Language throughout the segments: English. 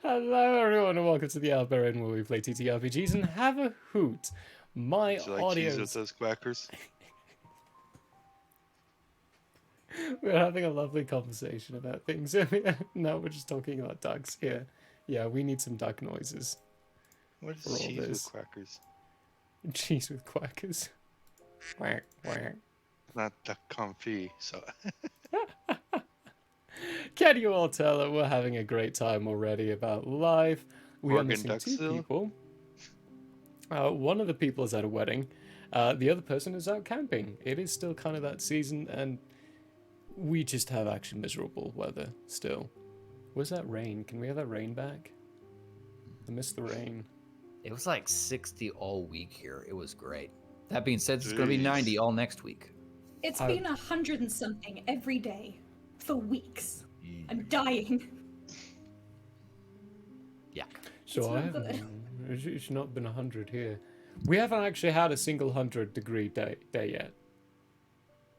Hello, everyone, and welcome to the Albarian where we play TTRPGs and have a hoot. My Would you like cheese with audio's... those quackers? We're having a lovely conversation about things. No, we're just talking about ducks here. Yeah, we need some duck noises What for is all cheese with this. quackers? Cheese with quackers. Quack, quack. Not duck confit, so Can you all tell that we're having a great time already about life? We are Morgan missing two Duxville. people. One of the people is at a wedding. The other person is out camping. It is still kind of that season, and we just have actually miserable weather still. Where's that rain? Can we have that rain back? I miss the rain. It was like 60 all week here. It was great. That being said, it's going to be Jeez. 90 all next week. It's I- been 100 and something every day for weeks. I'm dying. Yeah. So It's I not haven't. It's not been 100 here. We haven't actually had a single 100-degree day yet,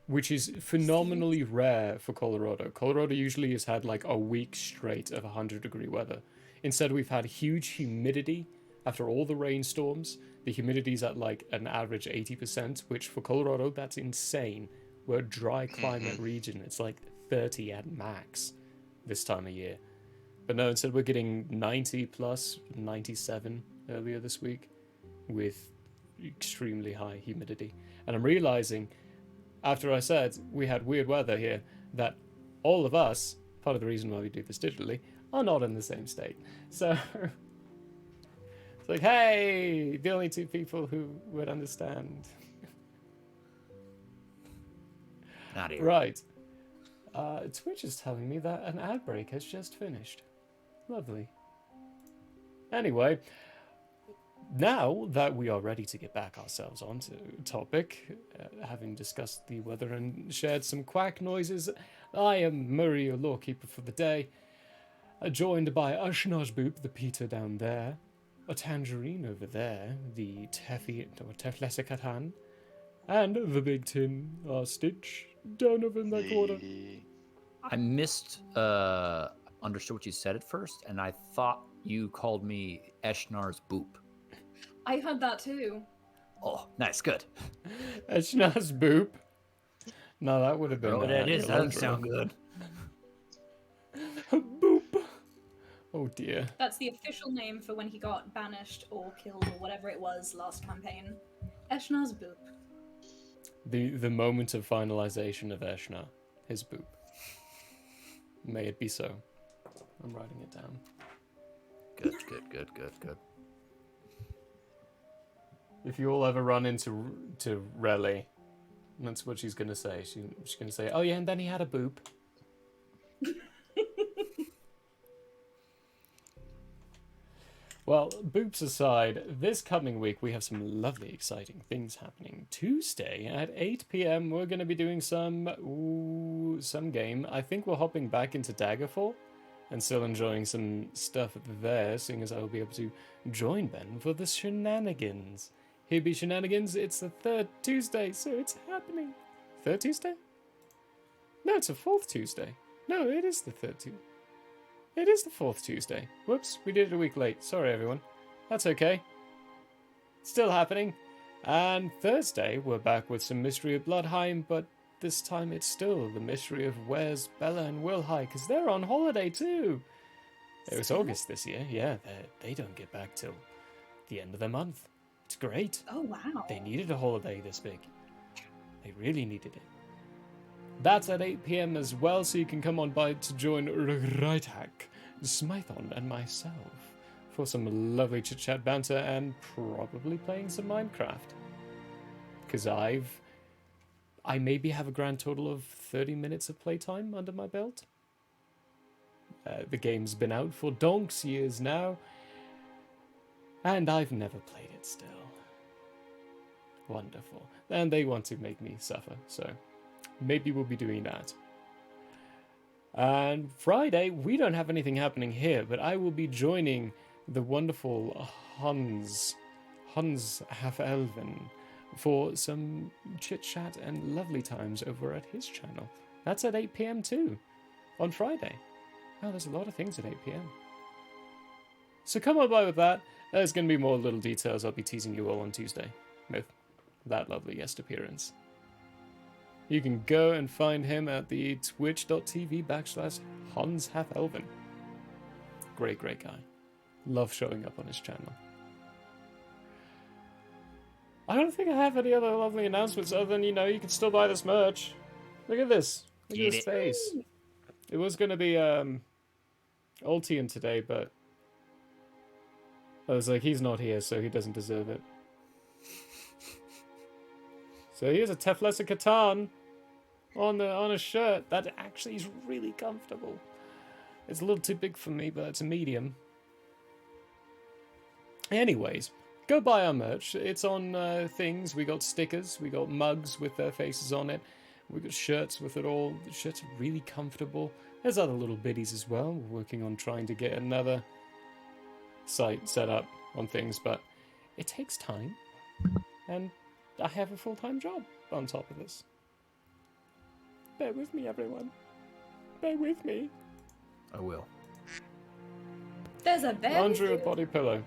which is phenomenally rare for Colorado. Colorado usually has had like a week straight of 100-degree weather. Instead, we've had huge humidity after all the rainstorms. The humidity's at like an average 80%, which for Colorado, that's insane. We're a dry climate region. It's like 30 at max this time of year. But no, instead we're getting 90 plus, 97 earlier this week with extremely high humidity. And I'm realizing, after I said we had weird weather here, that all of us, part of the reason why we do this digitally, are not in the same state. So it's like, hey, the only two people who would understand. Not here. Right. Twitch is telling me that an ad break has just finished. Lovely. Anyway, now that we are ready to get back ourselves onto topic, having discussed the weather and shared some quack noises, I am Murray, your lawkeeper for the day, joined by a Schnozboop, the Peter down there, a Tangerine over there, the Teffy or Teflesikatan, and the Big Tin, Stitch, down over in that corner. I understood what you said at first, and I thought you called me Eshnar's Boop. I heard that too. Oh, nice, good. A Schnozboop. No, that would have been. Oh, that is. That doesn't Galadriel. sound good. Boop. Oh dear. That's the official name for when he got banished or killed or whatever it was last campaign. Eshnar's Boop. The moment of finalization of Eshna, his boop. May it be so. I'm writing it down. Good. If you all ever run into Relly, that's what she's gonna say. She's gonna say, "Oh yeah, and then he had a boop." Well, boops aside, this coming week we have some lovely, exciting things happening. Tuesday at 8 p.m. we're going to be doing some game. I think we're hopping back into Daggerfall and still enjoying some stuff there, seeing as I will be able to join Ben for the shenanigans. Here be shenanigans. It's the third Tuesday, so it's happening. Third Tuesday? No, it's the fourth Tuesday. No, it is the third Tuesday. It is the fourth Tuesday. Whoops, we did it a week late. Sorry, everyone. That's okay. Still happening. And Thursday, we're back with some Mystery of Bloodheim, but this time it's still the mystery of where's Bella and Wilhai, because they're on holiday too. It was August this year. Yeah, they don't get back till the end of the month. It's great. Oh, wow. They needed a holiday this big. They really needed it. That's at 8 p.m. as well, so you can come on by to join Rightack, Smython, and myself for some lovely chit-chat banter and probably playing some Minecraft. Because I maybe have a grand total of 30 minutes of playtime under my belt. The game's been out for donks years now, and I've never played it still. Wonderful. And they want to make me suffer, so maybe we'll be doing that. And Friday, we don't have anything happening here, but I will be joining the wonderful Hans Half-Elven for some chit-chat and lovely times over at his channel. That's at 8 p.m. too, on Friday. Oh, there's a lot of things at 8 p.m. So come on by with that. There's going to be more little details I'll be teasing you all on Tuesday with that lovely guest appearance. You can go and find him at the twitch.tv/HansHalfElven. Great guy. Love showing up on his channel. I don't think I have any other lovely announcements other than, you can still buy this merch. Look at this. Look at this face. It was going to be Ultian today, but I was like, he's not here, so he doesn't deserve it. So here's a Teflesa Catan on a shirt that actually is really comfortable. It's a little too big for me, but it's a medium. Anyways, go buy our merch. It's on things. We got stickers. We got mugs with their faces on it. We got shirts with it all. The shirts are really comfortable. There's other little biddies as well. We're working on trying to get another site set up on things, but it takes time. And I have a full-time job on top of this. Bear with me, everyone. Bear with me. I will. There's a bear. Laundry or body pillow.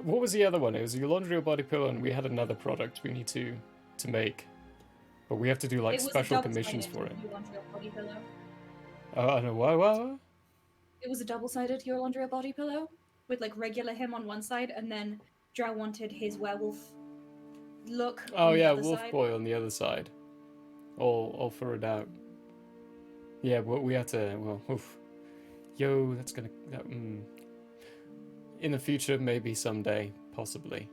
What was the other one? It was your laundry or body pillow, and we had another product we need to make. But we have to do, like, special commissions for it. Your laundry or body pillow. Oh, I know. What? It was a double-sided your laundry or body pillow with, like, regular him on one side, and then Drow wanted his werewolf look. Oh, on the yeah, other Wolf side. Boy on the other side. All furrowed out. Yeah, but we had to, well, oof. Yo, that's gonna... In the future, maybe someday, possibly.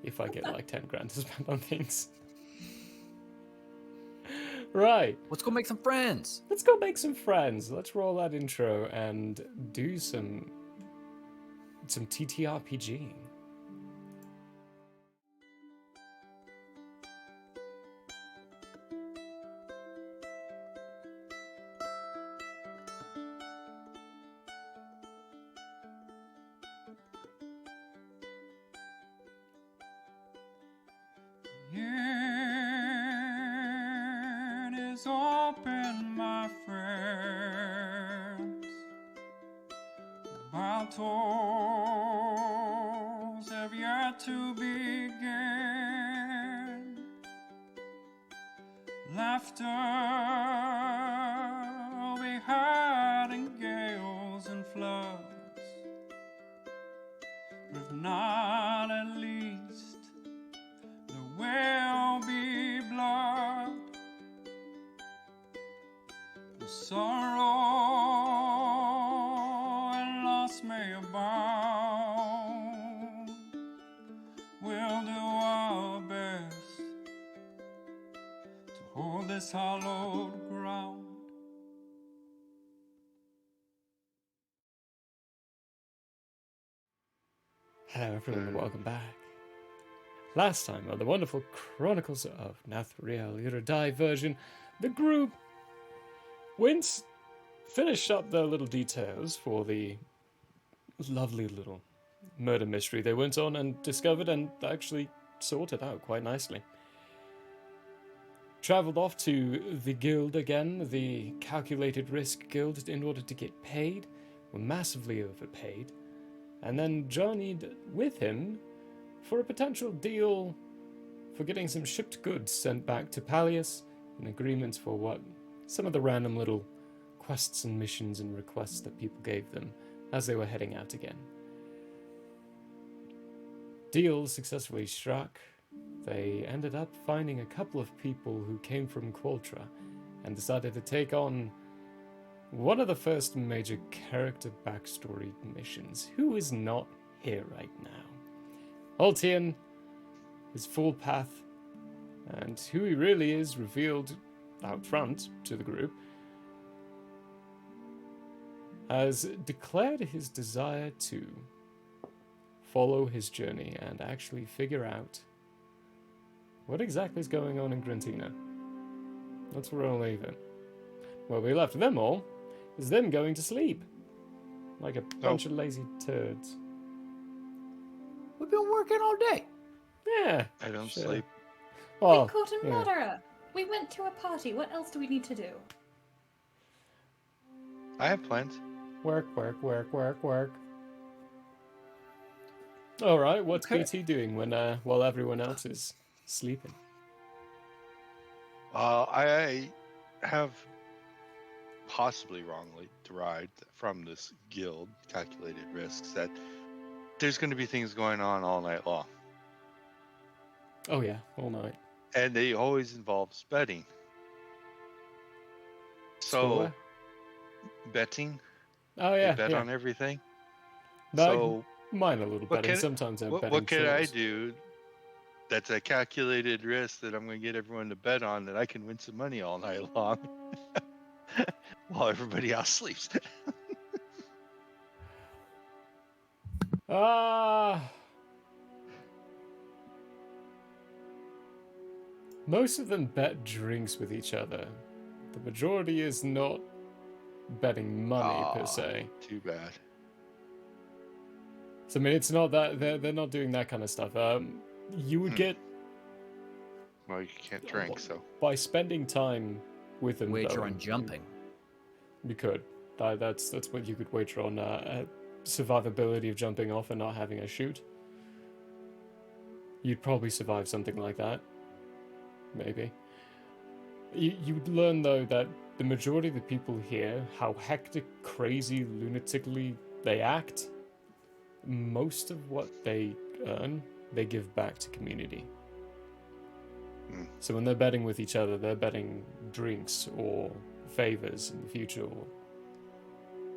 If I get, like, 10 grand to spend on things. Right. Let's go make some friends. Let's go make some friends. Let's roll that intro and do some TTRPGing. It is open, my friends. Battles have yet to begin. Laughter will be heard in gales and floods. If not, at least there will be blood. The sorrow and loss may abound. We'll do our best to hold this hallowed ground. Hello everyone and welcome back. Last time on the wonderful Chronicles of Nathriel, Iridai version, the group finished up their little details for the lovely little murder mystery they went on and discovered and actually sorted out quite nicely. Travelled off to the guild again, the Calculated Risk Guild, in order to get paid. Were massively overpaid. And then journeyed with him for a potential deal for getting some shipped goods sent back to Pallius in agreement for what some of the random little quests and missions and requests that people gave them as they were heading out again. Deal successfully struck. They ended up finding a couple of people who came from Qualtra and decided to take on one of the first major character backstory missions. Who is not here right now? Ultian, his full path, and who he really is revealed out front to the group, has declared his desire to follow his journey and actually figure out what exactly is going on in Grantina. That's where I'll leave it. Where we left them all is them going to sleep. Like a bunch of lazy turds. We've been working all day. Yeah. I don't sure. sleep. Well, We caught a yeah. murderer. We went to a party. What else do we need to do? I have plans. Work. All right, what's Okay. BT doing when while everyone else is sleeping? I have possibly wrongly derived from this guild calculated risks that there's going to be things going on all night long, Oh yeah, all night. and they always involve betting. So Score? betting, Oh they yeah, bet yeah. on everything. No, So mine a little what betting. can Sometimes I'm betting what can I chores. do that's a calculated risk that I'm going to get everyone to bet on that I can win some money all night long while everybody else sleeps? Ah. Most of them bet drinks with each other. The majority is not betting money per Aw, se. too bad. So I mean, it's not that they're not doing that kind of stuff. You would get Well, you can't drink, so by spending time with them. Wager though, on jumping. You could. That's what you could wager on. Survivability of jumping off and not having a shoot. You'd probably survive something like that. Maybe. You'd learn though that the majority of the people here, how hectic, crazy, lunatically they act, most of what they earn, they give back to community. Mm. So when they're betting with each other, they're betting drinks or favors in the future, or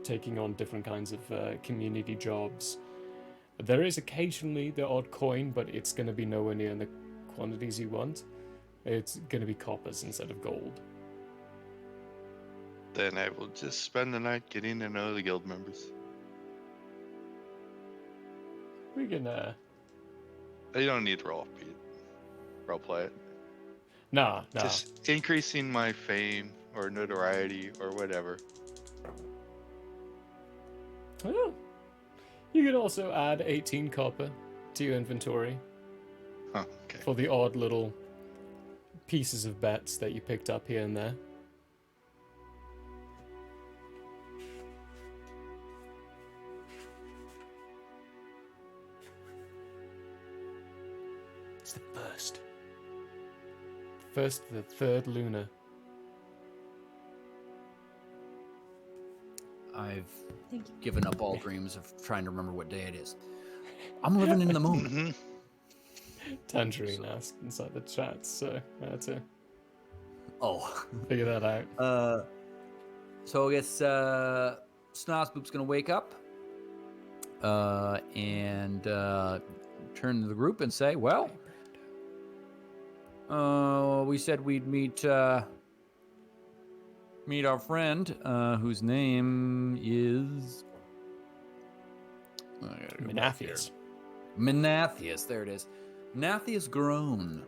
taking on different kinds of community jobs. There is occasionally the odd coin, but it's going to be nowhere near in the quantities you want. It's going to be coppers instead of gold. then I will just spend the night getting to know the guild members. We can, You don't need role play it. Nah. Just increasing my fame or notoriety or whatever. Oh. You can also add 18 copper to your inventory Huh, okay. for the odd little pieces of bets that you picked up here and there. It's the first. The third lunar. I've Thank you. given up all dreams of trying to remember what day it is. I'm living in the moment. Mhm. Tangerine asked inside the chat, so I had to Oh. figure that out. So I guess Snozboop's gonna wake up and turn to the group and say, "Well, we said we'd meet our friend, whose name is Menathius. Menathius. There it is, Menathius Groan.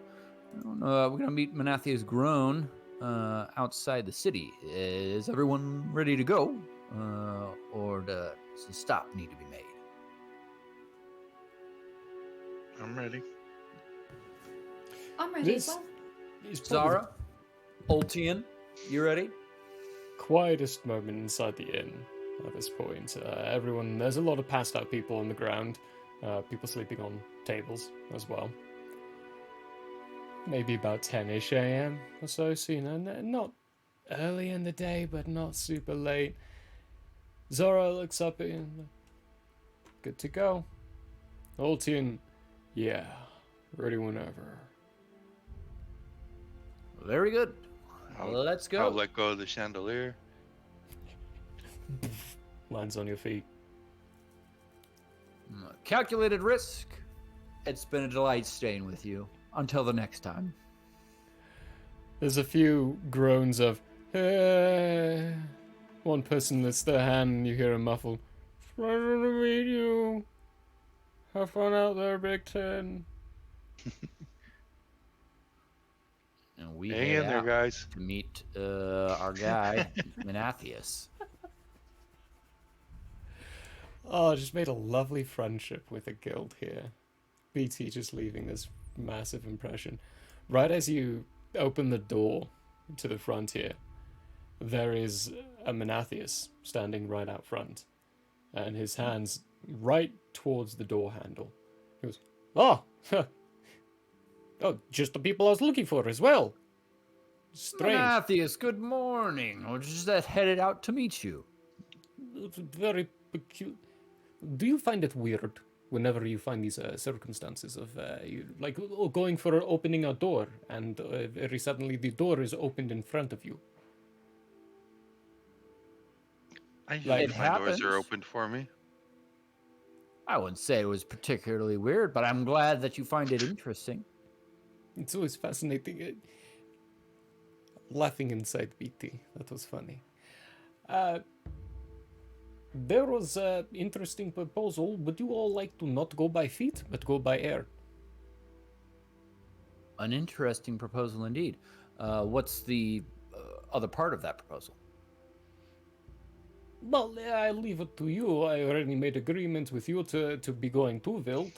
We're gonna meet Menathius Groan outside the city. Is everyone ready to go, or does a stop need to be made?" I'm ready. I'm ready as This- well. It's probably Zara, Ultian, you ready? the quietest moment inside the inn at this point. There's a lot of passed out people on the ground, people sleeping on tables as well. Maybe about 10-ish a.m. or so, so not early in the day, but not super late. Zora looks up at him. Good to go. Ultian, yeah, ready whenever. Very good. I'll- Let's go. I'll let go of the chandelier. Lands on your feet. Calculated risk. It's been a delight staying with you. Until the next time. There's a few groans of, one person lifts their hand and you hear a muffled, "Pleasure to meet you. Have fun out there, Big Ten." And we Hang head in there, out guys. to meet our guy, Menathius. Oh, I just made a lovely friendship with a guild here. BT just leaving this massive impression. Right as you open the door to the front here, there is a Menathius standing right out front, and his hands right towards the door handle. He goes, oh, oh, just the people I was looking for as well. Strange. Matthias, good morning. We're just headed out to meet you. It's very peculiar. Do you find it weird whenever you find these circumstances of going for opening a door and very suddenly the door is opened in front of you? I usually It find doors are happens. opened for me. I wouldn't say it was particularly weird, but I'm glad that you find it interesting. It's always fascinating. Laughing inside BT. That was funny. There was an interesting proposal. Would you all like to not go by feet, but go by air? An interesting proposal indeed. What's the other part of that proposal? Well, I leave it to you. I already made agreements with you to be going to Vilt.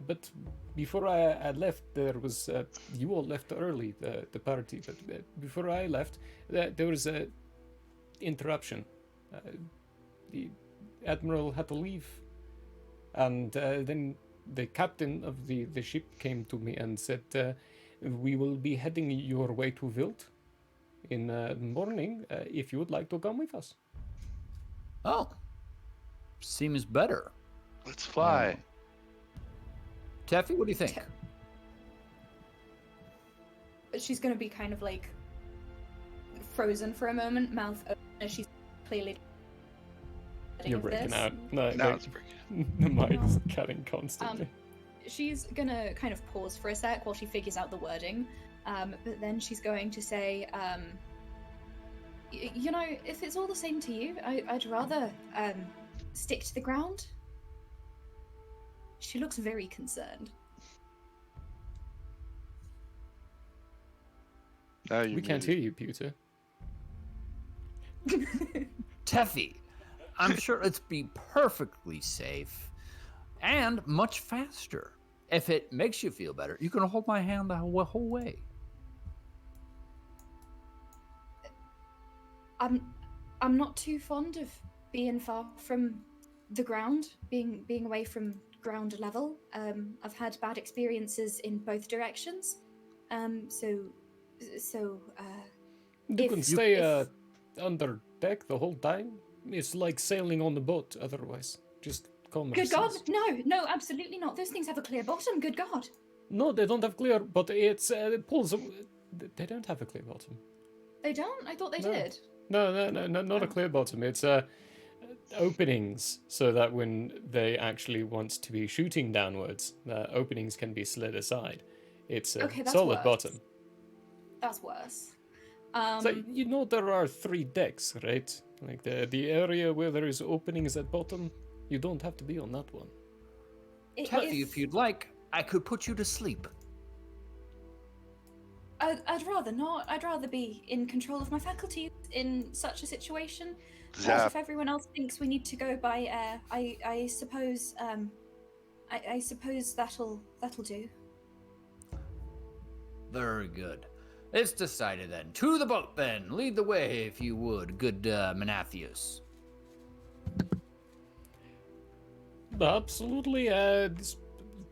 But before I left, there was... you all left early, the party. But before I left, there was a interruption. The admiral had to leave. And then the captain of the ship came to me and said, we will be heading your way to Vilt in the morning if you would like to come with us. Oh, seems better. Let's fly. Taffy, what do you think? She's gonna be kind of like frozen for a moment, mouth open, as she's clearly. You're of breaking this. out. No, Now it's breaking. the mic's cutting constantly. She's gonna kind of pause for a sec while she figures out the wording, but then she's going to say, you know, if it's all the same to you, I'd rather stick to the ground. She looks very concerned. Now you We can't hear you, Pewter. Teffy, I'm sure it's be perfectly safe and much faster. If it makes you feel better, you can hold my hand the whole way. I'm not too fond of being far from the ground, being away from ground level. I've had bad experiences in both directions. So You if- can stay under deck the whole time. It's like sailing on the boat otherwise. Just common good God, sense. no, absolutely not. Those things have a clear bottom. Good God. No, they don't have clear, but it pulls. They don't have a clear bottom. They don't? I thought they No. did. No, not a clear bottom. It's openings, so that when they actually want to be shooting downwards, openings can be slid aside. It's a Okay, that's solid worse. bottom. That's worse. So you know there are 3 decks, right? Like the area where there is openings at bottom. You don't have to be on that one. Teffy, if you'd like, I could put you to sleep. I'd rather not. I'd rather be in control of my faculties in such a situation. But Zap. if everyone else thinks we need to go by air, I suppose I suppose that'll do. Very good. It's decided then. To the boat then. Lead the way, if you would, good Menathius. Absolutely.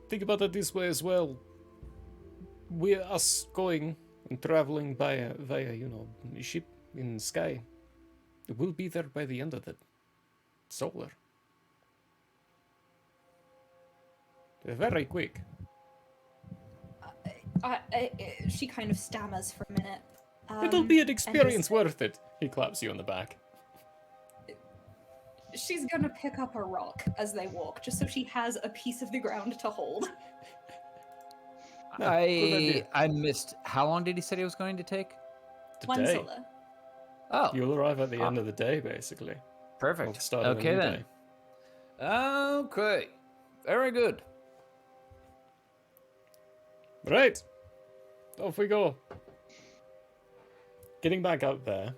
Think about it this way as well. We're us going and traveling via ship in the sky. We'll be there by the end of the solar. They're very quick. She kind of stammers for a minute. It'll be an and experience worth it. He claps you on the back. She's gonna pick up a rock as they walk, just so she has a piece of the ground to hold. No, good idea. I missed. How long did he say he was going to take? One Today, solar. Oh, you'll arrive at the end of the day, basically. Or the perfect. start of a Okay new then. day. Okay. Very good. Right. Off we go. Getting back up there,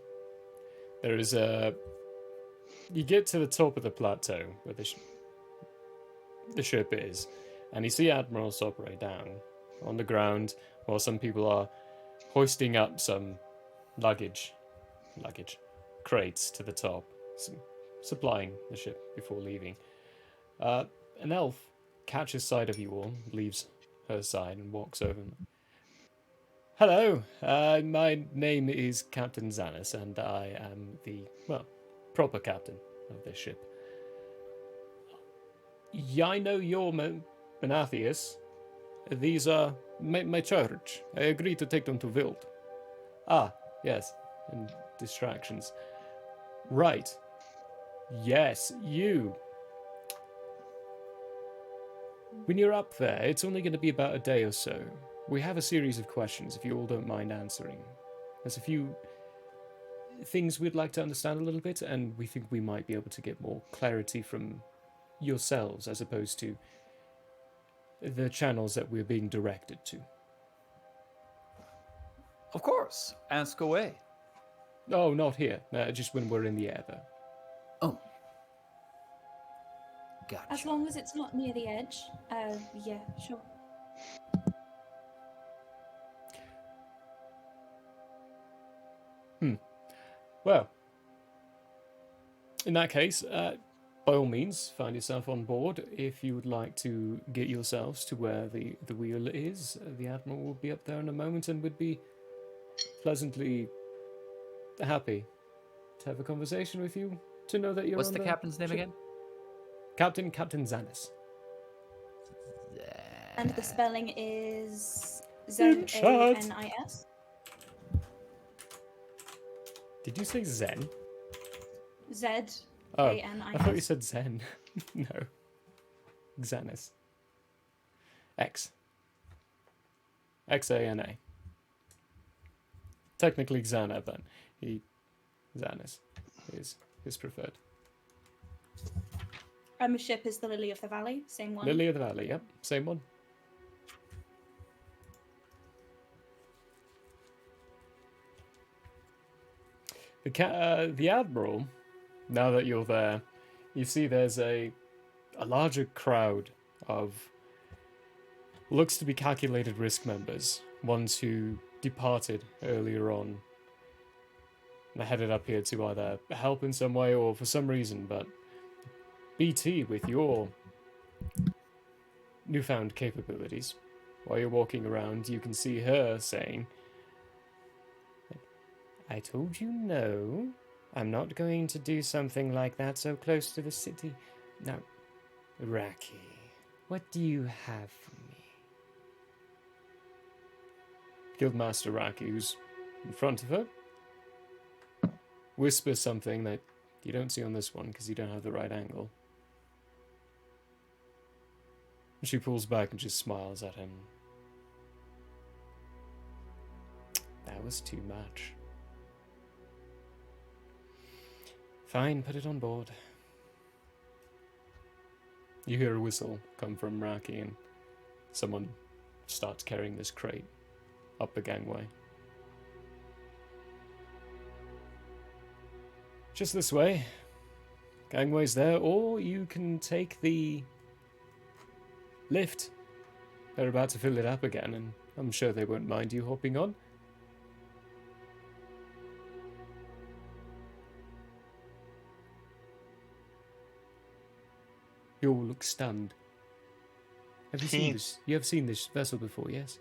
there is a... You get to the top of the plateau where the ship is, and you see Admiral Sopre down on the ground while some people are hoisting up some luggage crates to the top, supplying the ship before leaving. An elf catches sight of you all, leaves her side, and walks over. Hello, my name is Captain Xanis, and I am the, well, proper captain of this ship. Yeah, I know you're Menathius. These are my charge. I agreed to take them to Vilt. Ah, yes, and distractions. Right. Yes, you. When you're up there, it's only going to be about a day or so. We have a series of questions, if you all don't mind answering. There's a few things we'd like to understand a little bit, and we think we might be able to get more clarity from yourselves as opposed to the channels that we're being directed to. Of course. Ask away. Oh, not here. Just when we're in the air, though. Oh. Gotcha. As long as it's not near the edge. Yeah, sure. Well, in that case, by all means, find yourself on board. If you would like to get yourselves to where the wheel is, the Admiral will be up there in a moment and would be pleasantly happy to have a conversation with you, to know that you're What's on the captain's name ship. again? Captain Xanis. And the spelling is In chat. Zanis. Did you say Zen? Z-A-N-I-S. Oh, I thought you said Zen. No. Xanis. X. X-A-N-A. Technically Xana, but Xanis is his preferred. Ship is the Lily of the Valley, same one. Lily of the Valley, yep, same one. The Admiral, now that you're there, you see there's a larger crowd of looks to be calculated risk members, ones who departed earlier on. They're headed up here to either help in some way or for some reason, but BT, with your newfound capabilities, while you're walking around, you can see her saying, I told you no. I'm not going to do something like that so close to the city. Now, Raki, what do you have for me? Guildmaster Raki, who's in front of her, whispers something that you don't see on this one because you don't have the right angle. She pulls back and just smiles at him. That was too much. Fine, put it on board. You hear a whistle come from Raki and someone starts carrying this crate up the gangway. Just this way. Gangway's there, or you can take the lift. They're about to fill it up again, and I'm sure they won't mind you hopping on. You all look stunned. Have you seen this? You have seen this vessel before, yes?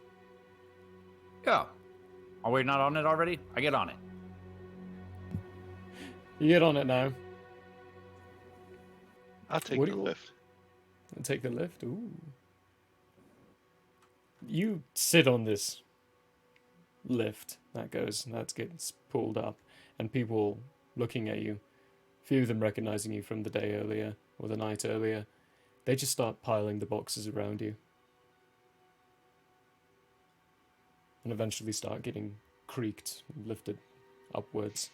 Yeah. Are we not on it already? I get on it. You get on it now. I'll take What the do you- lift. And take the lift. Ooh. You sit on this lift that gets pulled up, and people looking at you, few of them recognizing you from the day earlier or the night earlier, they just start piling the boxes around you. And eventually start getting creaked and lifted upwards.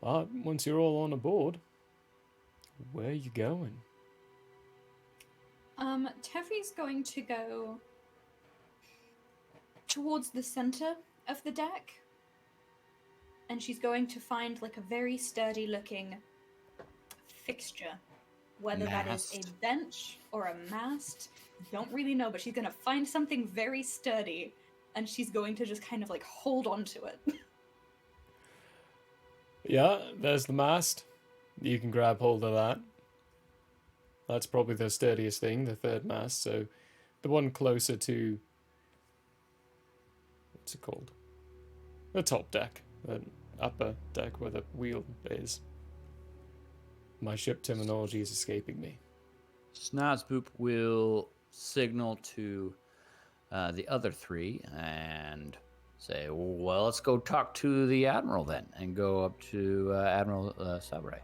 But once you're all on aboard, where are you going? Tevri's going to go towards the center of the deck. And she's going to find like a very sturdy looking fixture. Whether that is Mast. a bench or a mast, don't really know, but she's going to find something very sturdy and she's going to just kind of like hold on to it. Yeah, there's the mast. You can grab hold of that. That's probably the sturdiest thing, the third mast. So the one closer to, what's it called? The top deck, the upper deck where the wheel is. My ship terminology is escaping me. Snazboop will signal to the other three and say, well, let's go talk to the Admiral then, and go up to Admiral Sabre.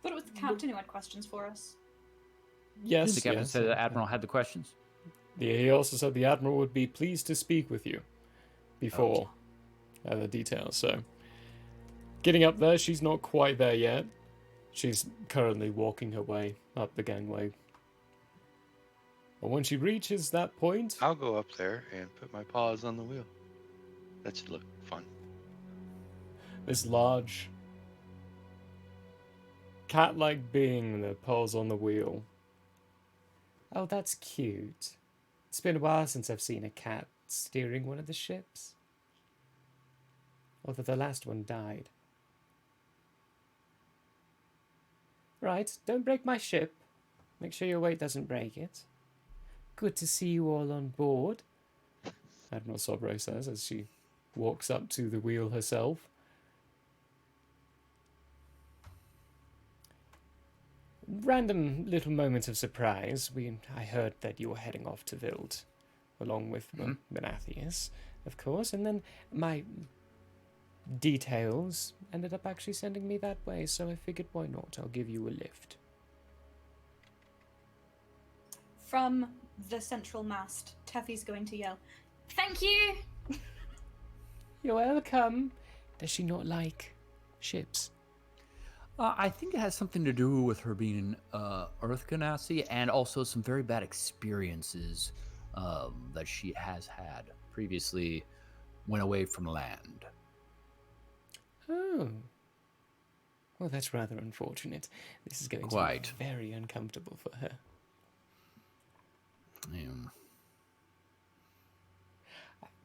But it was the captain who had questions for us. Yes, The captain yes. said the Admiral had the questions. Yeah, he also said the Admiral would be pleased to speak with you before the details. So, getting up there, she's not quite there yet. She's currently walking her way up the gangway. But when she reaches that point, I'll go up there and put my paws on the wheel. That should look fun. this large cat-like being that pulls on the wheel. Oh, that's cute. It's been a while since I've seen a cat steering one of the ships. Although the last one died. Right, don't break my ship. Make sure your weight doesn't break it. Good to see you all on board, Admiral Sabre says as she walks up to the wheel herself. Random little moment of surprise. I heard that you were heading off to Vilt, along with Menathius, of course, and then my details ended up actually sending me that way, so I figured why not? I'll give you a lift. From the central mast, Teffy's going to yell, "Thank you!" You're welcome. Does she not like ships? I think it has something to do with her being Earth Ganassi, and also some very bad experiences that she has had previously when away from land. Oh. Well, that's rather unfortunate. This is going Quite. to be very uncomfortable for her.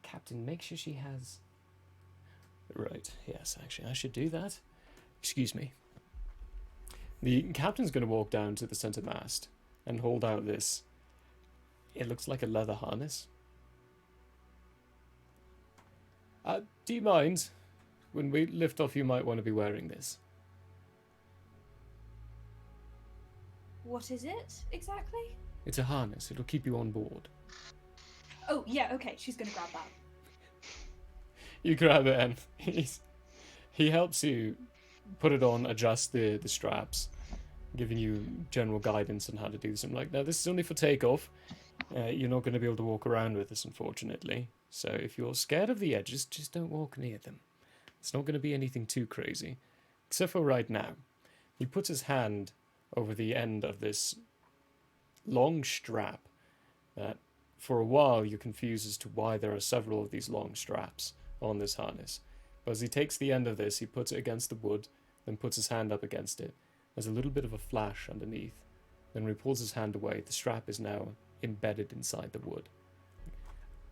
Captain, make sure she has... Right, yes, actually, I should do that. Excuse me. The captain's going to walk down to the center mast and hold out this... It looks like a leather harness. Do you mind? When we lift off, you might want to be wearing this. What is it exactly? It's a harness. It'll keep you on board. Oh, yeah, okay, she's gonna grab that. You grab it and he helps you put it on, adjust the straps, giving you general guidance on how to do something like that. This is only for takeoff. You're not going to be able to walk around with this, unfortunately. So if you're scared of the edges, just don't walk near them. It's not going to be anything too crazy. Except for right now. He puts his hand over the end of this long strap that for a while you're confused as to why there are several of these long straps on this harness. But as he takes the end of this, he puts it against the wood, then puts his hand up against it. There's a little bit of a flash underneath. Then when he pulls his hand away, the strap is now embedded inside the wood.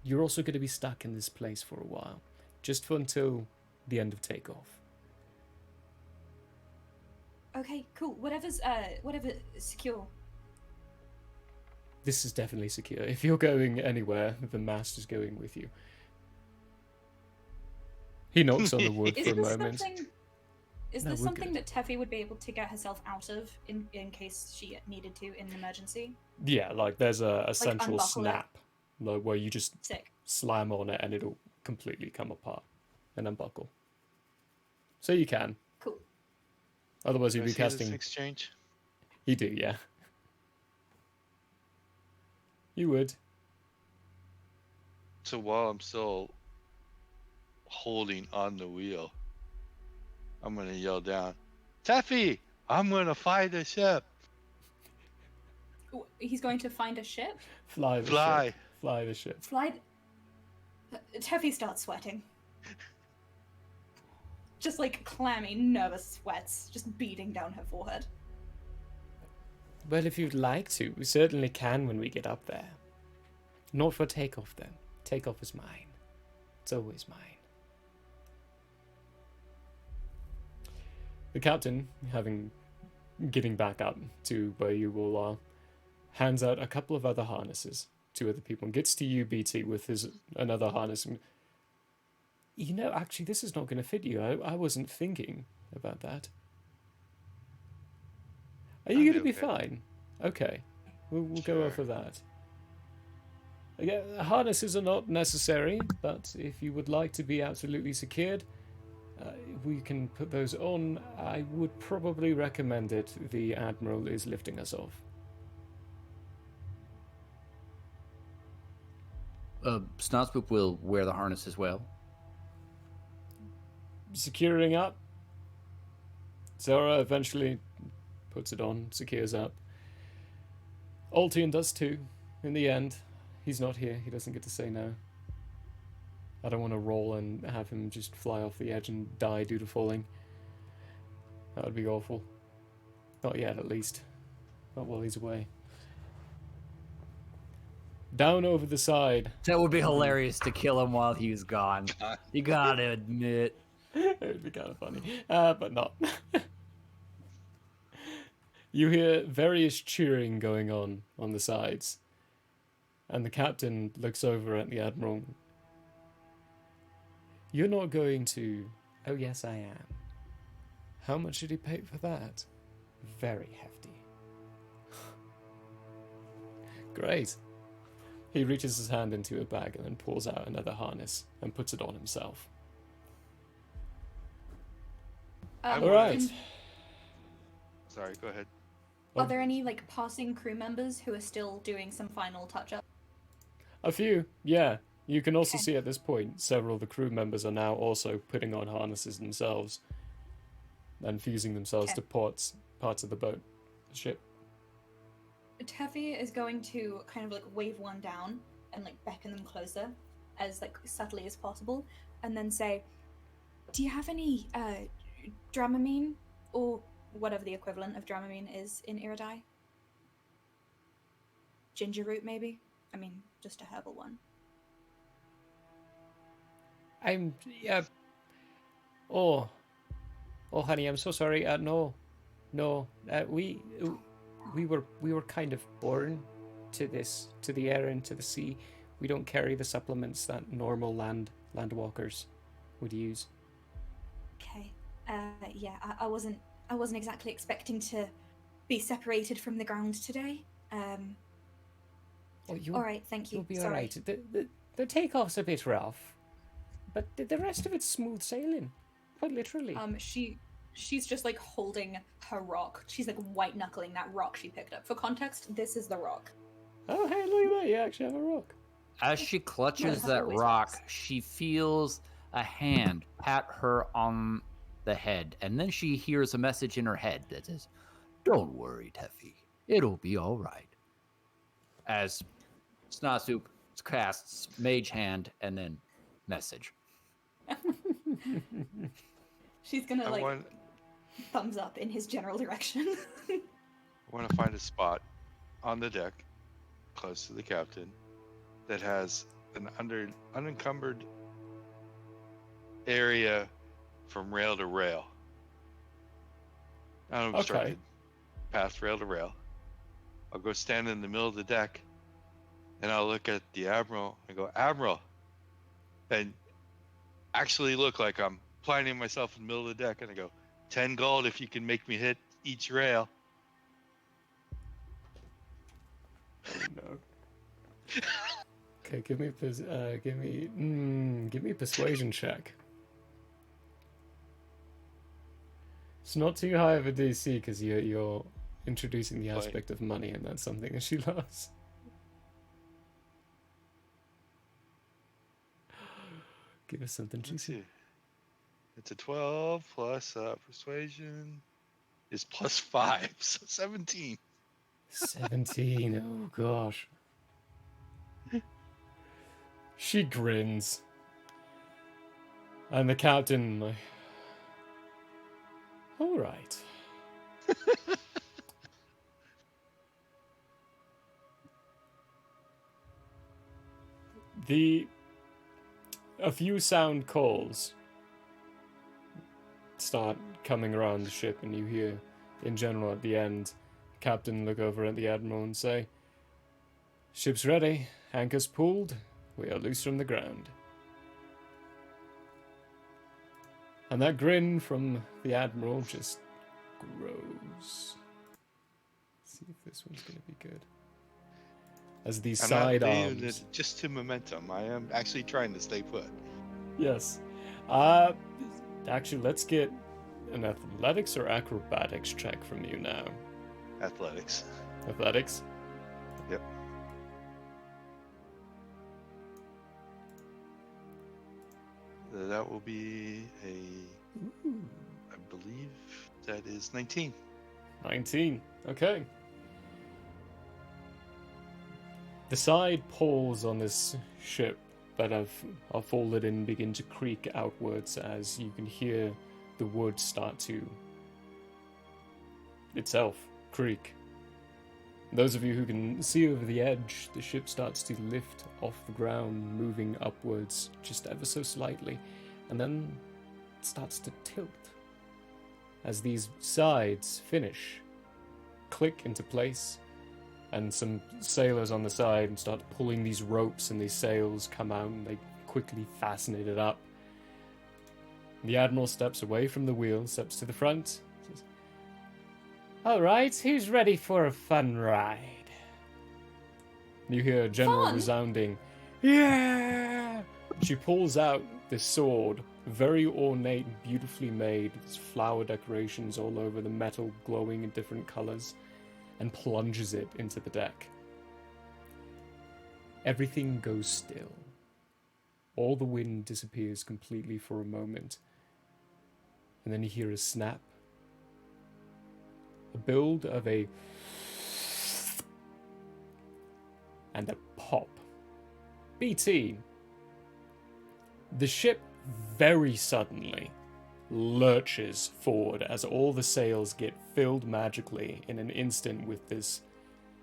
You're also going to be stuck in this place for a while, just for until the end of takeoff. Okay, cool. Whatever's secure. This is definitely secure. If you're going anywhere, the mast is going with you. He knocks on the wood Is for a this moment. something? Is No, this we're something good. that Teffy would be able to get herself out of in case she needed to in an emergency? Yeah, like there's a central unbuckle it. snap, like where you just Sick. slam on it and it'll completely come apart and unbuckle. So you can. Cool. Otherwise, Do you'd I be see this casting. exchange? You do, yeah. You would. So while I'm still holding on the wheel, I'm gonna yell down, "Teffy, I'm gonna fly the ship. Ooh, he's going to find a ship. Fly the Fly." ship. Fly the ship. Fly. Teffy starts sweating. Just like clammy, nervous sweats just beating down her forehead. Well, if you'd like to, we certainly can when we get up there. Not for takeoff, then. Takeoff is mine. It's always mine. The captain, getting back up to where you all are, hands out a couple of other harnesses to other people and gets to you, BT, with another harness. And, actually, this is not going to fit you. I wasn't thinking about that. Are you going to be okay. fine? Okay. We'll go Sure. over that. Yeah, harnesses are not necessary, but if you would like to be absolutely secured, we can put those on. I would probably recommend it. The Admiral is lifting us off. Snotspoop will wear the harness as well. Securing up. Zora eventually puts it on, secures up. Altian does too, in the end. He's not here, he doesn't get to say no. I don't want to roll and have him just fly off the edge and die due to falling. That would be awful. Not yet, at least. Not while he's away. Down over the side. That would be hilarious to kill him while he's gone. You gotta admit. It would be kind of funny, but not. You hear various cheering going on the sides. And the captain looks over at the Admiral. You're not going to... Oh, yes, I am. How much did he pay for that? Very hefty. Great. He reaches his hand into a bag and then pulls out another harness and puts it on himself. All right. Sorry, go ahead. Are there any passing crew members who are still doing some final touch-up? A few, yeah. You can also Okay. see at this point several of the crew members are now also putting on harnesses themselves and fusing themselves Okay. to parts of the boat, ship. Teffy is going to kind of wave one down and beckon them closer as subtly as possible, and then say, "Do you have any Dramamine or whatever the equivalent of Dramamine is in Iridai? Ginger root, maybe? I mean, just a herbal one." Oh, honey, I'm so sorry. No, we were kind of born to the air and to the sea. We don't carry the supplements that normal landwalkers would use. Okay. Yeah, I wasn't exactly expecting to be separated from the ground today. Oh, All right, thank you. You'll be Sorry. all right. The takeoff's a bit rough, but the rest of it's smooth sailing, quite literally. She's just holding her rock. She's white knuckling that rock she picked up. For context, this is the rock. Oh, hey, look at that! You actually have a rock. As she clutches Well, that always rock, works. she feels a hand pat her on the head, and then she hears a message in her head that says, "Don't worry, Teffy. It'll be all right." As Snotspoop casts Mage Hand and then message. She's gonna I want thumbs up in his general direction. to find a spot on the deck close to the captain that has an unencumbered area from rail to rail. Unobstructed. Path rail to rail. I'll go stand in the middle of the deck and I'll look at the Admiral and go, "Admiral," and actually look like I'm planting myself in the middle of the deck, and I go, 10 gold if you can make me hit each rail. No. Okay, give me a persuasion check. It's not too high of a DC because you're introducing the Right. aspect of money, and that's something that she loves. Give us something Let's juicy. see. It's a 12 plus persuasion is plus 5, so 17. 17. Oh gosh. She grins. And the captain, all right. A few sound calls start coming around the ship, and you hear, in general, at the end, the captain look over at the admiral and say, "Ship's ready, anchors pulled, we are loose from the ground." And that grin from the admiral just grows. Let's see if this one's going to be good. As these I'm not side leaving arms. it just to momentum. I am actually trying to stay put. Yes. Actually, let's get an athletics or acrobatics check from you now. Athletics. Athletics? Yep. That will be I believe that is 19. 19. Okay. The side poles on this ship that are folded in begin to creak outwards as you can hear the wood start to itself creak. Those of you who can see over the edge, the ship starts to lift off the ground, moving upwards just ever so slightly, and then it starts to tilt as these sides finish, click into place, and some sailors on the side start pulling these ropes, and these sails come out and they quickly fasten it up. The admiral steps away from the wheel, steps to the front, says, "All right, who's ready for a fun ride?" You hear a general Fun? resounding, "Yeah!" She pulls out this sword, very ornate, beautifully made, with flower decorations all over the metal glowing in different colors, and plunges it into the deck. Everything goes still. All the wind disappears completely for a moment, and then you hear a snap. A build of a and a pop. BT. The ship very suddenly lurches forward as all the sails get filled magically in an instant with this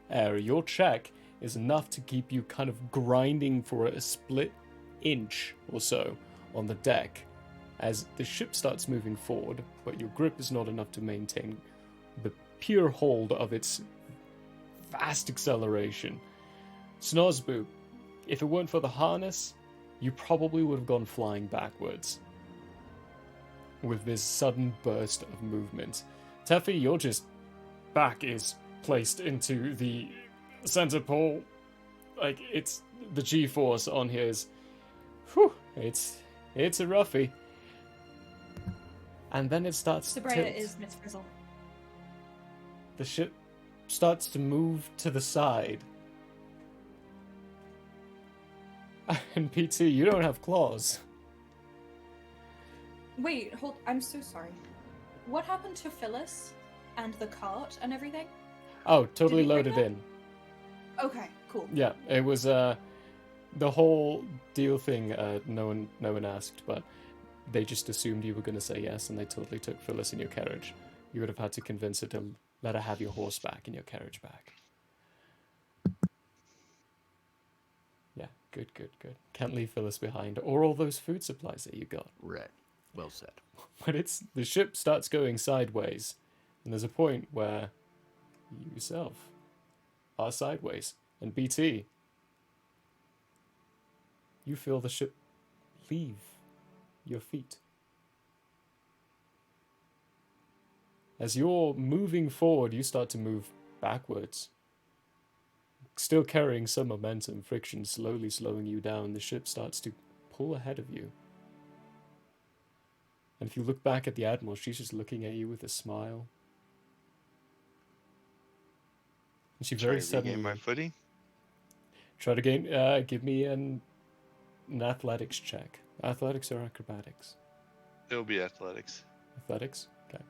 air. Your check is enough to keep you kind of grinding for a split inch or so on the deck as the ship starts moving forward, but your grip is not enough to maintain the pure hold of its vast acceleration. Snozboo, if it weren't for the harness, you probably would have gone flying backwards with this sudden burst of movement. Teffy, your just back is placed into the center pole. Like, it's the G-force on here is, whew, it's a roughie. And then it starts to Sabrea tilt. is Miss Frizzle. The ship starts to move to the side. And PT, you don't have claws. Wait, hold. I'm so sorry. What happened to Phyllis and the cart and everything? Oh, totally Did we bring loaded them? in. Okay, cool. Yeah, it was the whole deal thing. No one asked, but they just assumed you were going to say yes, and they totally took Phyllis in your carriage. You would have had to convince her to let her have your horse back and your carriage back. Yeah, good. Can't leave Phyllis behind, or all those food supplies that you got. Right. Well said. But the ship starts going sideways, and there's a point where you yourself are sideways, and BT, you feel the ship leave your feet. As you're moving forward, you start to move backwards. Still carrying some momentum, friction slowly slowing you down, the ship starts to pull ahead of you. And if you look back at the Admiral, she's just looking at you with a smile. And she very Try to suddenly... regain my footing. Try to give me an athletics check. Athletics or acrobatics? It'll be athletics. Athletics? Okay.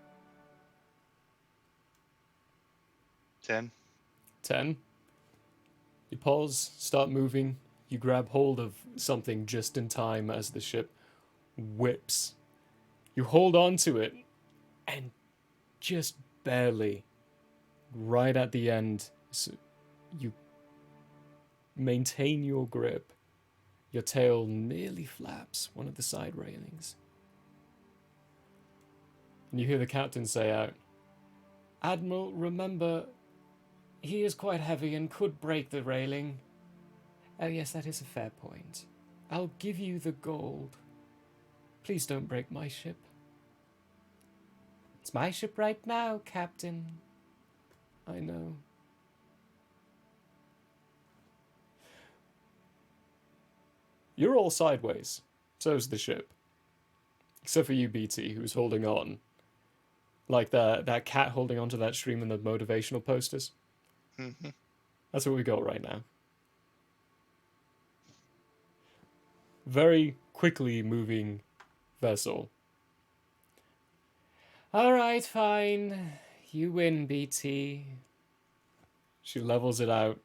10. 10. You pause, start moving. You grab hold of something just in time as the ship whips. You hold on to it, and just barely, right at the end, so you maintain your grip. Your tail nearly flaps one of the side railings. And you hear the captain say out, Admiral, remember, he is quite heavy and could break the railing. Oh yes, that is a fair point. I'll give you the gold. Please don't break my ship. It's my ship right now, Captain. I know. You're all sideways. So's the ship. Except for you, BT, who's holding on. Like that cat holding onto that stream in the motivational posters. Mm-hmm. That's what we got right now. Very quickly moving vessel. Alright, fine. You win, BT. She levels it out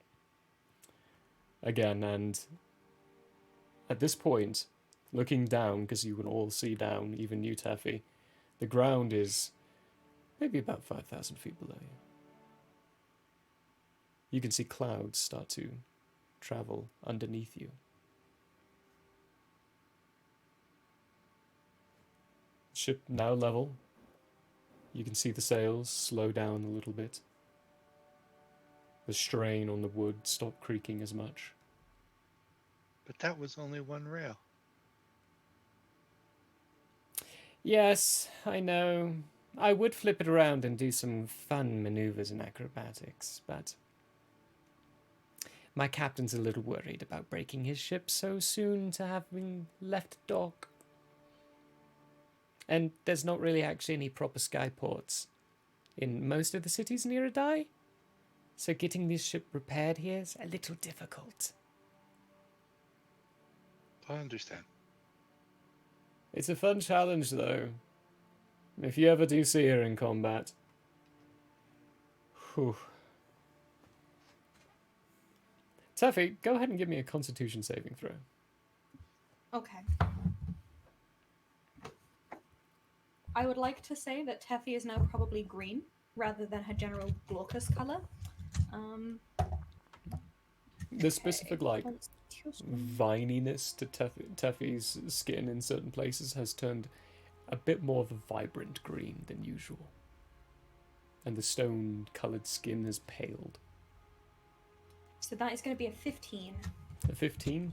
again, and at this point, looking down, because you can all see down, even you, Taffy, the ground is maybe about 5,000 feet below you. You can see clouds start to travel underneath you. Ship now level. You can see the sails slow down a little bit. The strain on the wood stop creaking as much. But that was only one rail. Yes, I know. I would flip it around and do some fun maneuvers and acrobatics, but my captain's a little worried about breaking his ship so soon to having left dock. And there's not really actually any proper skyports in most of the cities near Adai, so getting this ship repaired here is a little difficult. I understand. It's a fun challenge, though. If you ever do see her in combat. Whew. Taffy, go ahead and give me a Constitution saving throw. Okay. I would like to say that Teffy is now probably green rather than her general glaucous color. The specific, vininess to Teffy's skin in certain places has turned a bit more of a vibrant green than usual. And the stone-coloured skin has paled. So that is going to be a 15. A 15?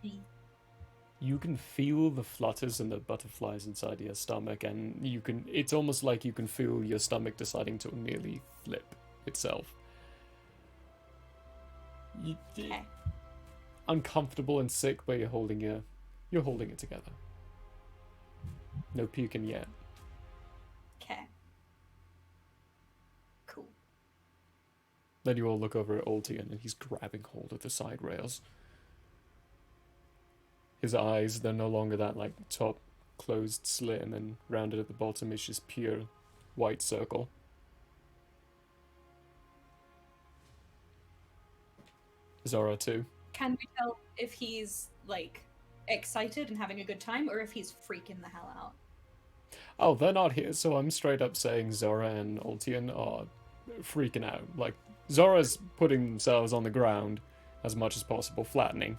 Mm. You can feel the flutters and the butterflies inside your stomach, and it's almost like you can feel your stomach deciding to nearly flip itself. Okay. Uncomfortable and sick, but you're holding it together. No puking yet. Okay. Cool. Then you all look over at Ultian, and he's grabbing hold of the side rails. His eyes, they're no longer that top closed slit, and then rounded at the bottom is just pure white circle. Zora too. Can we tell if he's excited and having a good time, or if he's freaking the hell out? Oh, they're not here, so I'm straight up saying Zora and Ultian are freaking out. Zora's putting themselves on the ground as much as possible, flattening,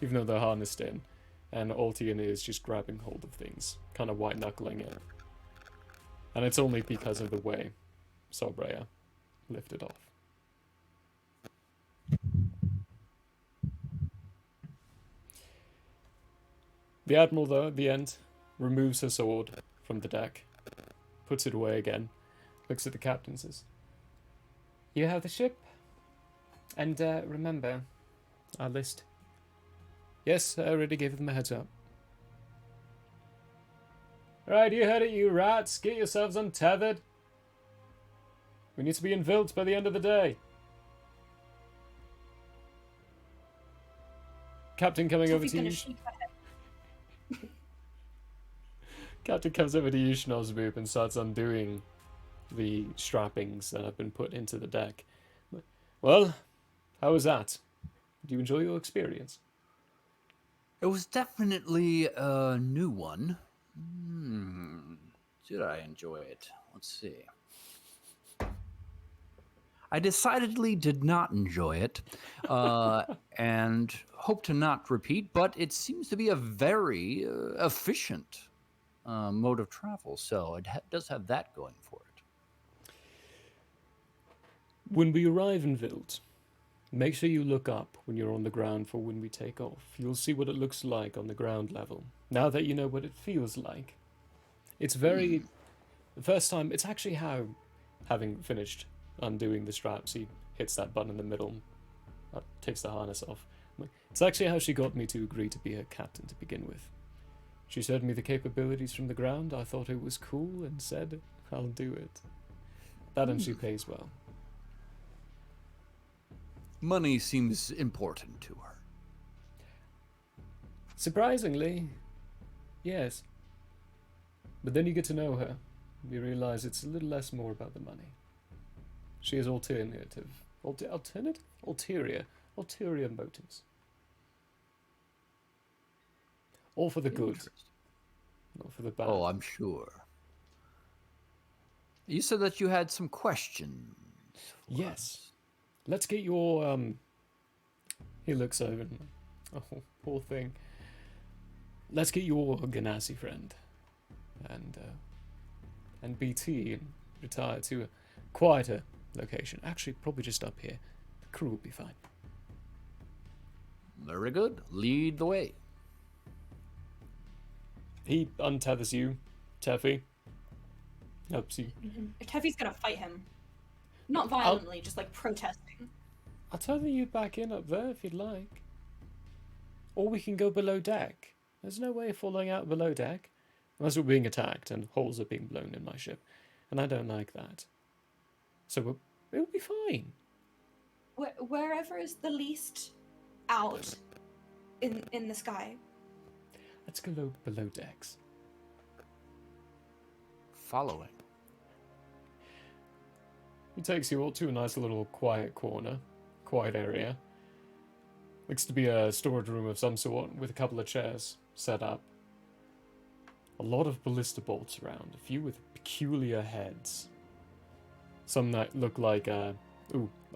even though they're harnessed in. And Ultian is just grabbing hold of things, kind of white-knuckling it. And it's only because of the way Sobreya lifted off. The Admiral, though, at the end, removes her sword from the deck, puts it away again, looks at the captain and says, You have the ship? And remember, our list. Yes, I already gave them a heads up. Right, you heard it, you rats. Get yourselves untethered. We need to be in Vilt by the end of the day. Captain coming over to you. Captain comes over to you, Schnozboop, and starts undoing the strappings that have been put into the deck. Well, how was that? Did you enjoy your experience? It was definitely a new one. Did I enjoy it? Let's see. I decidedly did not enjoy it, and hope to not repeat, but it seems to be a very efficient mode of travel, so it does have that going for it. When we arrive in Vilt, make sure you look up when you're on the ground for when we take off. You'll see what it looks like on the ground level. Now that you know what it feels like. It's very... The first time, it's actually how, having finished undoing the straps, he hits that button in the middle, takes the harness off. It's actually how she got me to agree to be her captain to begin with. She showed me the capabilities from the ground, I thought it was cool, and said, I'll do it. That and she pays well. Money seems important to her. Surprisingly, yes. But then you get to know her. You realize it's a little less more about the money. She has ulterior motives. All for the good, Interesting. not for the bad. Oh, I'm sure. You said that you had some questions. for Yes. us. Let's get your, He looks over and... Oh, poor thing. Let's get your Ganassi friend. And BT and retire to a quieter location. Actually, probably just up here. The crew will be fine. Very good. Lead the way. He untethers you, Teffy. Helps you. Teffy's gonna fight him. Not violently, just like protesting. I'll tether you back in up there if you'd like. Or we can go below deck. There's no way of falling out below deck. Unless we're being attacked and holes are being blown in my ship. And I don't like that. So it'll be fine. Wherever is the least out in the sky. Let's go below decks. Following. He takes you all to a nice little quiet corner. Quiet area. Looks to be a storage room of some sort with a couple of chairs set up. A lot of ballista bolts around, a few with peculiar heads. Some that look like,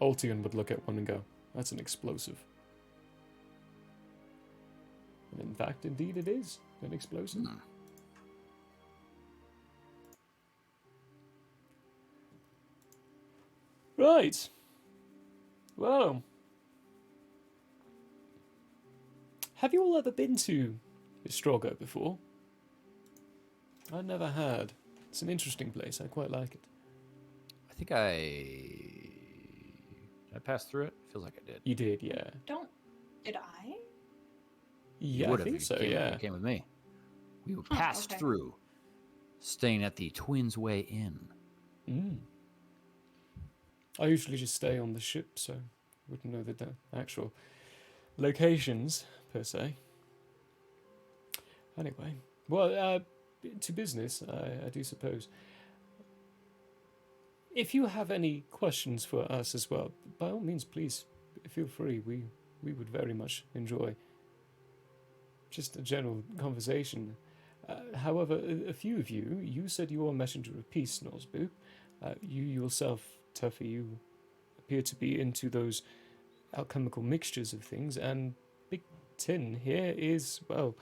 Ultian would look at one and go, that's an explosive. And in fact, indeed it is an explosive. Right. Well. Have you all ever been to Strogo before? I never had. It's an interesting place. I quite like it. I think I passed through it? Feels like I did. You did, yeah. Did I? Yeah, You I would have think if so, you came, yeah. You came with me. We Huh, passed okay. through, staying at the Twins Way Inn. Mm. I usually just stay on the ship, so wouldn't know the actual locations, per se. Anyway, well, to business, I do suppose. If you have any questions for us as well, by all means, please feel free. We would very much enjoy just a general conversation. However, a few of you said you are a messenger of peace, Nosboop. You yourself, Tuffy, you appear to be into those alchemical mixtures of things, and Big Tin here is, well,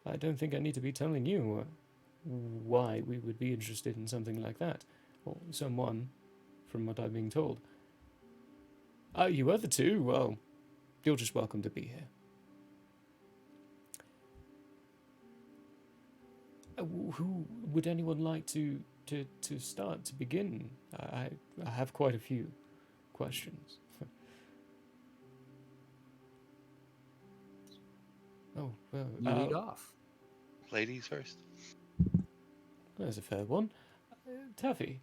I don't think I need to be telling you why we would be interested in something like that, or someone, from what I'm being told. You other two, well, you're just welcome to be here. Who would anyone like to start, to begin? I have quite a few questions. Oh, well, You lead off. Ladies first. There's a fair one. Taffy,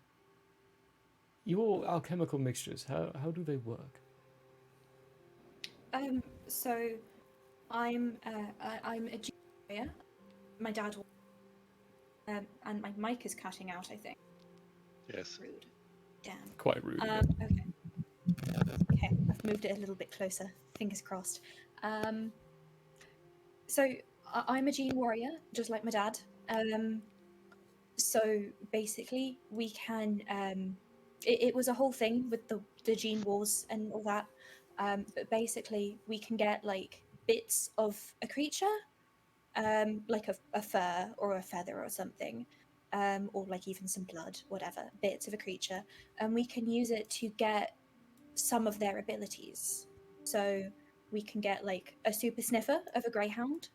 your alchemical mixtures, how do they work? So I'm a junior. My dad and my mic is cutting out, I think. Yes. Rude. Damn. Quite rude. Okay. Okay, I've moved it a little bit closer. Fingers crossed. So I'm a gene warrior, just like my dad. So basically, we can. It was a whole thing with the gene wars and all that. But basically, we can get like bits of a creature, like a fur or a feather or something, or like even some blood, whatever, bits of a creature, and we can use it to get some of their abilities. So we can get like a super sniffer of a greyhound.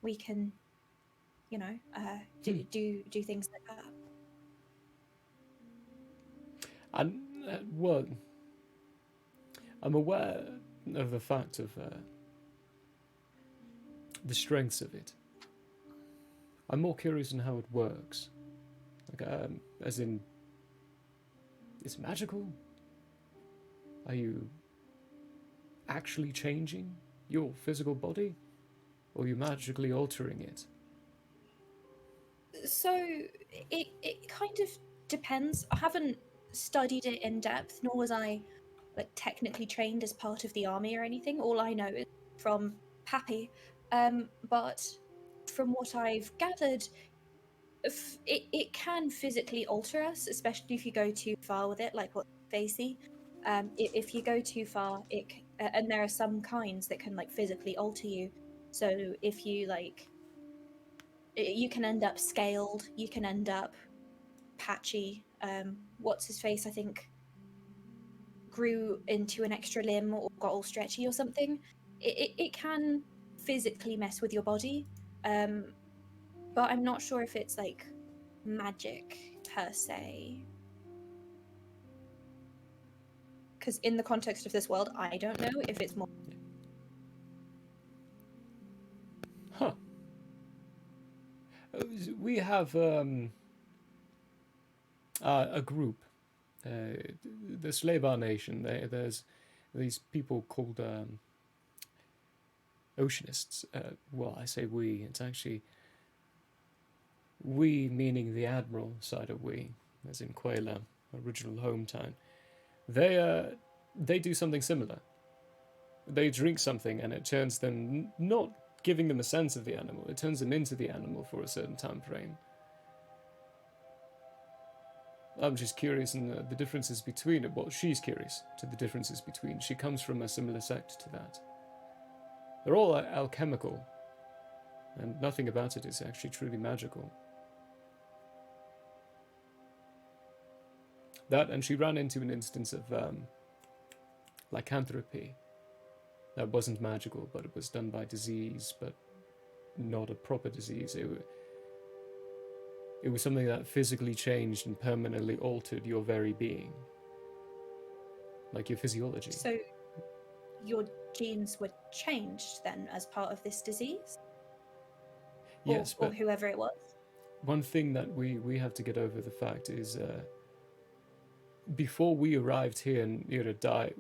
We can, do things like that. And well, I'm aware of the fact of the strengths of it. I'm more curious in how it works. Like, as in, is it magical? Are you actually changing your physical body, or are you magically altering it? So it kind of depends. I haven't studied it in depth, nor was I like technically trained as part of the army or anything. All I know is from Pappy. But from what I've gathered, it can physically alter us, especially if you go too far with it, like what they see. If you go too far, and there are some kinds that can like physically alter you. So if you like, you can end up scaled, you can end up patchy. What's his face? I think grew into an extra limb or got all stretchy or something. It can physically mess with your body, but I'm not sure if it's like magic per se. Because in the context of this world, I don't know if it's more. Huh. We have a group, the Slabar Nation. There's these people called oceanists. Well, I say we. It's actually we, meaning the admiral side of we, as in Quayla, original hometown. They do something similar. They drink something and it turns them, not giving them a sense of the animal, it turns them into the animal for a certain time frame. I'm just curious in the differences between it. Well, she's curious to the differences between. She comes from a similar sect to that. They're all alchemical, and nothing about it is actually truly magical. That, and she ran into an instance of lycanthropy. That wasn't magical, but it was done by disease, but not a proper disease. It was something that physically changed and permanently altered your very being. Like your physiology. So your genes were changed then as part of this disease? Yes, or but whoever it was? one thing that we have to get over the fact is before we arrived here in Iridai,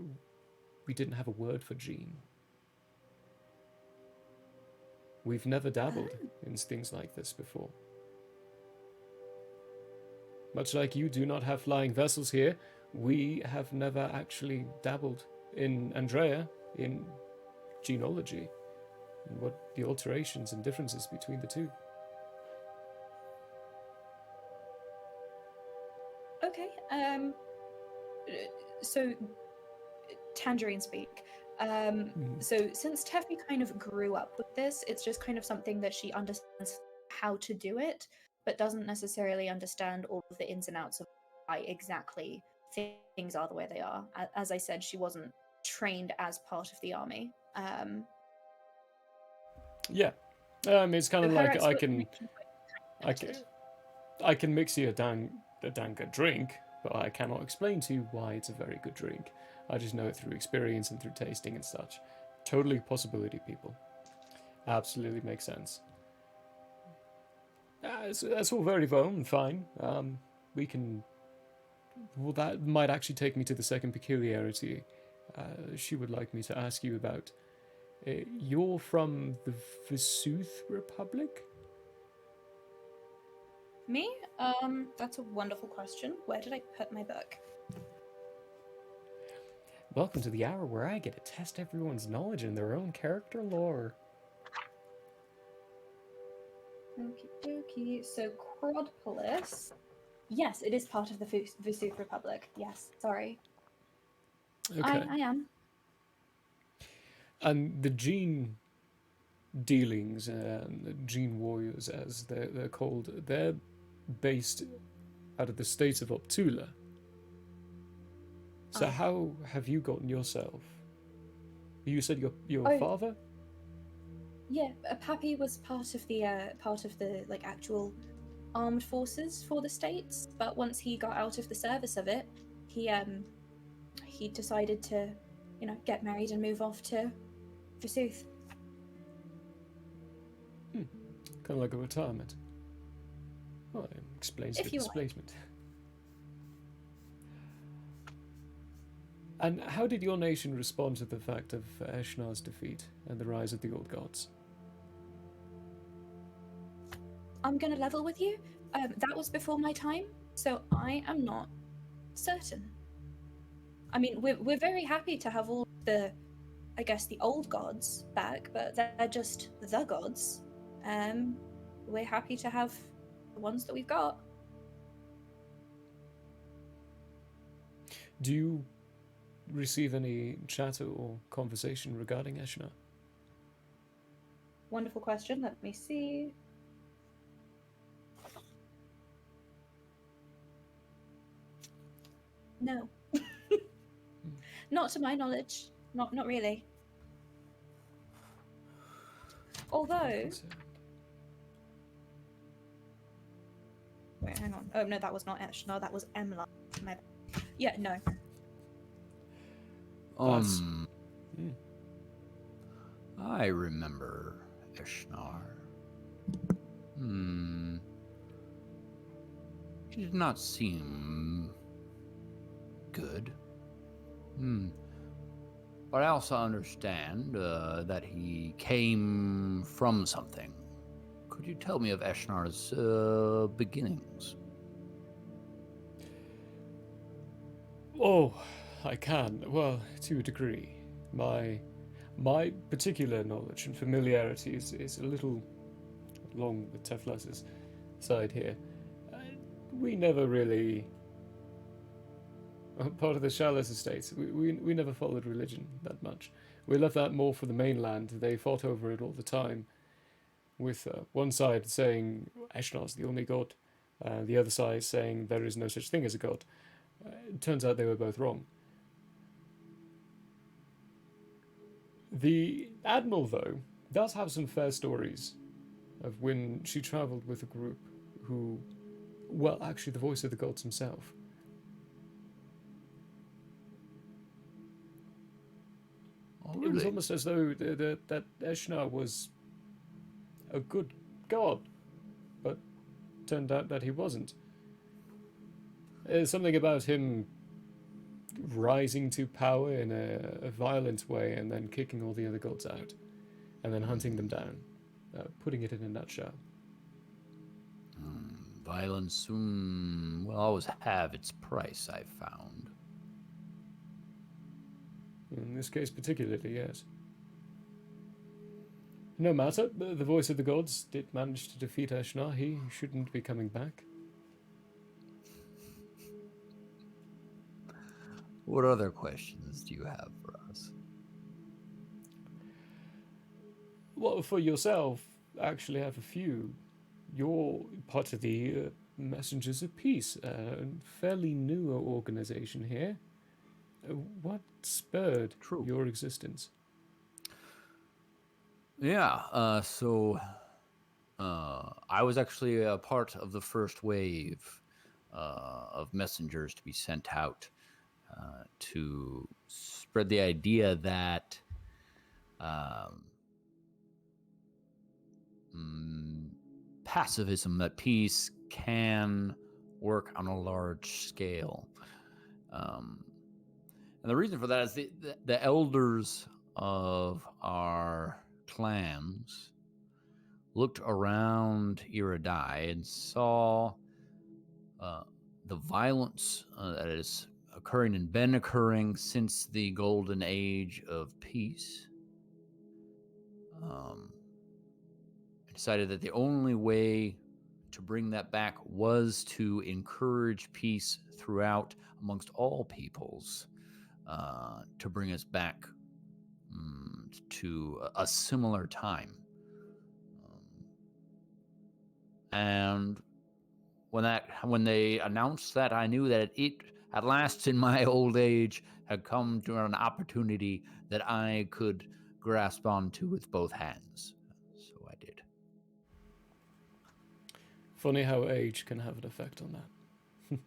we didn't have a word for gene. We've never dabbled in things like this before. Much like you do not have flying vessels here, we have never actually dabbled in Andrea, in genealogy, and what the alterations and differences between the two. Okay. So Tangerine speak. So since Teffy kind of grew up with this, it's just kind of something that she understands how to do it, but doesn't necessarily understand all of the ins and outs of why exactly things are the way they are. As I said, she wasn't trained as part of the army. Yeah, it's kind of So her like explanation I can mix you a dang good drink, but I cannot explain to you why it's a very good drink. I just know it through experience and through tasting and such. Totally possibility, people. Absolutely makes sense. That's all very well and fine. We can. Well, that might actually take me to the second peculiarity she would like me to ask you about. You're from the Vesuth Republic? Me? That's a wonderful question. Where did I put my book? Welcome to the hour where I get to test everyone's knowledge in their own character lore. Okie dokie. So Quadpolis. Yes, it is part of the Vesuv Republic. Yes, sorry. Okay. I am. And the gene dealings, the Gene Warriors, as they're called, they're based out of the state of Optula. So Oh. how have you gotten yourself? You said your Oh. father? Yeah, Pappy was part of the like actual armed forces for the states, but once he got out of the service of it, he decided to, get married and move off to Versuth. Kind of like a retirement. Well, it explains If the you like. displacement. And how did your nation respond to the fact of Eshnar's defeat and the rise of the old gods? I'm gonna level with you. That was before my time, so I am not certain. I mean, we're very happy to have all the, I guess, the old gods back, but they're just the gods. We're happy to have the ones that we've got. Do you receive any chatter or conversation regarding Eshnar? Wonderful question. Let me see. No. Not to my knowledge. Not really. Although, wait, hang on. Oh no, that was not Eshnar. That was Emla. My... Yeah, no. I remember Eshnar. She did not seem good. But I also understand that he came from something. Could you tell me of Eshnar's beginnings? Oh, I can. Well, to a degree. My particular knowledge and familiarity is a little along with Teflas's side here. We never really... Part of the Shalas estates, we never followed religion that much. We left that more for the mainland. They fought over it all the time, with one side saying Eshnar's the only god, the other side saying there is no such thing as a god. It turns out they were both wrong. The Admiral, though, does have some fair stories of when she travelled with a group who, well, actually the voice of the gods himself. Oh, It was really? almost as though that Eshnar was a good god, but turned out that he wasn't. There's something about him rising to power in a violent way and then kicking all the other gods out and then hunting them down, putting it in a nutshell. Violence will always have its price, I've found. In this case particularly, yes. No matter, the voice of the gods did manage to defeat Eshnar. He shouldn't be coming back. What other questions do you have for us? Well, for yourself, I actually have a few. You're part of the Messengers of Peace, a fairly new organization here. What spurred True. your existence? Yeah, so I was actually a part of the first wave of messengers to be sent out to spread the idea that pacifism, that peace can work on a large scale. And the reason for that is the elders of our clans looked around Iridai and saw the violence that is occurring and been occurring since the golden age of peace. Decided that the only way to bring that back was to encourage peace throughout amongst all peoples, to bring us back to a similar time. And when they announced that, I knew that it, at last in my old age, had come to an opportunity that I could grasp onto with both hands. So I did. Funny how age can have an effect on that.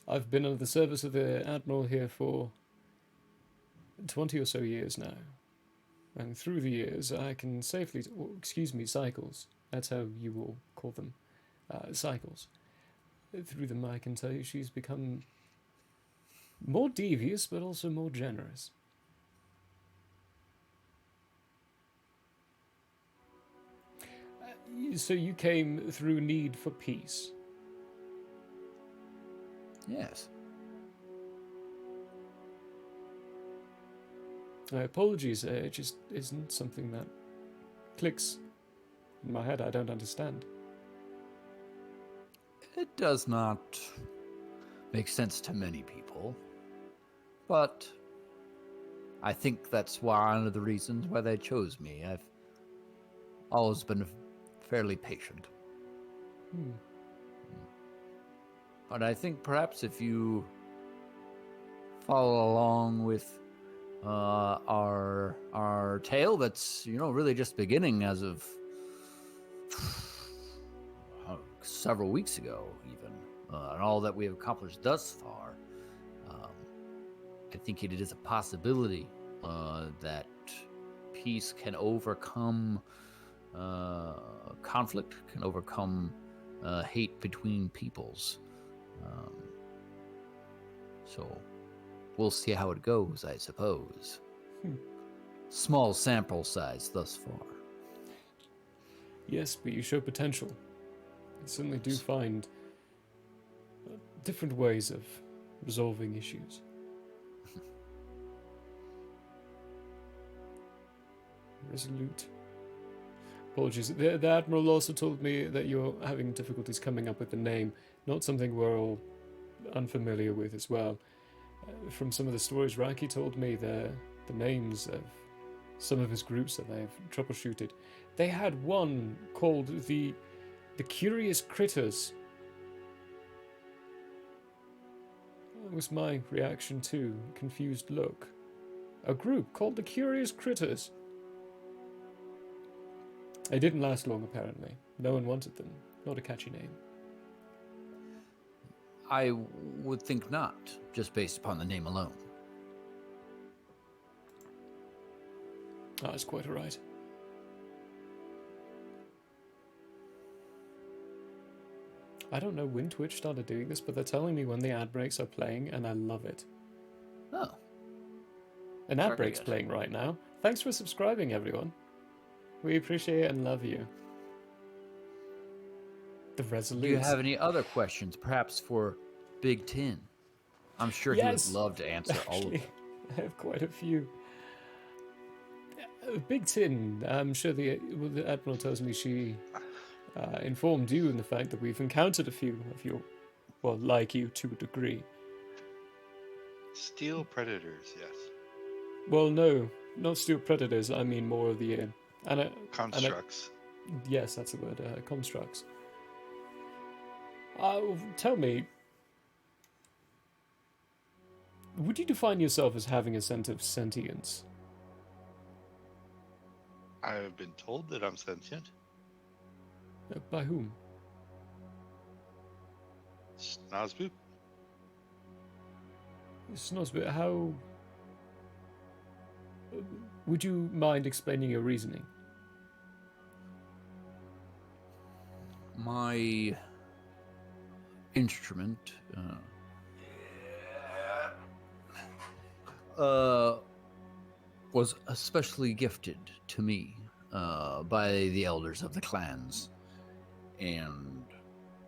I've been under the service of the Admiral here for 20 or so years now. And through the years, I can safely, cycles. That's how you will call them, cycles. Through them, I can tell you she's become more devious, but also more generous. So you came through need for peace. Yes. Apologies, it just isn't something that clicks in my head. I don't understand. It does not make sense to many people, but I think that's one of the reasons why they chose me. I've always been fairly patient. But I think perhaps if you follow along with our tale that's, really just beginning as of several weeks ago, even, and all that we have accomplished thus far, I think it is a possibility that peace can overcome conflict, can overcome hate between peoples. So we'll see how it goes, I suppose. Small sample size thus far. Yes, but you show potential. You certainly do find different ways of resolving issues. Resolute. Apologies. The Admiral also told me that you're having difficulties coming up with the name, not something we're all unfamiliar with as well. From some of the stories Raki told me, the names of some of his groups that they've troubleshooted. They had one called the Curious Critters. That was my reaction too, confused look. A group called the Curious Critters. They didn't last long, apparently. No one wanted them. Not a catchy name. I would think not, just based upon the name alone. That's quite alright. I don't know when Twitch started doing this, but they're telling me when the ad breaks are playing, and I love it. Oh. An ad break's playing right now. Thanks for subscribing, everyone. We appreciate it and love you. The Resolute. Do you have any other questions, perhaps for Big Tin? I'm sure he would love to answer all of them. I have quite a few. Big Tin, I'm sure the Admiral tells me she informed you in the fact that we've encountered a few of your, well, like you to a degree. Steel predators, yes. Well, no, not steel predators. I mean more of the constructs. Yes, that's the word. Constructs. Tell me, would you define yourself as having a sense of sentience? I have been told that I'm sentient. By whom? Snozboop. Snozboop, how... Would you mind explaining your reasoning? My instrument was especially gifted to me by the elders of the clans, and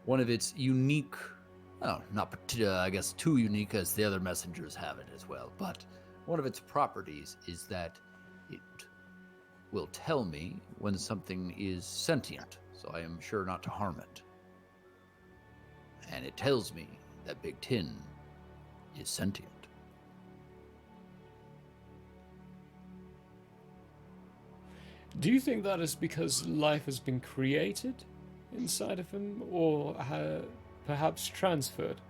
one of its unique, well, not I guess too unique as the other messengers have it as well, but one of its properties is that it will tell me when something is sentient, so I am sure not to harm it. And it tells me that Big Tin is sentient. Do you think that is because life has been created inside of him, or perhaps transferred?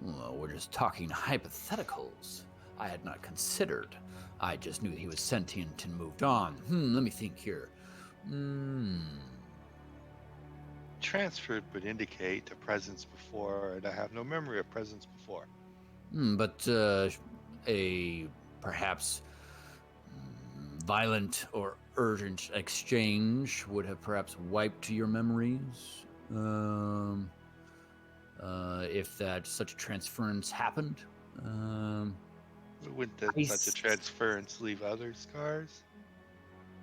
Well, we're just talking hypotheticals. I had not considered. I just knew he was sentient and moved on. Let me think here. Transferred would indicate a presence before, and I have no memory of presence before. But a perhaps violent or urgent exchange would have perhaps wiped your memories. If that such a transference happened. Wouldn't I such a transference leave other scars?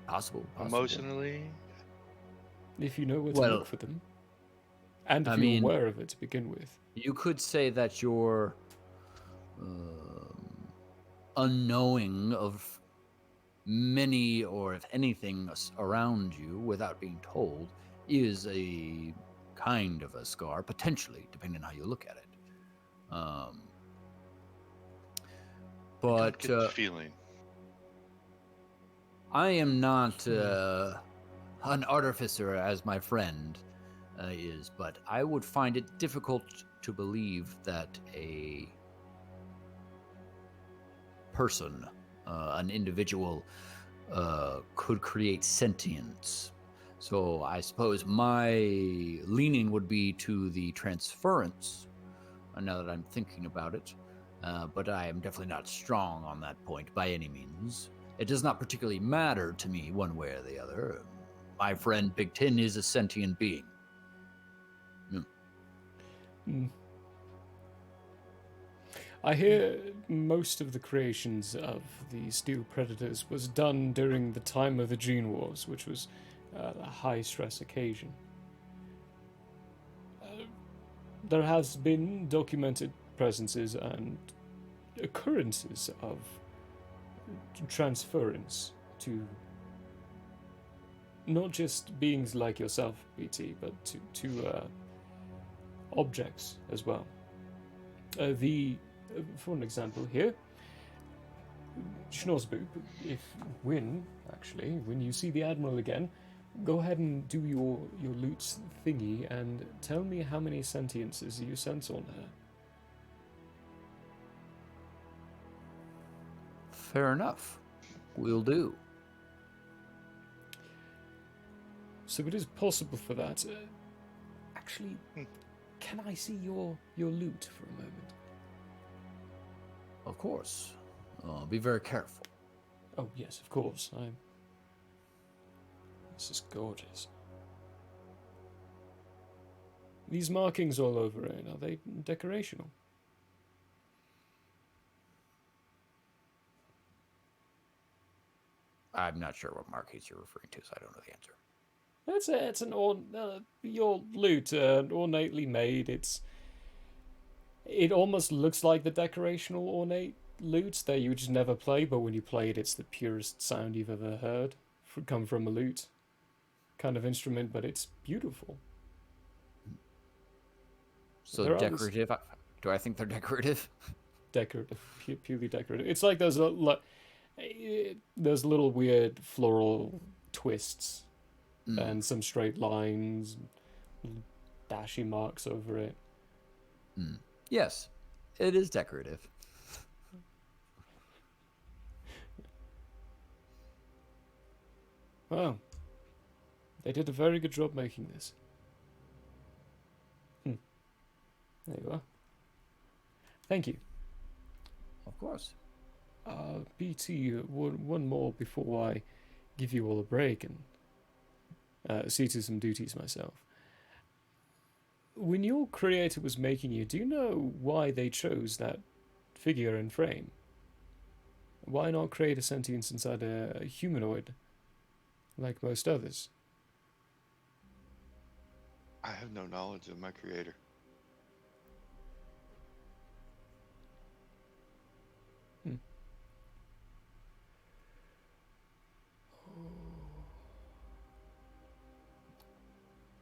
Possible. Emotionally? If you know where to Well, look for them. And if I you're mean- aware of it to begin with. You could say that your unknowing of many or if anything around you without being told is a kind of a scar, potentially, depending on how you look at it. I don't But get the feeling. I am not an artificer as my friend is, but I would find it difficult to believe that a person, an individual, could create sentience. So I suppose my leaning would be to the transference, now that I'm thinking about it. But I am definitely not strong on that point by any means. It does not particularly matter to me one way or the other. My friend Big Tin is a sentient being. I hear most of the creations of the Steel Predators was done during the time of the Gene Wars, which was a high-stress occasion. There has been documented presences and occurrences of transference to not just beings like yourself, BT, but to objects as well. For an example here, Schnorsboop, when you see the Admiral again, go ahead and do your loot thingy and tell me how many sentiences you sense on her. Fair enough. Will do. So it is possible for that. Actually, can I see your loot for a moment? Of course. Be very careful. Oh yes, of course. This is gorgeous. These markings all over it, are they decorational? I'm not sure what markings you're referring to, so I don't know the answer. It's your loot, ornately made. It almost looks like the decorational ornate lute that you just never play, but when you play it, it's the purest sound you've ever heard come from a lute kind of instrument, but it's beautiful. So There are decorative? Do I think they're decorative? Decorative, purely decorative. It's like there's little weird floral twists and some straight lines, little dashy marks over it. Yes, it is decorative. Wow. They did a very good job making this. There you are. Thank you. Of course. BT, one more before I give you all a break and see to some duties myself. When your creator was making you, do you know why they chose that figure and frame? Why not create a sentience inside a humanoid, like most others? I have no knowledge of my creator.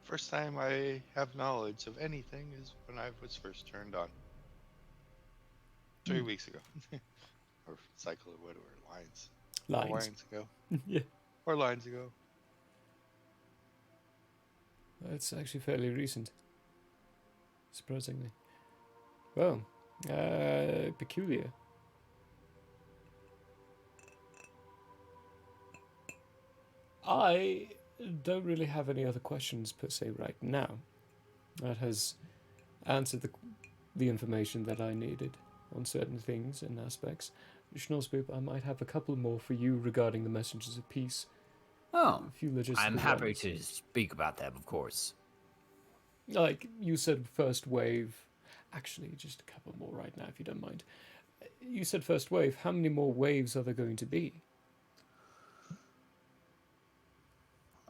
First time I have knowledge of anything is when I was first turned on. 3 weeks ago. Or cycle of whatever lines. Or Lines. lines ago. Yeah. Or lines ago. That's actually fairly recent. Surprisingly. Well, peculiar. I don't really have any other questions per se right now. That has answered the information that I needed on certain things and aspects. Schnorspoop, I might have a couple more for you regarding the messengers of peace. Oh, A few logistical I'm happy ones. to speak about them, of course. Like you said, first wave. Actually, just a couple more right now, if you don't mind. You said first wave. How many more waves are there going to be?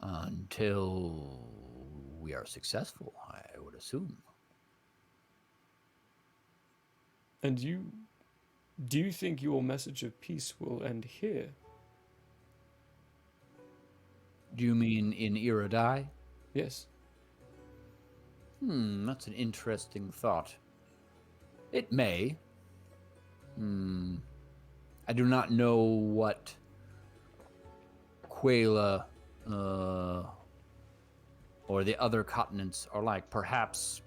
Until we are successful, I would assume. And do you think your message of peace will end here? Do you mean in Iridai? Yes. That's an interesting thought. It may. I do not know what Quela or the other continents are like. Perhaps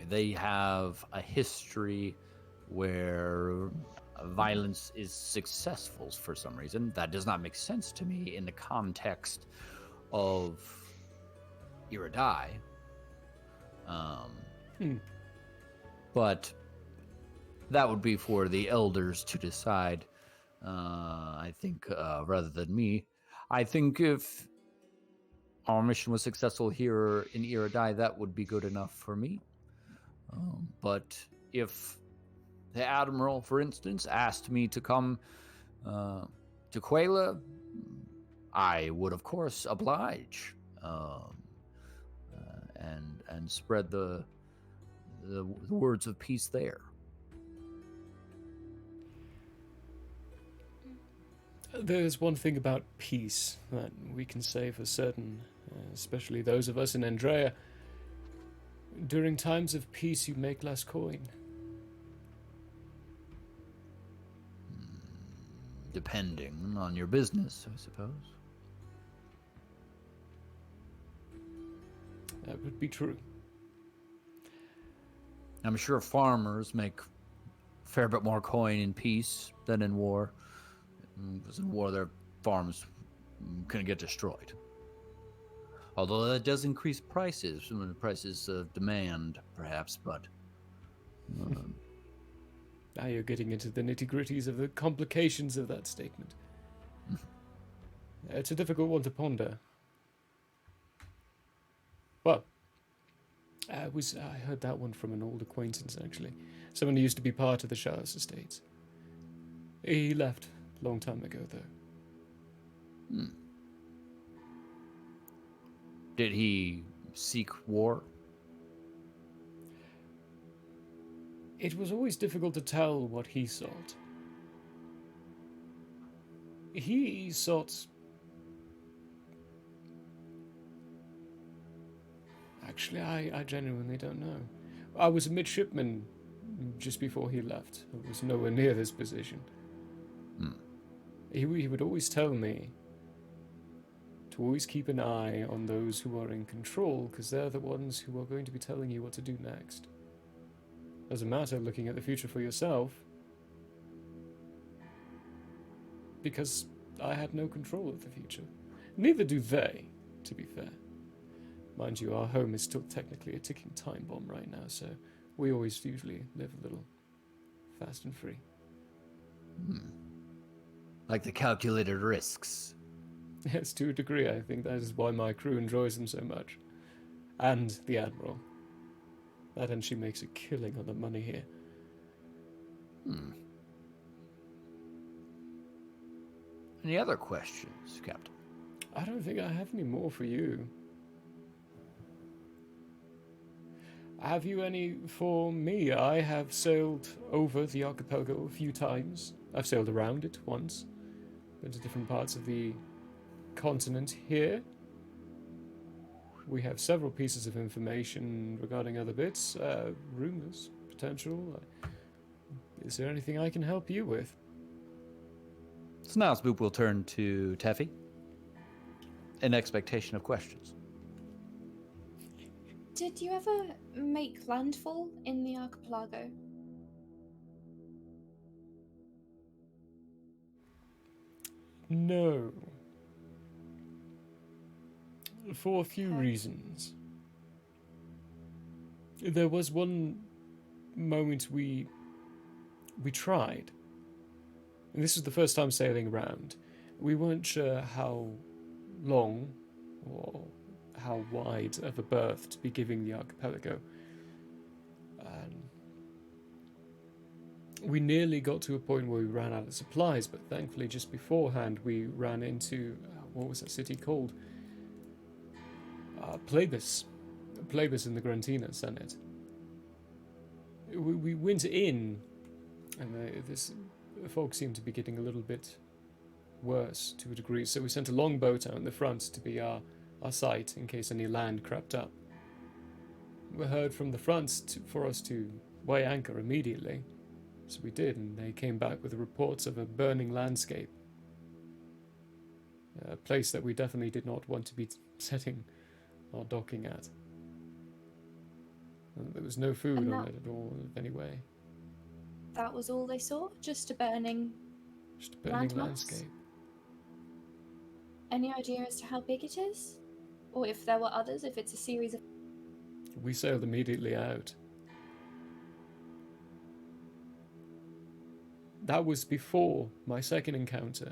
they have a history where violence is successful for some reason. That does not make sense to me in the context of Iridai. But that would be for the elders to decide, I think, rather than me. I think if our mission was successful here in Iridai, that would be good enough for me. But if the Admiral, for instance, asked me to come to Quela, I would, of course, oblige and spread the words of peace there. There's one thing about peace that we can say for certain, especially those of us in Andrea. During times of peace, you make less coin. Depending on your business, I suppose. That would be true. I'm sure farmers make a fair bit more coin in peace than in war. Because in war, their farms can get destroyed. Although that does increase prices, prices of demand, perhaps, but... Now you're getting into the nitty-gritties of the complications of that statement. It's a difficult one to ponder. Well, I heard that one from an old acquaintance, actually. Someone who used to be part of the Shah's estates. He left a long time ago, though. Did he seek war? It was always difficult to tell what he sought. He sought... Actually, I genuinely don't know. I was a midshipman just before he left. I was nowhere near this position. He would always tell me to always keep an eye on those who are in control, because they're the ones who are going to be telling you what to do next. Doesn't matter looking at the future for yourself, because I had no control of the future. Neither do they, to be fair. Mind you, our home is still technically a ticking time bomb right now, so we always usually live a little fast and free. Like the calculated risks. Yes, to a degree. I think that is why my crew enjoys them so much. And the Admiral. That and she makes a killing on the money here. Any other questions, Captain? I don't think I have any more for you. Have you any for me? I have sailed over the archipelago a few times. I've sailed around it once. Been to different parts of the continent here. We have several pieces of information regarding other bits, rumors, potential. Is there anything I can help you with? So now Spoop will turn to Teffy in expectation of questions. Did you ever make landfall in the archipelago? No. For a few Okay. reasons. There was one moment we tried. And this was the first time sailing around. We weren't sure how long or how wide of a berth to be giving the archipelago. We nearly got to a point where we ran out of supplies, but thankfully just beforehand we ran into, what was that city called? Plebis. Plebis in the Grantina Senate. We went in, and this fog seemed to be getting a little bit worse to a degree, so we sent a longboat out in the front to be our sight in case any land crept up. We heard from the front for us to weigh anchor immediately, so we did, and they came back with reports of a burning landscape. A place that we definitely did not want to be setting our docking at. And there was no food And on it at all, in any way. That was all they saw? Just a burning... Just a burning landmass? landscape. Any idea as to how big it is? Or if there were others, if it's a series of... We sailed immediately out. That was before my second encounter,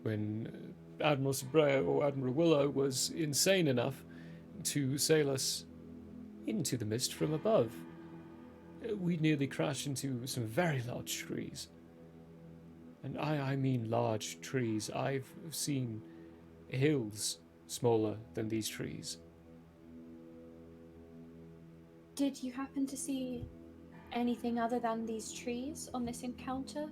when Admiral Sabreo or Admiral Willow was insane enough to sail us into the mist from above. We nearly crashed into some very large trees. And I mean large trees. I've seen hills smaller than these trees. Did you happen to see anything other than these trees on this encounter?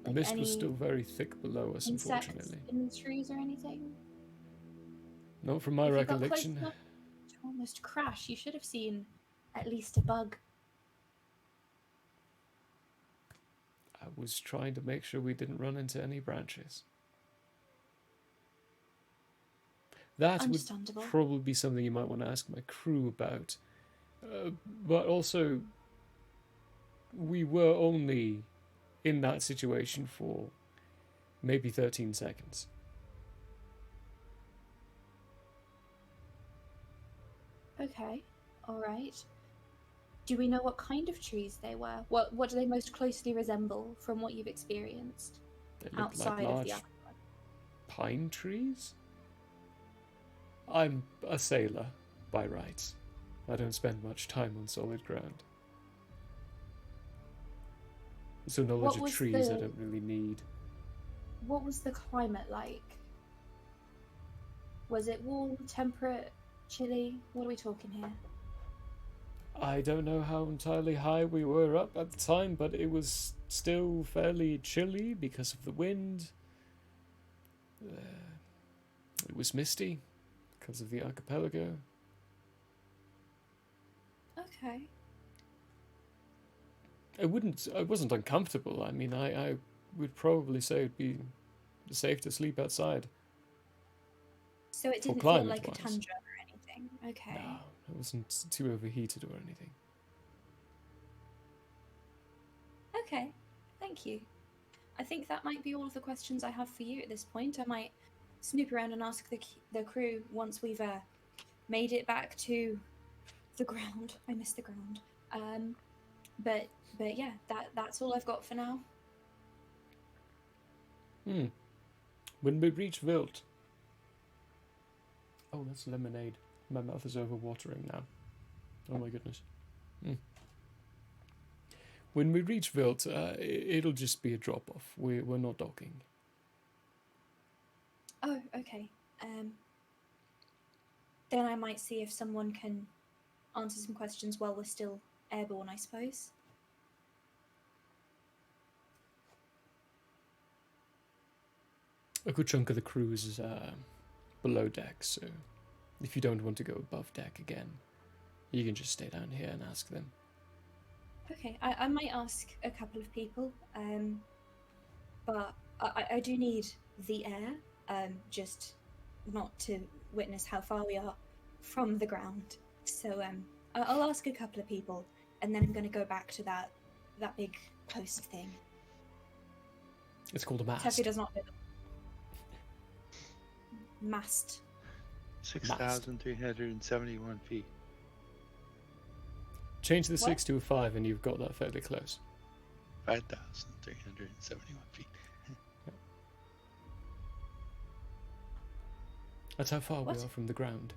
The Like mist was any still very thick below us, insects unfortunately. in the trees or anything? Not from my If you got close recollection. enough to almost crash, you should have seen at least a bug. I was trying to make sure we didn't run into any branches. That would Understandable. probably be something you might want to ask my crew about. But also, we were only in that situation for maybe 13 seconds. Okay, alright. Do we know what kind of trees they were? What do they most closely resemble from what you've experienced They looked outside like of large the archipelago? pine trees? I'm a sailor by rights. I don't spend much time on solid ground. So knowledge What of was trees I the- don't really need. What was the climate like? Was it warm, temperate, chilly? What are we talking here? I don't know how entirely high we were up at the time, but it was still fairly chilly because of the wind. It was misty because of the archipelago. Okay. I wasn't uncomfortable. I mean, I would probably say it'd be safe to sleep outside. So it For didn't feel like a climate-wise. tundra or anything. Okay. No, it wasn't too overheated or anything. Okay. Thank you. I think that might be all of the questions I have for you at this point. I might snoop around and ask the crew once we've made it back to the ground. I miss the ground. But yeah, that's all I've got for now. When we reach Vilt... Oh, that's lemonade. My mouth is overwatering now. Oh my goodness. When we reach Vilt, it'll just be a drop-off. We're not docking. Oh, okay. Then I might see if someone can answer some questions while we're still airborne, I suppose. A good chunk of the crew is below deck, so if you don't want to go above deck again, you can just stay down here and ask them. Okay, I might ask a couple of people. but I do need the air, just not to witness how far we are from the ground. So I'll ask a couple of people, and then I'm going to go back to that big post thing. It's called a mast. Teffy does not know. Mast. 6,371 feet. Change the What? 6 to a 5 and you've got that fairly close. 5,371 feet. That's how far What? we are from the ground.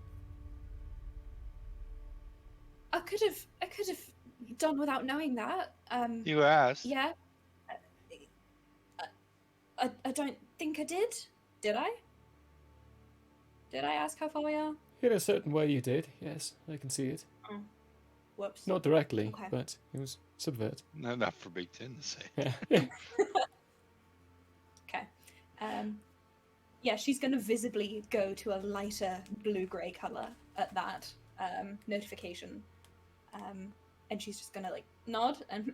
I could have done without knowing that. You asked. Yeah. I don't think I did. Did I? Did I ask how far we are? In a certain way you did, yes, I can see it. Whoops. Not directly, Okay. but it was subvert. No, not for Big Ten to say. Yeah. Okay. Yeah, she's going to visibly go to a lighter blue-gray color at that notification. And she's just going to, like, nod and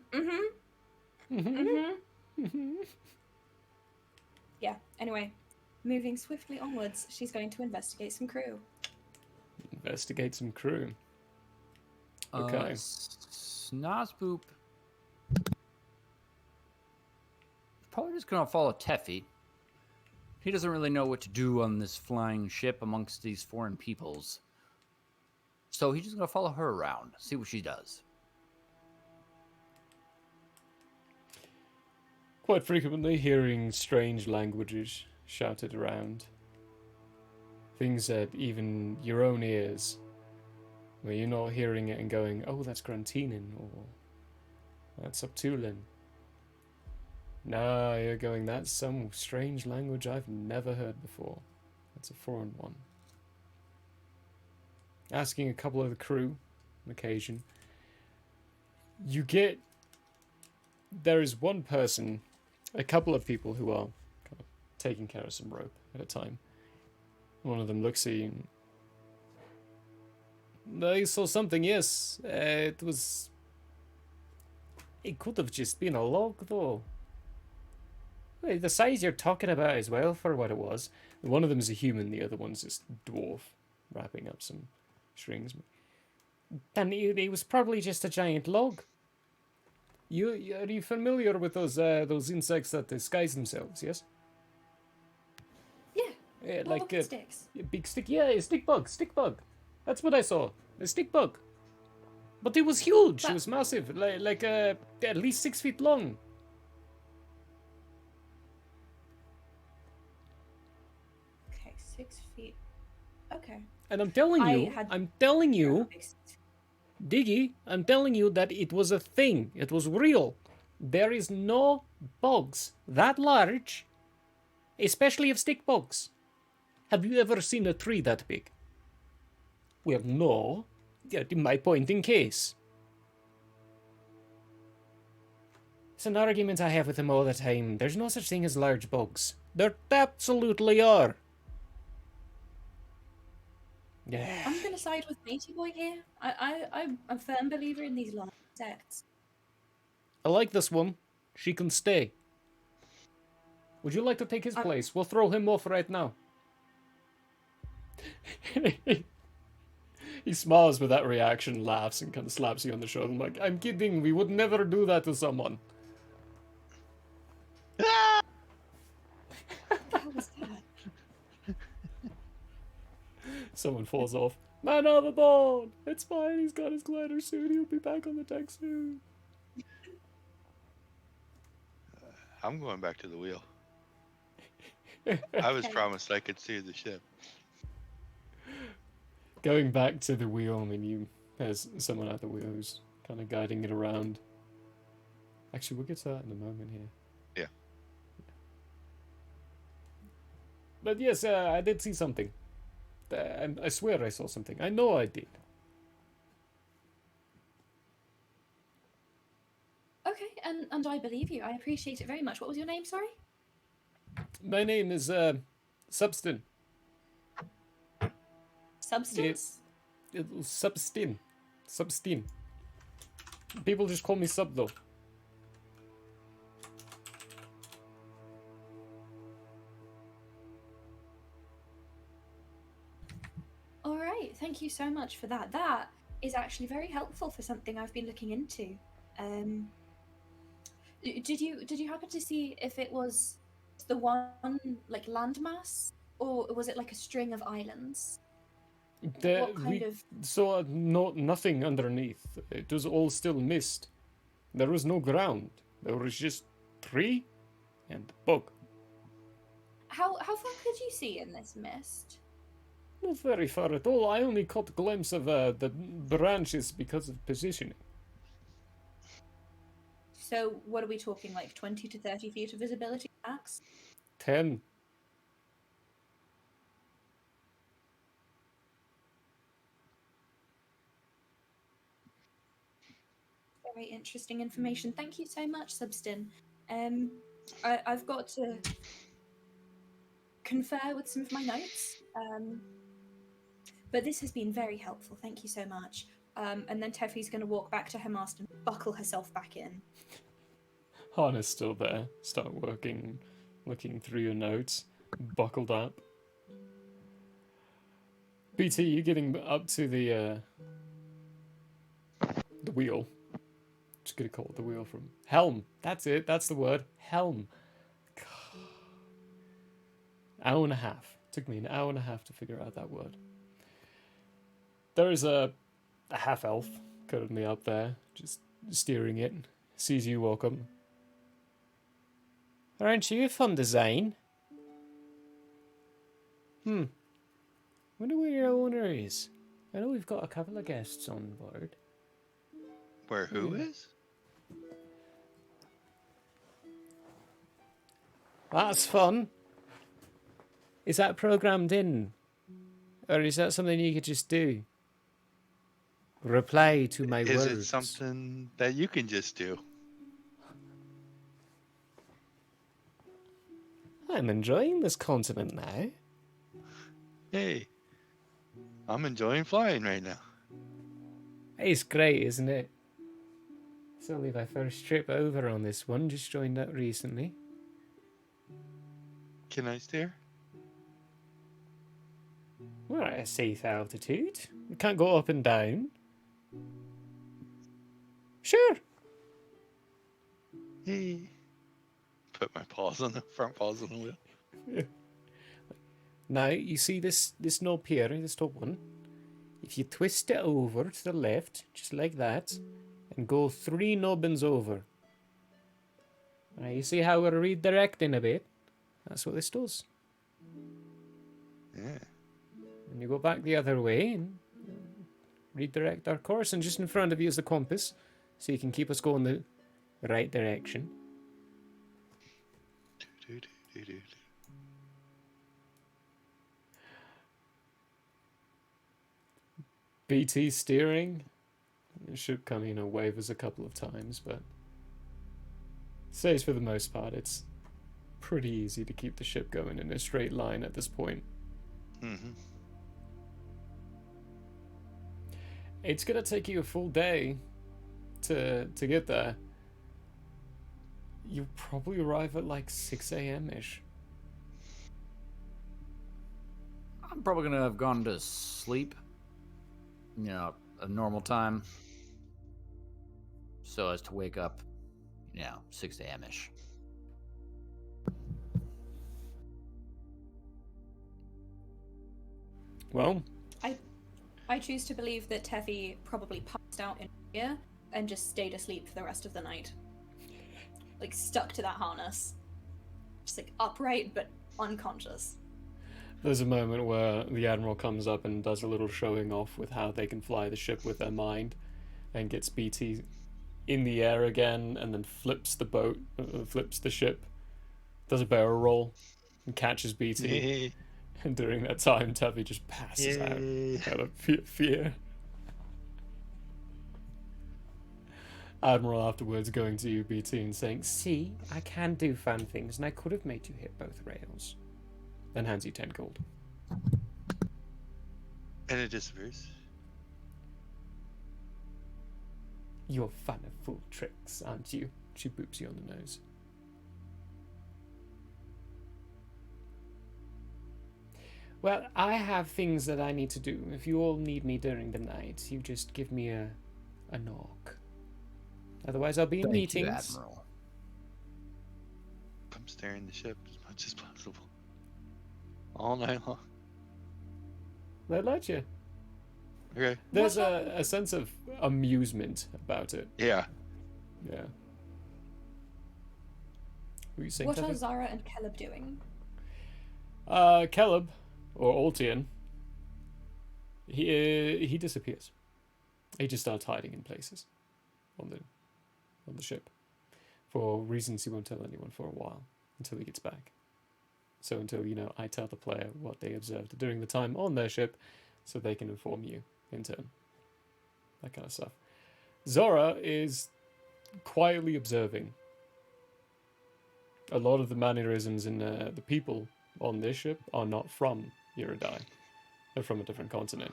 Yeah, anyway. Moving swiftly onwards, she's going to investigate some crew. Investigate some crew. Okay. Snozboop. Probably just gonna follow Teffy. He doesn't really know what to do on this flying ship amongst these foreign peoples. So he's just gonna follow her around, see what she does. Quite frequently hearing strange languages shouted around. Things that even your own ears, where you're not hearing it and going, oh, that's Grantinin, or that's Uptulin. No, you're going, that's some strange language I've never heard before. That's a foreign one. Asking a couple of the crew on occasion. You get... There is one person, a couple of people who are kind of taking care of some rope at a time. One of them looks at you and... I saw something, yes. It was... It could have just been a log, though. Hey, the size you're talking about as well, for what it was. One of them is a human, the other one's this dwarf, wrapping up some strings. And it was probably just a giant log. Are you familiar with those insects that disguise themselves, yes? Yeah, Like log sticks. a big stick. Yeah, a stick bug. That's what I saw. A stick bug. But it was huge. It But- was massive. Like at least 6 feet long. Okay, 6 feet. Okay. And I'm telling I you, had- Diggy, I'm telling you that it was a thing. It was real. There is no bugs that large, especially of stick bugs. Have you ever seen a tree that big? Well, no. My point in case. It's an argument I have with him all the time. There's no such thing as large bugs. There absolutely are. Yeah. I'm gonna side with Matey Boy here. I'm a firm believer in these large insects. I like this one. She can stay. Would you like to take his place? We'll throw him off right now. He smiles with that reaction, laughs, and kind of slaps you on the shoulder. I'm like, I'm kidding. We would never do that to someone. What was that? Someone falls off. Man overboard! It's fine. He's got his glider suit. He'll be back on the deck soon. I'm going back to the wheel. I was Okay. promised I could see the ship. Going back to the wheel, I mean, there's someone at the wheel who's kind of guiding it around. Actually, we'll get to that in a moment here. Yeah. But yes, I did see something. And I swear I saw something. I know I did. Okay, and I believe you. I appreciate it very much. What was your name, sorry? My name is Substin. Substance? Substin. Substin. People just call me Sub though. All right, thank you so much for that. That is actually very helpful for something I've been looking into. Did you happen to see if it was the one like landmass, or was it like a string of islands? What kind We of? saw nothing underneath. It was all still mist. There was no ground. There was just tree and bog. How far could you see in this mist? Not very far at all. I only caught a glimpse of the branches because of positioning. So what are we talking, like 20 to 30 feet of visibility max? 10. Very interesting information. Thank you so much, Substin. I've got to confer with some of my notes, but this has been very helpful. Thank you so much. And then Teffy's going to walk back to her mast and buckle herself back in. Hana's still there. Start working, looking through your notes. Buckled up. BT, you getting up to the wheel. Just gonna call it the wheel from helm. That's it. That's the word. Helm. Hour and a half. Took me an hour and a half to figure out that word. There is a half elf currently up there, just steering it. Sees you welcome. Aren't you a fun design? Wonder where your owner is. I know we've got a couple of guests on board. Where who is? That's fun. Is that programmed in? Or is that something you could just do? Reply to my Is words. it something that you can just do? I'm enjoying this continent now. Hey, I'm enjoying flying right now. It's great, isn't it? It's only my first trip over on this one, just joined up recently. Can I steer? We're at a safe altitude. We can't go up and down. Sure. Hey. Put my paws on the front paws on the wheel. Now, you see this knob here, this top one? If you twist it over to the left, just like that, and go 3 nubbins over. Now, you see how we're redirecting a bit? That's what this does. Yeah. And you go back the other way and redirect our course, and just in front of you is the compass, so you can keep us going the right direction. Do-do-do-do-do. BT steering. It should come in, wave us a couple of times, but says for the most part it's pretty easy to keep the ship going in a straight line at this point. Mm-hmm. It's gonna take you a full day to get there. You'll probably arrive at like 6 a.m. ish. I'm probably gonna have gone to sleep, you know, a normal time, so as to wake up, 6 a.m. ish. Well, I choose to believe that Teffy probably passed out in here and just stayed asleep for the rest of the night. Like, stuck to that harness. Just, like, upright but unconscious. there's a moment where the Admiral comes up and does a little showing off with how they can fly the ship with their mind, and gets BT in the air again, and then flips the boat, flips the ship, does a barrel roll, and catches BT. Yay. And during that time, Teffy just passes Yay. out of fear. Admiral afterwards going to you, BT, and saying, "See, I can do fun things, and I could have made you hit both rails." Then hands you 10 gold. And it disappears. You're fun of fool tricks, aren't you? She boops you on the nose. Well, I have things that I need to do. If you all need me during the night, you just give me a knock. Otherwise, I'll be in Thank you, meetings. Admiral. I'm steering the ship as much as possible. All night long. They let you. Okay. There's What a sense of amusement about it. Yeah. Yeah. What are you saying, What are Tevin? Zara and Caleb doing? Caleb, or Altian, he disappears. He just starts hiding in places on the ship for reasons he won't tell anyone for a while until he gets back. So until, I tell the player what they observed during the time on their ship so they can inform you in turn. That kind of stuff. Zora is quietly observing. A lot of the mannerisms in the people on this ship are not from Iridai. They're from a different continent.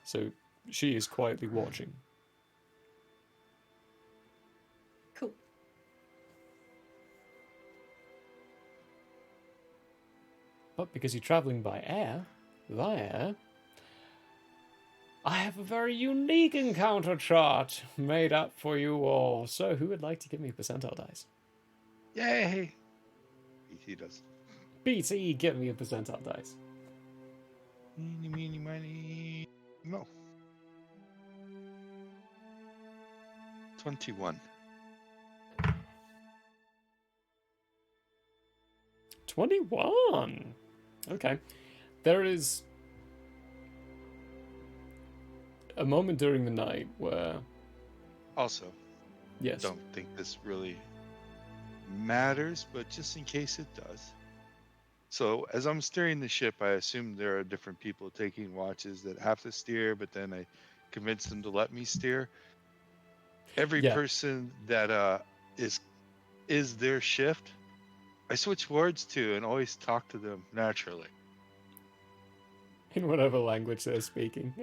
So she is quietly watching. Cool. But because you're traveling by air, via, I have a very unique encounter chart made up for you all. So who would like to give me percentile dice? Yay! He does. BT, give me a percentile dice. Meeny, meeny, miny. No. 21. 21. Okay. There is a moment during the night where, Also, yes, don't think this really matters, but just in case it does. So, as I'm steering the ship, I assume there are different people taking watches that have to steer, but then I convince them to let me steer. Every Yeah. person that is their shift, I switch words to and always talk to them naturally. in whatever language they're speaking.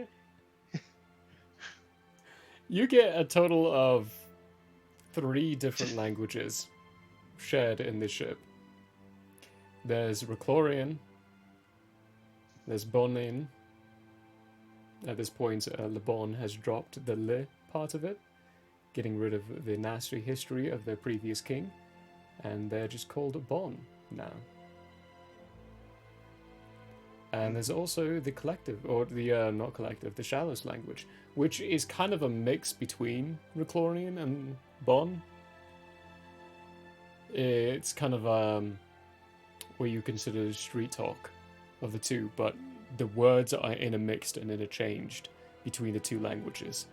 You get a total of 3 different languages shared in this ship. There's Reclorian, there's Bonin. At this point, Le Bon has dropped the Le part of it, getting rid of the nasty history of their previous king, and they're just called Bon now. And there's also the collective, or the, not collective, the Shallows language, which is kind of a mix between Reclorian and Bon. It's kind of, where you consider street talk of the two, but the words are intermixed and interchanged between the two languages.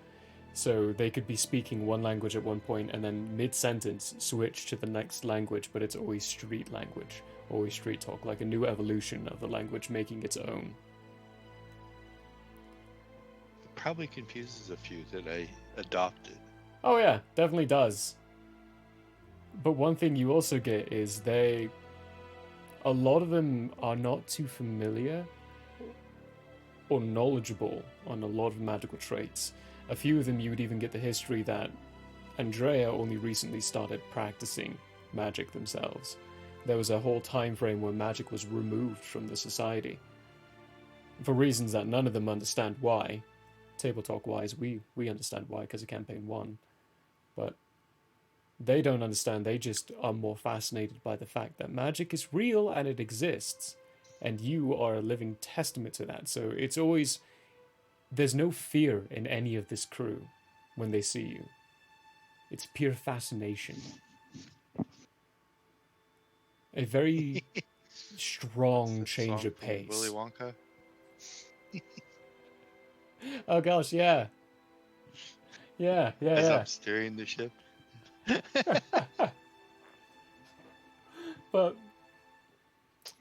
So they could be speaking one language at one point and then mid-sentence switch to the next language, but it's always street language, always street talk, like a new evolution of the language making its own. It probably confuses a few that I adopted. Oh yeah, definitely does. But one thing you also get is a lot of them are not too familiar or knowledgeable on a lot of magical traits. A few of them you would even get the history that Andrea only recently started practicing magic themselves. There was a whole time frame where magic was removed from the society. For reasons that none of them understand why. Table talk wise, we understand why because of campaign 1. But they don't understand, they just are more fascinated by the fact that magic is real and it exists. And you are a living testament to that. So it's always, there's no fear in any of this crew when they see you. It's pure fascination. A very strong change of pace. Willy Wonka? Oh gosh, yeah. Yeah. As I'm steering the ship. But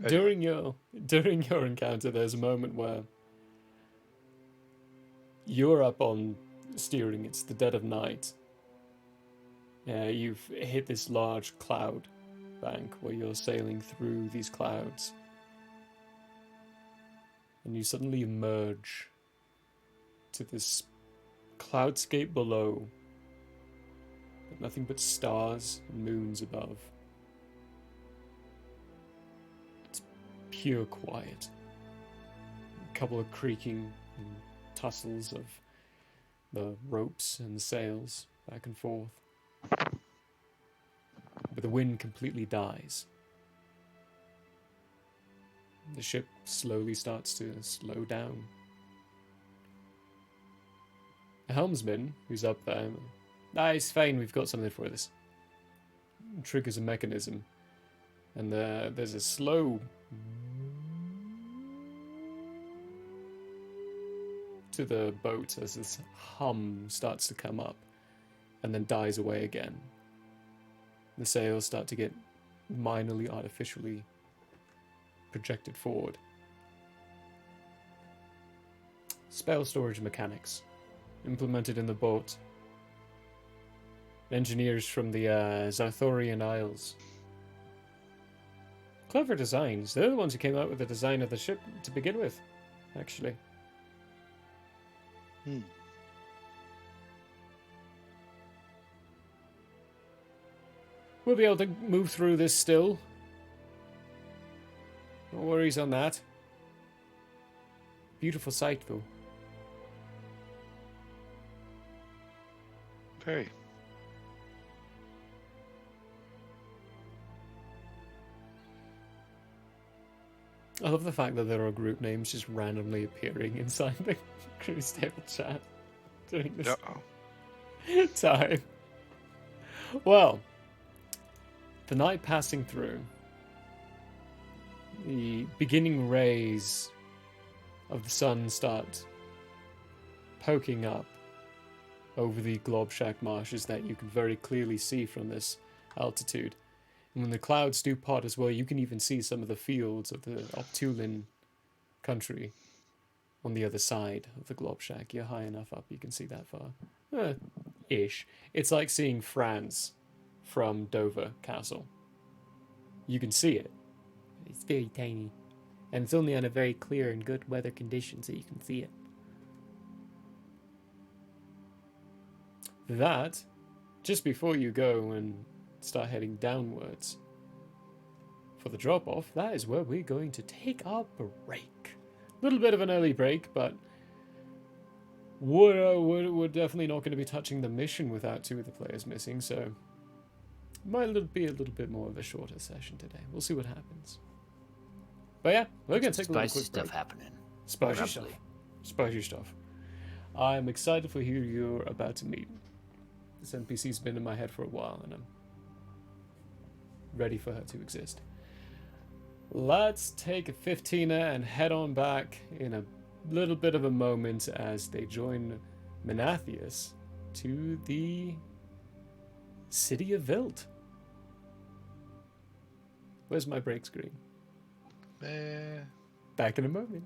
during your encounter, there's a moment where you're up on steering. It's the dead of night. You've hit this large cloud bank where you're sailing through these clouds, and you suddenly emerge to this cloudscape below. Nothing but stars and moons above. It's pure quiet. couple of creaking and tussles of the ropes and sails back and forth. But the wind completely dies. The ship slowly starts to slow down. The helmsman, who's up there, it's fine, we've got something for this. Triggers a mechanism, and there's a slow to the boat as this hum starts to come up and then dies away again. The sails start to get minorly artificially projected forward. Spell storage mechanics implemented in the boat. Engineers from the Zarthorian Isles. Clever designs. They're the ones who came out with the design of the ship to begin with, actually. We'll be able to move through this still. No worries on that. Beautiful sight, though. Very. I love the fact that there are group names just randomly appearing inside the cruise table chat during this time. Well, the night passing through, the beginning rays of the sun start poking up over the Globshack marshes that you can very clearly see from this altitude. And when the clouds do part as well, you can even see some of the fields of the Optulin country on the other side of the Globshack. You're high enough up, you can see that far. Ish. It's like seeing France from Dover Castle. You can see it. It's very tiny. And it's only on a very clear and good weather condition, so you can see it. That, just before you go and start heading downwards for the drop-off, that is where we're going to take our break. A little bit of an early break, but we're definitely not going to be touching the mission without two of the players missing, so might be a little bit more of a shorter session today. We'll see what happens. But yeah, we're going to take a little spicy quick stuff break. happening. Spicy Probably. stuff. Spicy stuff. I'm excited for who you're about to meet. This NPC's been in my head for a while, and I'm ready for her to exist. Let's take a 15er and head on back in a little bit of a moment as they join Menathius to the city of Vilt. Where's my break screen? Back in a moment.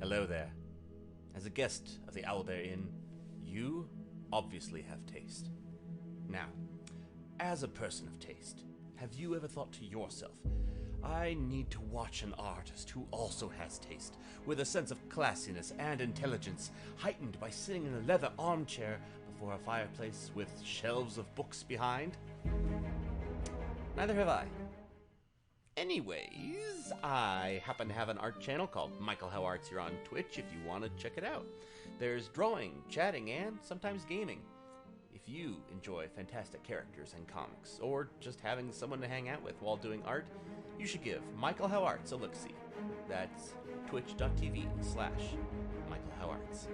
Hello there. As a guest of the Owlbear Inn, you obviously have taste. Now, as a person of taste, have you ever thought to yourself, I need to watch an artist who also has taste, with a sense of classiness and intelligence, heightened by sitting in a leather armchair before a fireplace with shelves of books behind? Neither have I. Anyways, I happen to have an art channel called Michael How Arts here on Twitch if you want to check it out. There's drawing, chatting, and sometimes gaming. If you enjoy fantastic characters and comics, or just having someone to hang out with while doing art, you should give Michael How Arts a look-see. That's twitch.tv/Michael How Arts.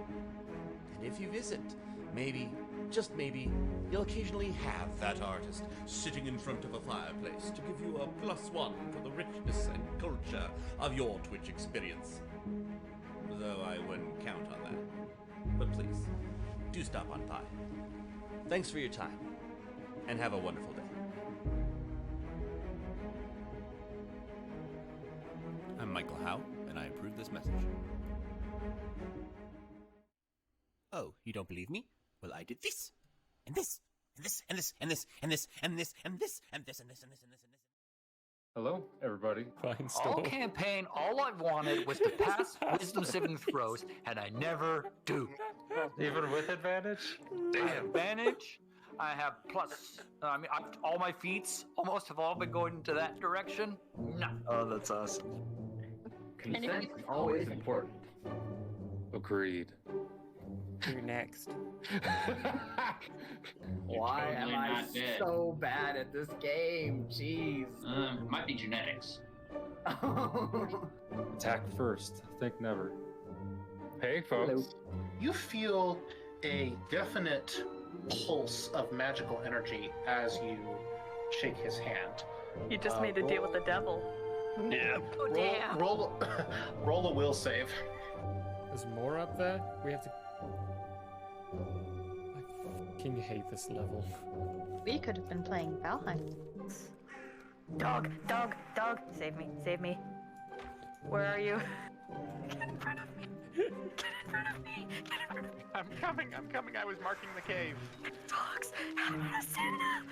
And if you visit, maybe, just maybe, you'll occasionally have that artist sitting in front of a fireplace to give you a +1 for the richness and culture of your Twitch experience. Though I wouldn't count on that. But please, do stop on by. Thanks for your time, and have a wonderful day. I'm Michael Howe, and I approve this message. Oh, you don't believe me? Well, I did this, and this, and this, and this, and this, and this, and this, and this, and this, and this, and this, and this, and this. Hello, everybody. Fine All store. campaign, all I wanted was to pass wisdom saving throws, and I never do. Even with advantage? I have advantage. I have plus. All my feats almost have all been going into that direction. No. Oh, that's awesome. Consent is always important. Agreed. You're next. Why am totally I not dead. so bad at this game? Jeez. Might be genetics. Attack first. Think never. Hey, folks. You feel a definite pulse of magical energy as you shake his hand. You just made a deal with the devil. Yeah. Oh, damn. Roll a will save. There's more up there? We have to... I fucking hate this level. We could have been playing Valheim. Dog, dog, dog. Save me, save me. Where are you? Get in front of me. Get in front of me. Get in front of me. I'm coming. I was marking the cave. Dogs. I'm gonna send them.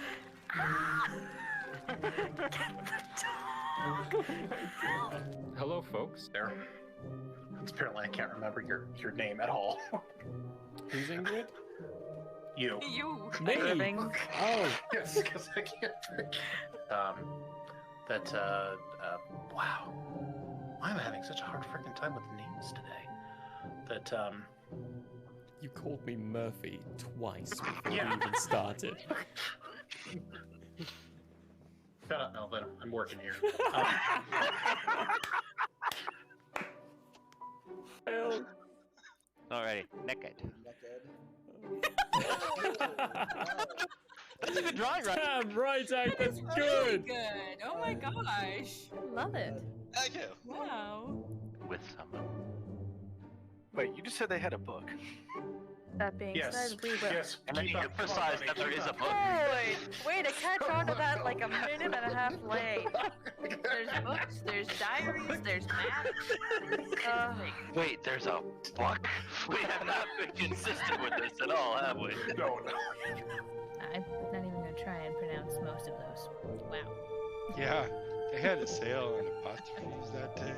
Ah! Get the dog. Help. Hello, folks. There. Apparently, I can't remember your name at all. Who's Ingrid? You. You. Me? Irving. Oh. Yes, because I can't forget. Wow. Why am I having such a hard freaking time with names today? You called me Murphy twice before Yeah. we even started. No, but I'm working here. Alrighty, naked. That's a good drawing, right? Damn right, Hank, that's Really good. good. Oh my gosh. Love it. Thank you. Wow. With someone. Wait, you just said they had a book. That being said, we will. Yes. And then you emphasized that there is a book. Holy! Way to catch on to that like a minute and a half late. There's books, there's diaries, there's maps. Wait, there's a book? We have not been consistent with this at all, have we? No. I'm not even gonna try and pronounce most of those. Wow. Yeah, they had a sale on apostrophes that day.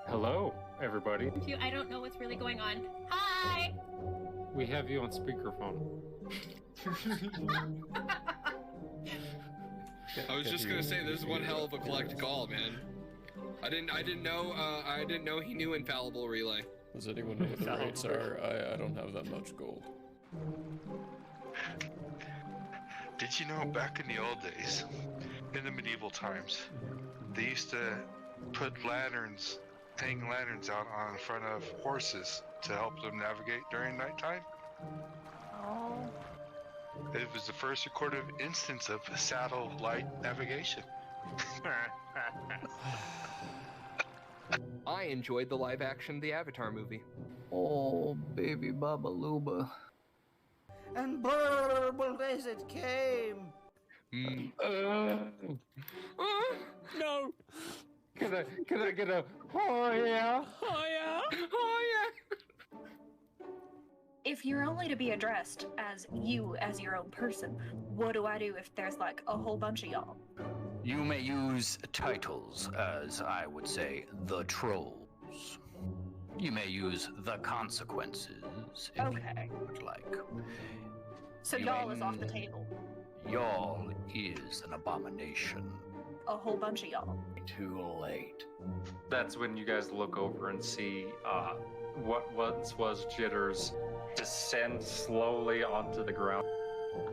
Hello, everybody. I don't know what's really going on. Hi! We have you on speakerphone. I was just gonna say, this is one hell of a collect call, man. I didn't know he knew infallible relay. Does anyone know what the rates are? I don't have that much gold. Did you know back in the old days, in the medieval times, they used to put lanterns, hang lanterns out on front of horses to help them navigate during nighttime? Oh. It was the first recorded instance of satellite navigation. I enjoyed the live action The Avatar movie. Oh, baby Baba Luba. And burble as it came. No! Can I get a oh yeah? Oh yeah! Oh yeah! If you're only to be addressed as you as your own person, what do I do if there's like a whole bunch of y'all? You may use titles as, I would say, the trolls. You may use the consequences if Okay. you would like. So You y'all may- is off the table. Y'all is an abomination. A whole bunch of y'all. Too late. That's when you guys look over and see what once was Jitters descend slowly onto the ground,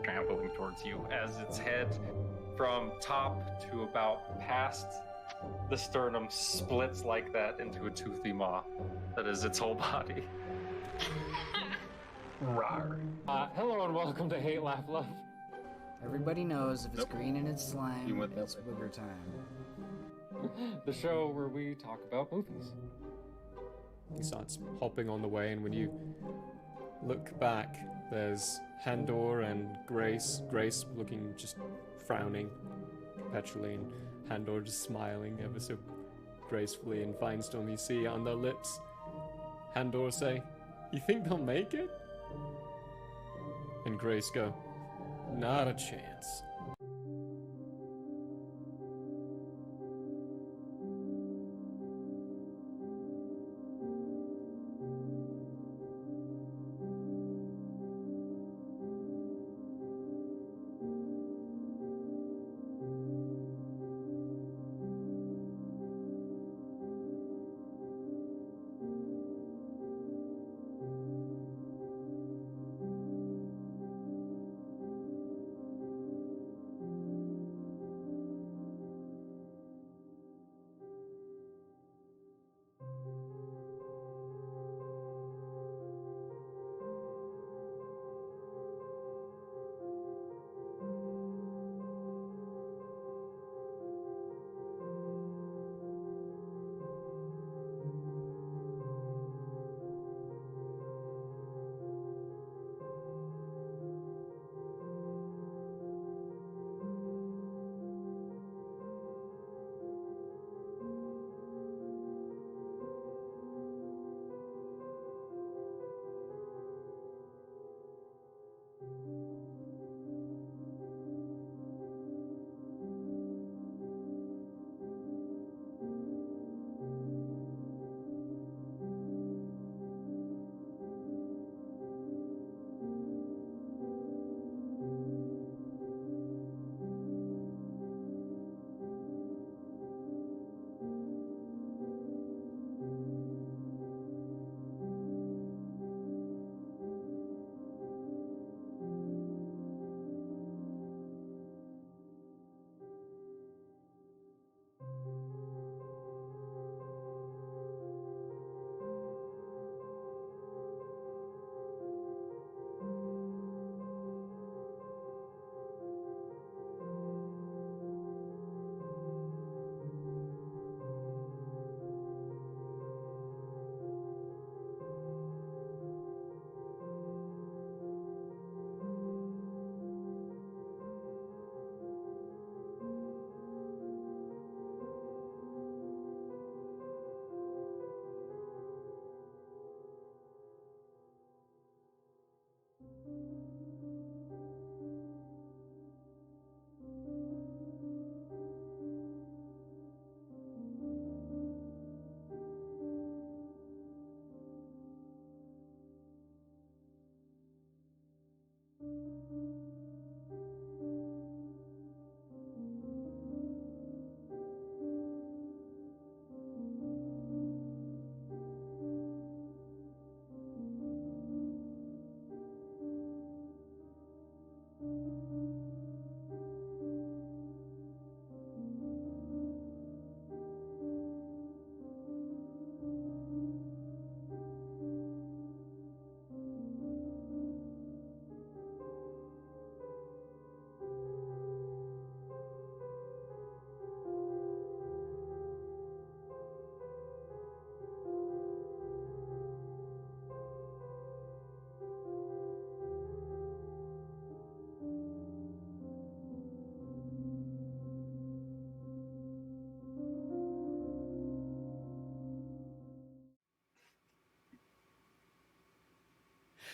trampling towards you as its head from top to about past the sternum splits like that into a toothy maw that is its whole body. Rawr. Hello and welcome to Hate, Laugh, Love. Everybody knows if it's Nope. green and it's slime, You went that it's booger time. The show where we talk about movies. He starts hopping on the way, and when you look back, there's Handor and Grace. Grace looking just frowning perpetually, and Handor just smiling ever so gracefully. And Finestorm, you see on their lips, Handor say, "You think they'll make it?" And Grace go, "Not a chance."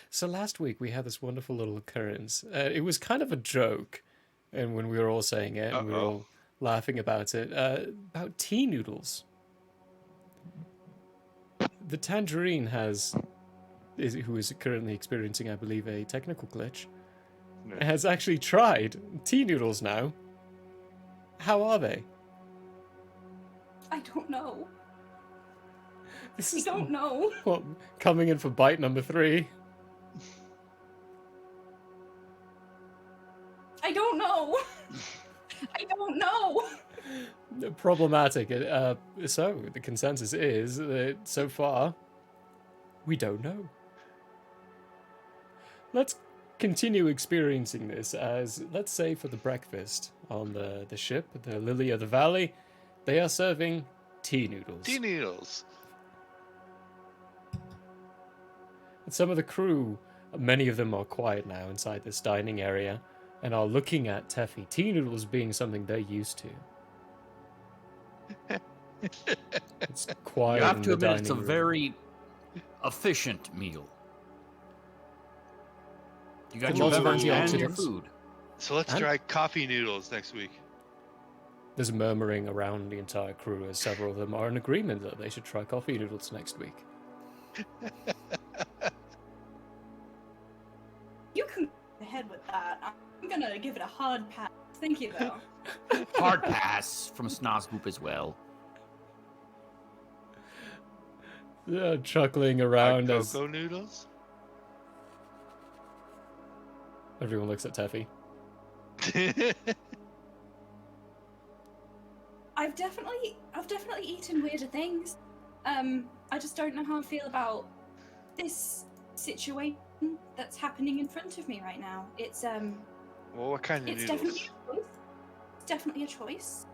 So last week we had this wonderful little occurrence. It was kind of a joke, and when we were all saying it and we were all laughing about it, about tea noodles. The Tangerine who is currently experiencing, I believe, a technical glitch, has actually tried tea noodles now. How are they? I don't know. This I is don't know. Well, coming in for bite number 3. I don't know. I don't know. Problematic. So the consensus is that so far we don't know. Let's continue experiencing this as, let's say, for the breakfast on the ship, the Lily of the Valley, they are serving tea noodles. Tea noodles. And some of the crew, many of them are quiet now inside this dining area and are looking at Teffy. Tea noodles being something they're used to. It's quiet You have in to the admit, it's a dining room. very efficient meal. You got Full your of beverage and your antioxidants. food. So let's And- try coffee noodles next week. There's murmuring around the entire crew as several of them are in agreement that they should try coffee noodles next week. You can go ahead with that. I'm gonna give it a hard pass. Thank you, though. Hard pass from Snozgoop as well. Chuckling around as Cocoa noodles? everyone looks at Teffy. I've definitely eaten weirder things. I just don't know how I feel about this situation that's happening in front of me right now. It's Well, what kind of it's noodles? definitely a choice. It's definitely a choice.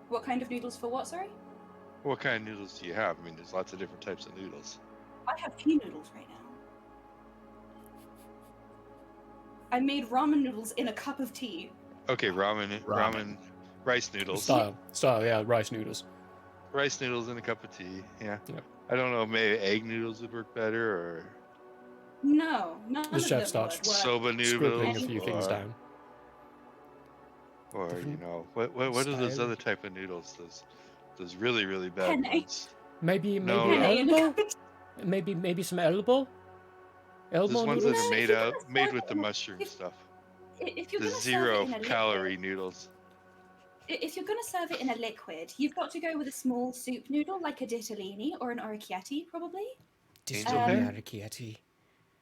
What kind of noodles for what, sorry? What kind of noodles do you have? I mean, there's lots of different types of noodles. I have tea noodles right now. I made ramen noodles in a cup of tea. Okay, ramen, rice noodles. Style, yeah, rice noodles. Rice noodles in a cup of tea. Yeah. Yep. I don't know. Maybe egg noodles would work better, or No, none The of chef them starts would work. soba scribbling noodles, a few things down. or you know, what are those style. other type of noodles? Those really really bad Penne. ones. Maybe No, Penne in a elbow? cup of tea. Maybe some elbow? Those Elbow ones noodles? that are If you're gonna made serve with it the in a- mushroom stuff. If you're The gonna serve it zero in a calorie liquid, noodles. if you're gonna serve it in a liquid, you've got to go with a small soup noodle like a ditalini or an orecchiette, probably. Angel hair? Orecchiette.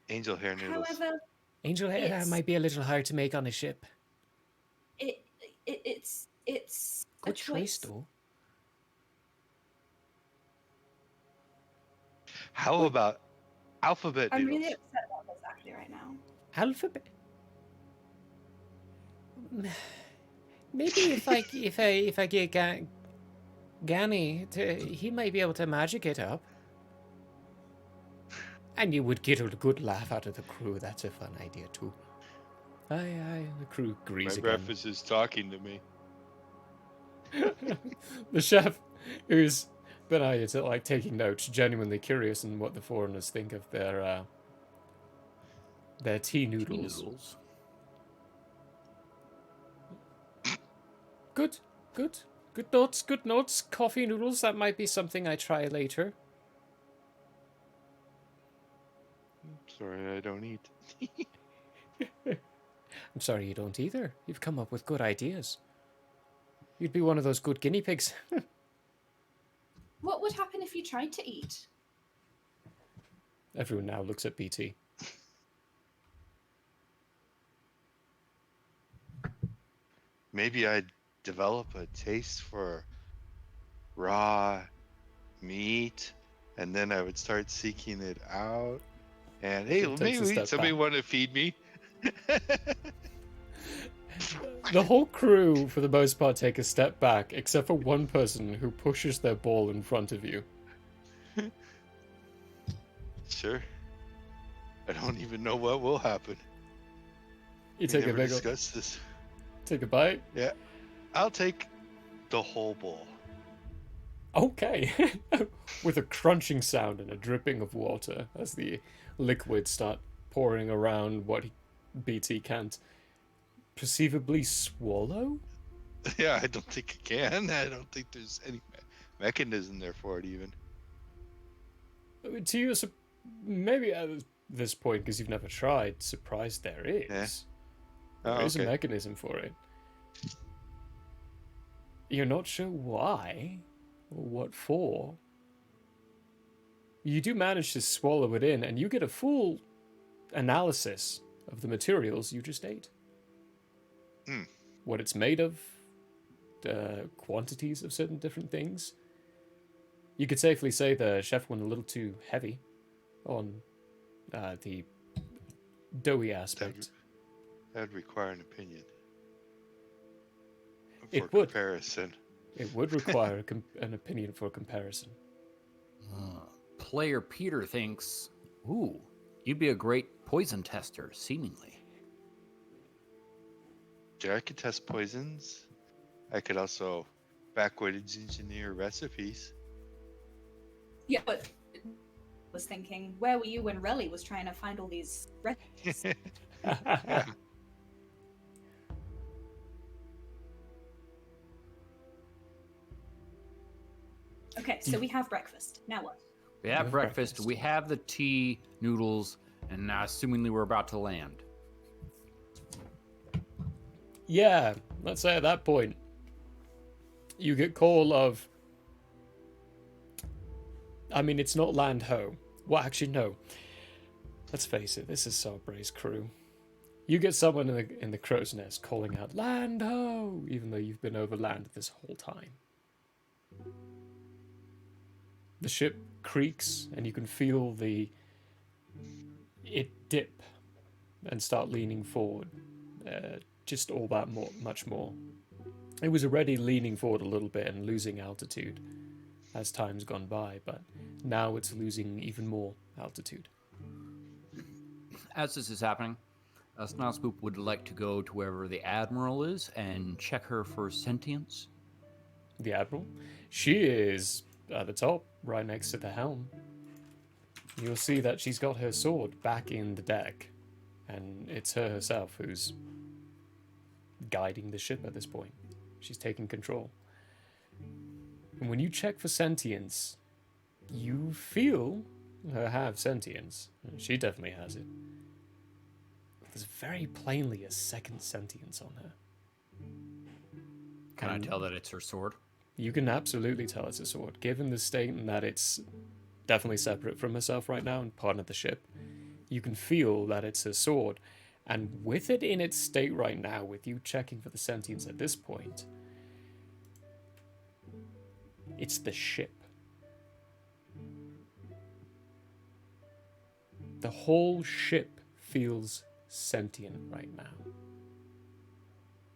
Angel hair noodles. However, Angel hair, that It's- might be a little hard to make on a ship. it's a Good choice, choice. though. How about alphabet I'm noodles? really upset about this actually right now. Alphabet. Maybe if I get Gani, he might be able to magic it up. And you would get a good laugh out of the crew. That's a fun idea too. Aye, the crew agrees My again. breakfast is talking to me. The chef, who's been out to like taking notes, genuinely curious in what the foreigners think of their tea noodles. Good notes. Coffee noodles. That might be something I try later. Sorry, I don't eat. I'm sorry you don't either. You've come up with good ideas. You'd be one of those good guinea pigs. What would happen if you tried to eat? Everyone now looks at BT. Maybe I'd develop a taste for raw meat, and then I would start seeking it out. And hey, It takes a maybe step somebody back. want to feed me. The whole crew, for the most part, take a step back, except for one person who pushes their ball in front of you. Sure. I don't even know what will happen. You We take a never big discussed this. Take a bite. Yeah, I'll take the whole bowl. Okay. With a crunching sound and a dripping of water as the liquids start pouring around what BT can't perceivably swallow? Yeah, I don't think it can. I don't think there's any mechanism there for it even. To you, maybe at this point, because you've never tried, surprised there is. Yeah. There is a okay. mechanism for it. You're not sure why or what for. You do manage to swallow it in, and you get a full analysis of the materials you just ate. What it's made of, the quantities of certain different things. You could safely say the chef went a little too heavy on the doughy aspect. That'd require an opinion. It For would. comparison. It would require an opinion for comparison. Player Peter thinks, ooh, you'd be a great poison tester, seemingly. Yeah, I could test poisons. I could also backwards engineer recipes. Yeah, but I was thinking, where were you when Relly was trying to find all these recipes? Yeah. Okay, so we have breakfast. Now what? We have breakfast, we have the tea, noodles, and now assumingly we're about to land. Yeah, let's say at that point, you get call of... I mean, it's not land ho. Well, actually, no. Let's face it, this is Sarbray's crew. You get someone in the crow's nest calling out, land ho, even though you've been over land this whole time. The ship creaks, and you can feel it dip and start leaning forward. Just all that much more. It was already leaning forward a little bit and losing altitude as time's gone by, but now it's losing even more altitude. As this is happening, Snozpoop would like to go to wherever the Admiral is and check her for sentience. The Admiral? She is at the top, right next to the helm. You'll see that she's got her sword back in the deck, and it's her herself who's guiding the ship at this point. She's taking control. And when you check for sentience, you feel her have sentience. She definitely has it. There's very plainly a second sentience on her. Can I tell that it's her sword? You can absolutely tell it's a sword, given the state that it's definitely separate from herself right now and part of the ship. You can feel that it's her sword, and with it in its state right now, with you checking for the sentience at this point, it's the ship. The whole ship feels sentient right now.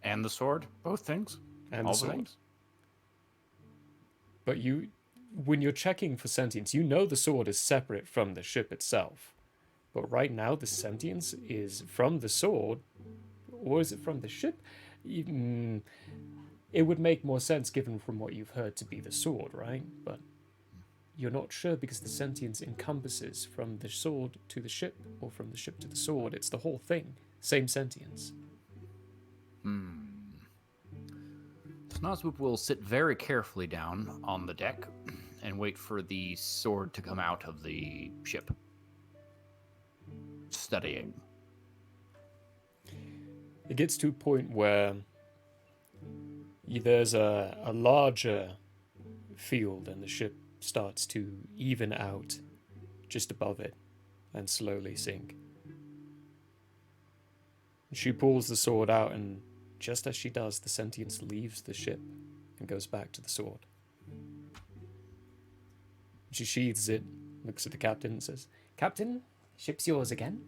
And the sword? Both things? And all the sword. things? But when you're checking for sentience, you know the sword is separate from the ship itself. But right now, the sentience is from the sword, or is it from the ship? It would make more sense given from what you've heard to be the sword, right? But you're not sure because the sentience encompasses from the sword to the ship, or from the ship to the sword. It's the whole thing. Same sentience. Snozpoop will sit very carefully down on the deck and wait for the sword to come out of the ship. Studying. It gets to a point where there's a larger field and the ship starts to even out just above it and slowly sink. She pulls the sword out, and just as she does, the sentience leaves the ship and goes back to the sword. She sheathes it, looks at the captain and says, "Captain, ship's yours again."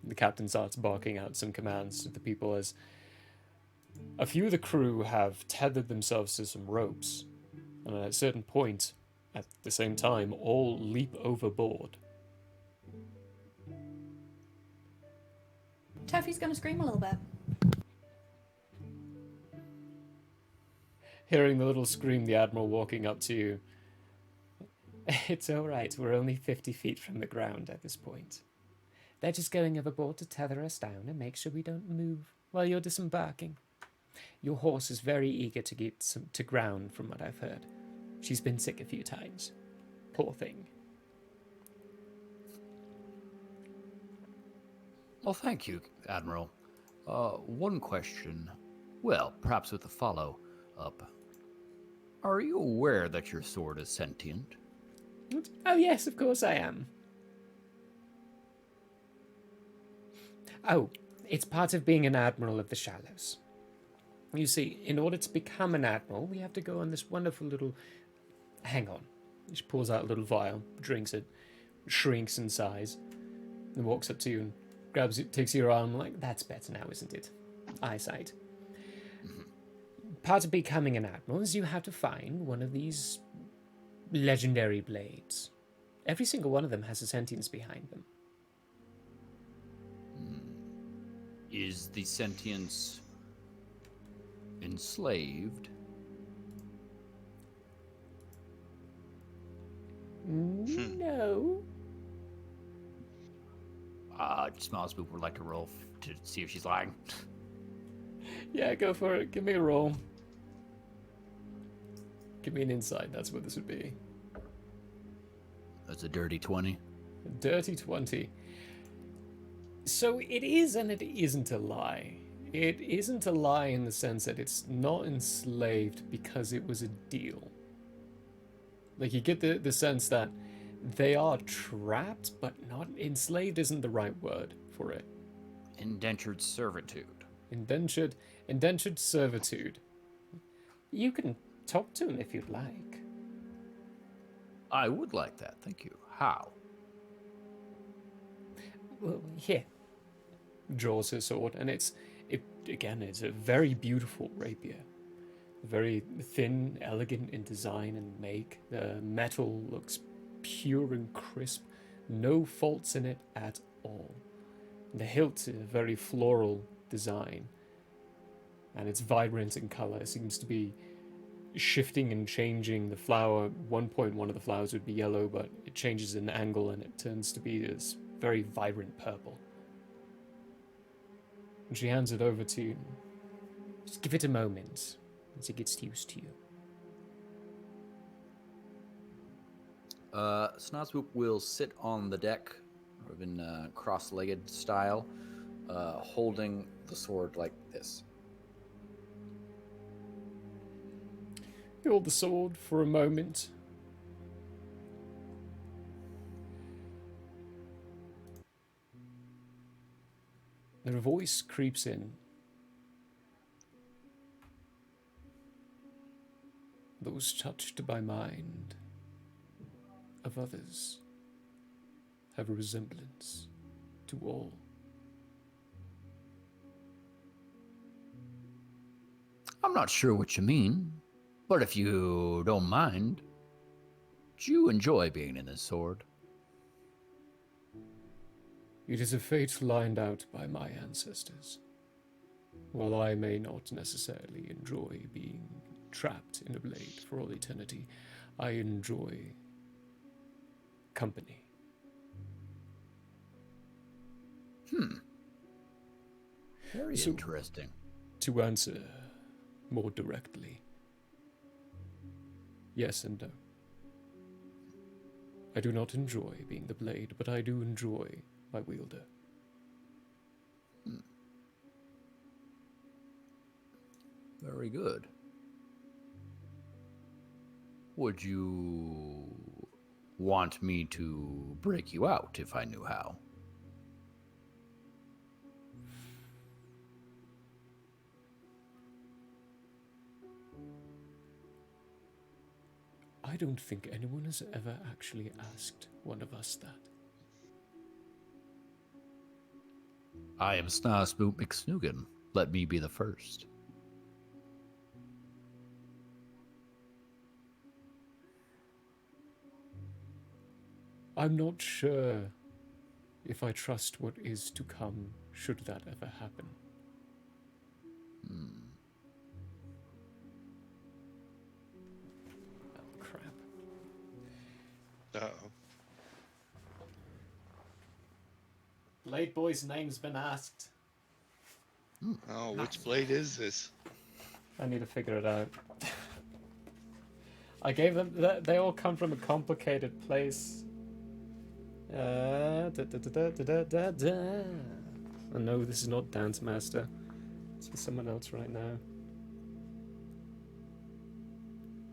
The captain starts barking out some commands to the people as a few of the crew have tethered themselves to some ropes, and at a certain point, at the same time, all leap overboard. Teffy's gonna scream a little bit. Hearing the little scream, the Admiral walking up to you. It's alright, we're only 50 feet from the ground at this point. They're just going overboard to tether us down and make sure we don't move while you're disembarking. Your horse is very eager to get to ground, from what I've heard. She's been sick a few times. Poor thing. Well, thank you, Admiral. One question. Well, perhaps with a follow-up. Are you aware that your sword is sentient? Oh yes, of course I am. Oh, it's part of being an Admiral of the Shallows. You see, in order to become an Admiral, we have to go on this wonderful little... Hang on. She pulls out a little vial, drinks it, shrinks in size, and walks up to you and grabs it, takes your arm, like, that's better now, isn't it? Eyesight. Part of becoming an Admiral is you have to find one of these legendary blades. Every single one of them has a sentience behind them. Is the sentience enslaved? No. Smiles Boop would like to roll to see if she's lying. Yeah, go for it. Give me a roll. Give me an insight. That's what this would be. That's a dirty 20. A dirty 20. So it is and it isn't a lie. It isn't a lie in the sense that it's not enslaved because it was a deal. Like, you get the sense that they are trapped, but not enslaved isn't the right word for it. Indentured servitude. Indentured servitude. You can talk to him if you'd like. I would like that, thank you. How? Well, here. Draws her sword, and it's a very beautiful rapier. Very thin, elegant in design and make. The metal looks pure and crisp. No faults in it at all. The hilt is a very floral design. And it's vibrant in color. It seems to be shifting and changing. The flower, at one point one of the flowers would be yellow, but it changes in angle and it turns to be this very vibrant purple. And she hands it over to you. Just give it a moment as it gets used to you. Snozboop will sit on the deck, sort of in cross-legged style, holding the sword like this. You hold the sword for a moment. Then a voice creeps in. Those touched by mind of others have a resemblance to all. I'm not sure what you mean, but if you don't mind, do you enjoy being in this sword? It is a fate lined out by my ancestors. While I may not necessarily enjoy being trapped in a blade for all eternity, I enjoy company. Very interesting. To answer more directly, yes and no. I do not enjoy being the blade, but I do enjoy my wielder. Very good. Would you want me to break you out if I knew how? I don't think anyone has ever actually asked one of us that. I am Snozboop McSnoogan. Let me be the first. I'm not sure if I trust what is to come, should that ever happen. Uh-oh. Blade Boy's name's been asked. Oh, which blade is this? I need to figure it out. I gave them. They all come from a complicated place. Oh, no, this is not Dance Master. It's for someone else right now.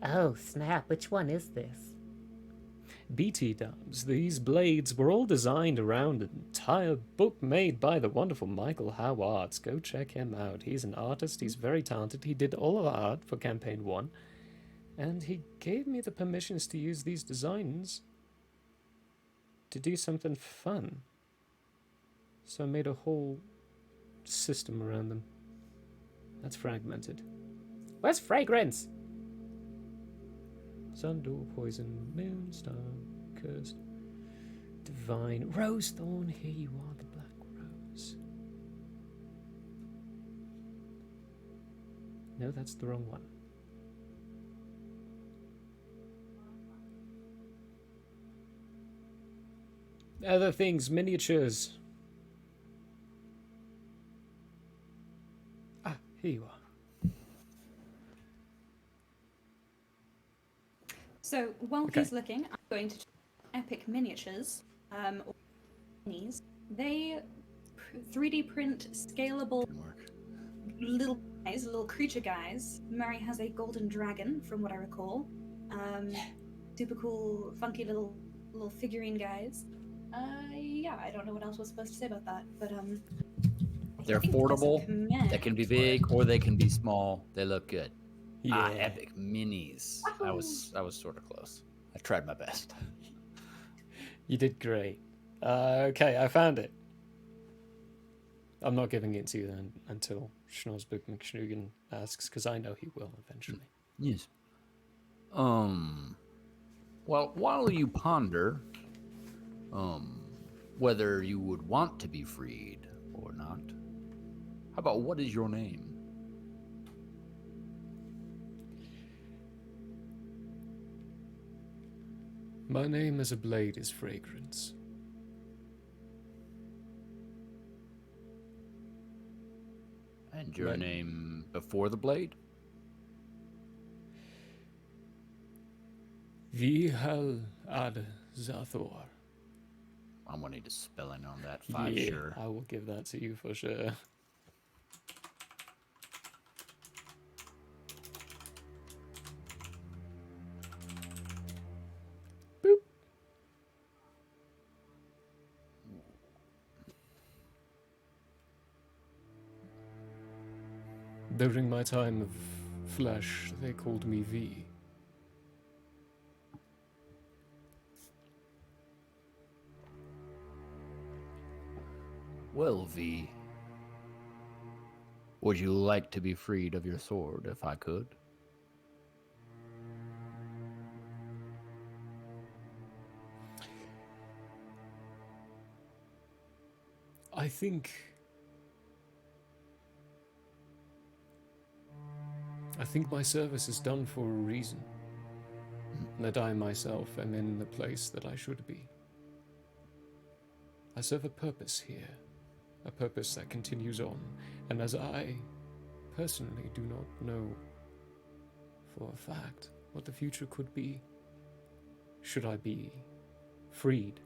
Oh, snap. Which one is this? BT dubs. These blades were all designed around an entire book made by the wonderful Michael Howards. Go check him out. He's an artist. He's very talented. He did all of our art for Campaign 1. And he gave me the permissions to use these designs to do something fun. So I made a whole system around them. That's fragmented. Where's Fragrance? Sundoor, Poison, Moonstar, Cursed, Divine, Rose Thorn, here you are, the Black Rose. No, that's the wrong one. Other things, miniatures. Ah, here you are. So while he's looking, I'm going to check Epic Miniatures. Or minis. They 3D print scalable little guys, little creature guys. Mary has a golden dragon, from what I recall. Super cool, funky little figurine guys. Yeah, I don't know what else was supposed to say about that, but They're affordable. They can be big or they can be small. They look good. Yeah. Epic minis. I was sort of close. I tried my best. You did great. Okay, I found it. I'm not giving it to you then until Schnorsburg McSchnugen asks, because I know he will eventually. Yes. Well, while you ponder, whether you would want to be freed or not, how about what is your name? My name as a blade is Fragrance. And your name before the blade? Vihal ad Zathor. I'm gonna need a spelling on that. 5, Yeah, sure. I will give that to you for sure. During my time of flesh, they called me V. Well, V, would you like to be freed of your sword if I could? I think my service is done for a reason. That I myself am in the place that I should be. I serve a purpose here, a purpose that continues on, and as I personally do not know for a fact what the future could be, should I be freed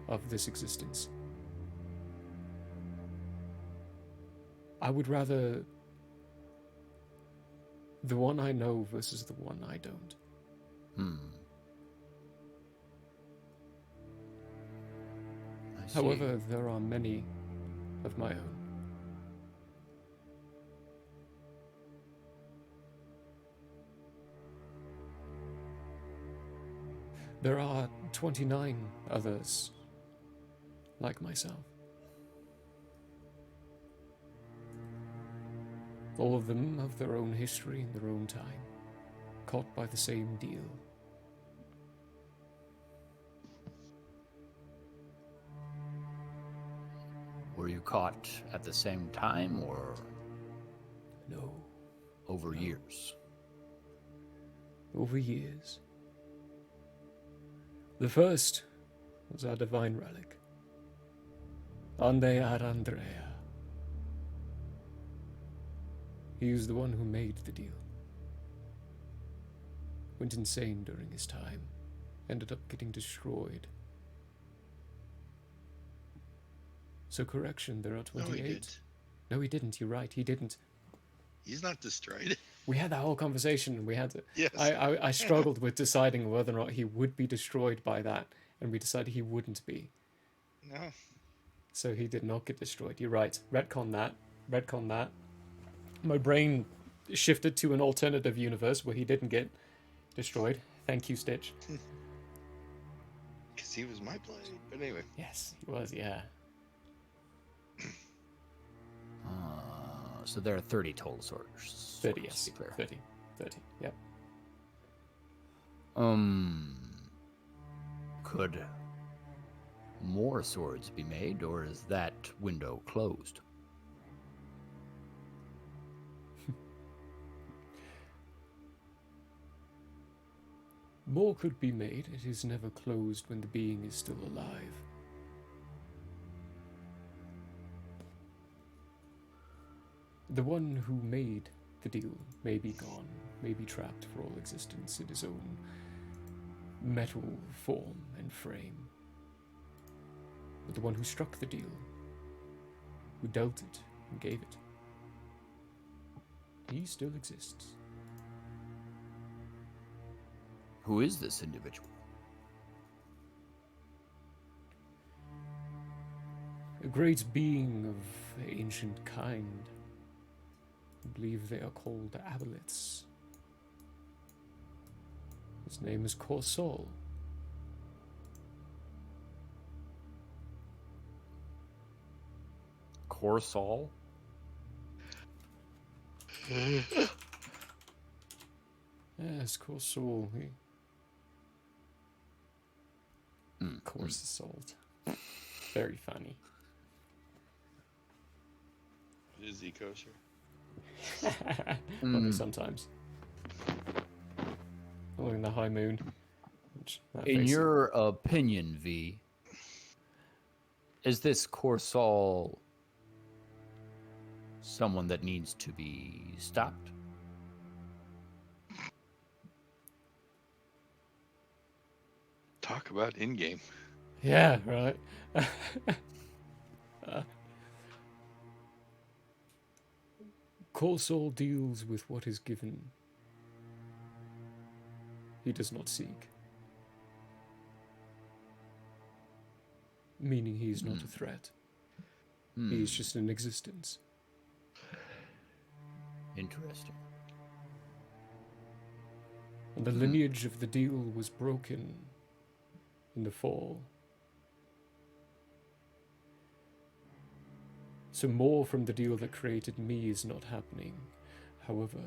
of this existence, I would rather the one I know versus the one I don't. However, there are many of my own. There are 29 others like myself. All of them have their own history and their own time, caught by the same deal. Were you caught at the same time or? No. Over years? Over years. The first was our divine relic, Ande ad Andrea. He was the one who made the deal. Went insane during his time. Ended up getting destroyed. So correction, there are 28. No, he didn't. No, he didn't. You're right. He didn't. He's not destroyed. We had that whole conversation, and we had to. Yes. I struggled with deciding whether or not he would be destroyed by that, and we decided he wouldn't be. No. So he did not get destroyed. You're right. Retcon that. Retcon that. My brain shifted to an alternative universe where he didn't get destroyed. Thank you, Stitch. Because he was my blade. But anyway. Yes, he was, yeah. So there are 30 total swords. 30, yes. 30. 30, yep. Could more swords be made, or is that window closed? More could be made. It is never closed when the being is still alive. The one who made the deal may be gone, may be trapped for all existence in his own metal form and frame. But the one who struck the deal, who dealt it and gave it, he still exists. Who is this individual? A great being of ancient kind. I believe they are called aboleths. His name is Corsol. Corsol? Yes, Corsol. Coarse as salt. Very funny. Is he kosher? Only sometimes. Only in the high moon. In your opinion, V, is this Corsol someone that needs to be stopped? Talk about in-game. Yeah, right. Corsol deals with what is given. He does not seek. Meaning he is not a threat. He is just an existence. Interesting. And the lineage of the deal was broken in the fall. So more from the deal that created me is not happening. However,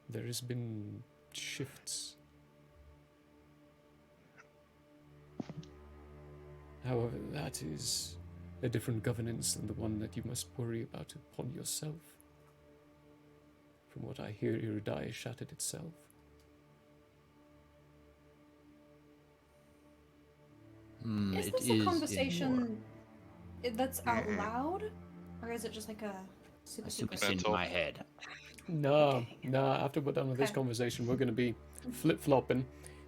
there has been shifts. However, that is a different governance than the one that you must worry about upon yourself. From what I hear, Iridai shattered itself. Is this a conversation that's out loud? Or is it just like a super secret? in my head. No, after we're done with this conversation, we're going to be flip-flopping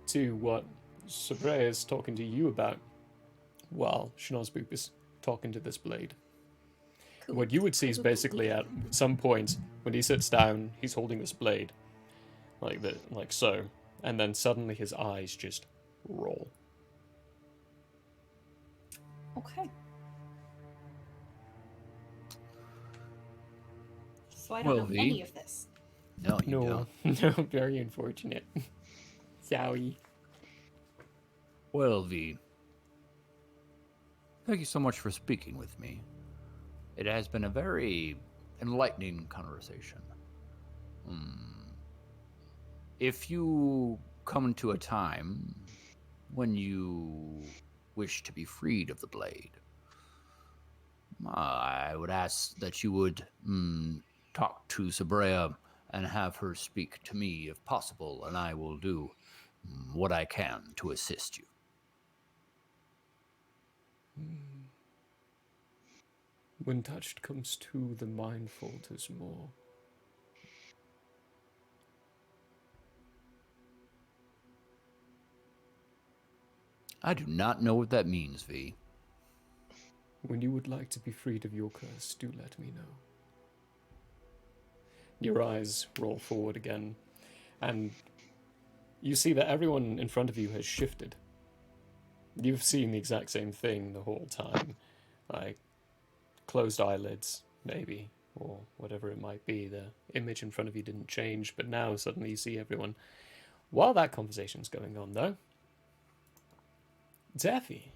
to what Sabrea is talking to you about while Schnozboop is talking to this blade. Cool. What you would see is basically at some point when he sits down, he's holding this blade like so, and then suddenly his eyes just roll. Okay. So I don't know any of this. No, you don't. No, very unfortunate. Sorry. Well, V, thank you so much for speaking with me. It has been a very enlightening conversation. If you come to a time when you wish to be freed of the blade, I would ask that you would talk to Sabrea and have her speak to me if possible, and I will do what I can to assist you. When touched comes to, the mind falters more. I do not know what that means, V. When you would like to be freed of your curse, do let me know. Your eyes roll forward again, and you see that everyone in front of you has shifted. You've seen the exact same thing the whole time. Like, closed eyelids, maybe, or whatever it might be. The image in front of you didn't change, but now suddenly you see everyone. While that conversation's going on, though, Daffy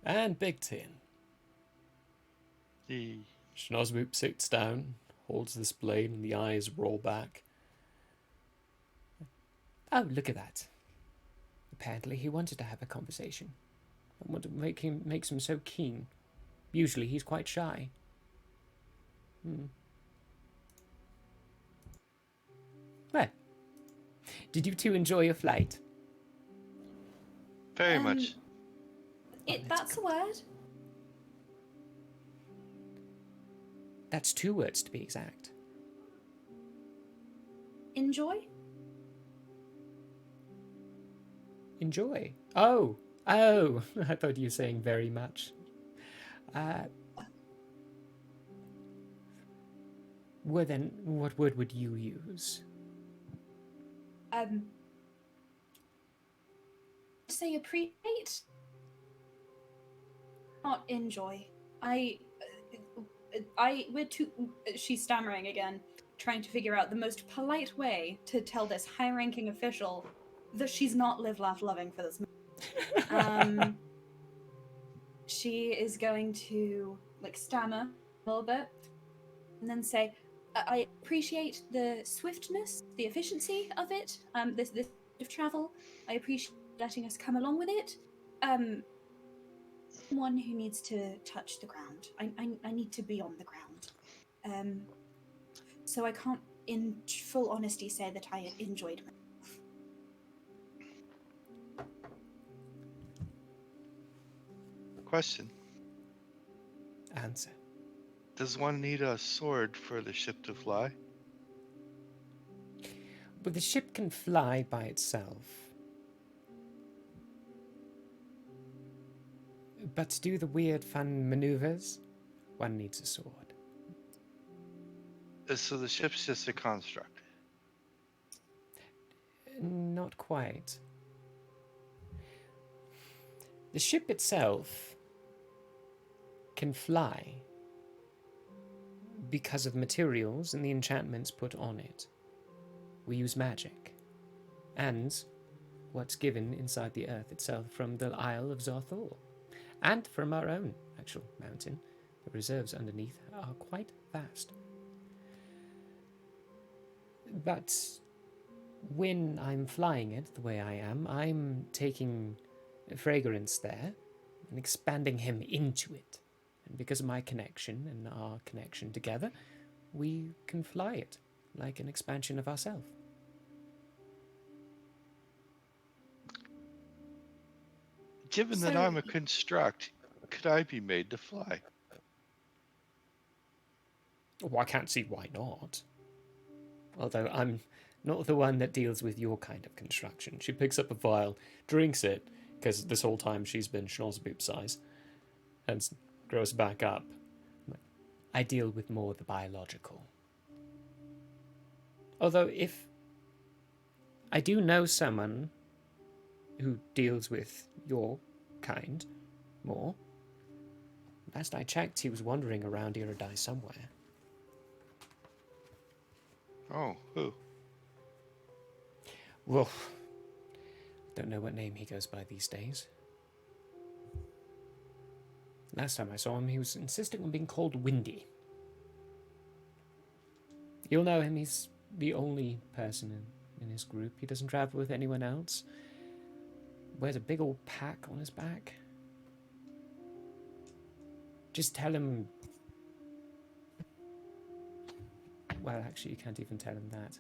and Big Tin. Schnozboop sits down, holds this blade, and the eyes roll back. Oh, look at that. Apparently he wanted to have a conversation. I want to makes him so keen. Usually he's quite shy. Well, did you two enjoy your flight? Very much. That's a word. That's 2 words to be exact. Enjoy? Enjoy. Oh, I thought you were saying very much. Well then, what word would you use? Say appreciate, not enjoy. We're too. She's stammering again, trying to figure out the most polite way to tell this high-ranking official that she's not live, laugh, loving for this. She is going to stammer a little bit, and then say, "I appreciate the swiftness, the efficiency of it. This of travel. I appreciate letting us come along with it. One who needs to touch the ground. I need to be on the ground. So I can't, in full honesty, say that I enjoyed myself." Question. Answer. Does one need a sword for the ship to fly? But the ship can fly by itself. But to do the weird, fun maneuvers, one needs a sword. So the ship's just a construct? Not quite. The ship itself can fly because of materials and the enchantments put on it. We use magic. And what's given inside the earth itself from the Isle of Zarthor. And from our own actual mountain. The reserves underneath are quite vast. But when I'm flying it the way I am, I'm taking fragrance there and expanding him into it. And because of my connection and our connection together, we can fly it like an expansion of ourselves. Given that I'm a construct, could I be made to fly? Oh, I can't see why not. Although I'm not the one that deals with your kind of construction. She picks up a vial, drinks it, because this whole time she's been Schnozboop size, and grows back up. I deal with more of the biological. Although if I do know someone who deals with your kind more. Last I checked, he was wandering around Iridai somewhere. Oh, who? Well, don't know what name he goes by these days. Last time I saw him, he was insisting on being called Windy. You'll know him, he's the only person in his group. He doesn't travel with anyone else. Wears a big old pack on his back. Just tell him... Well, actually, you can't even tell him that.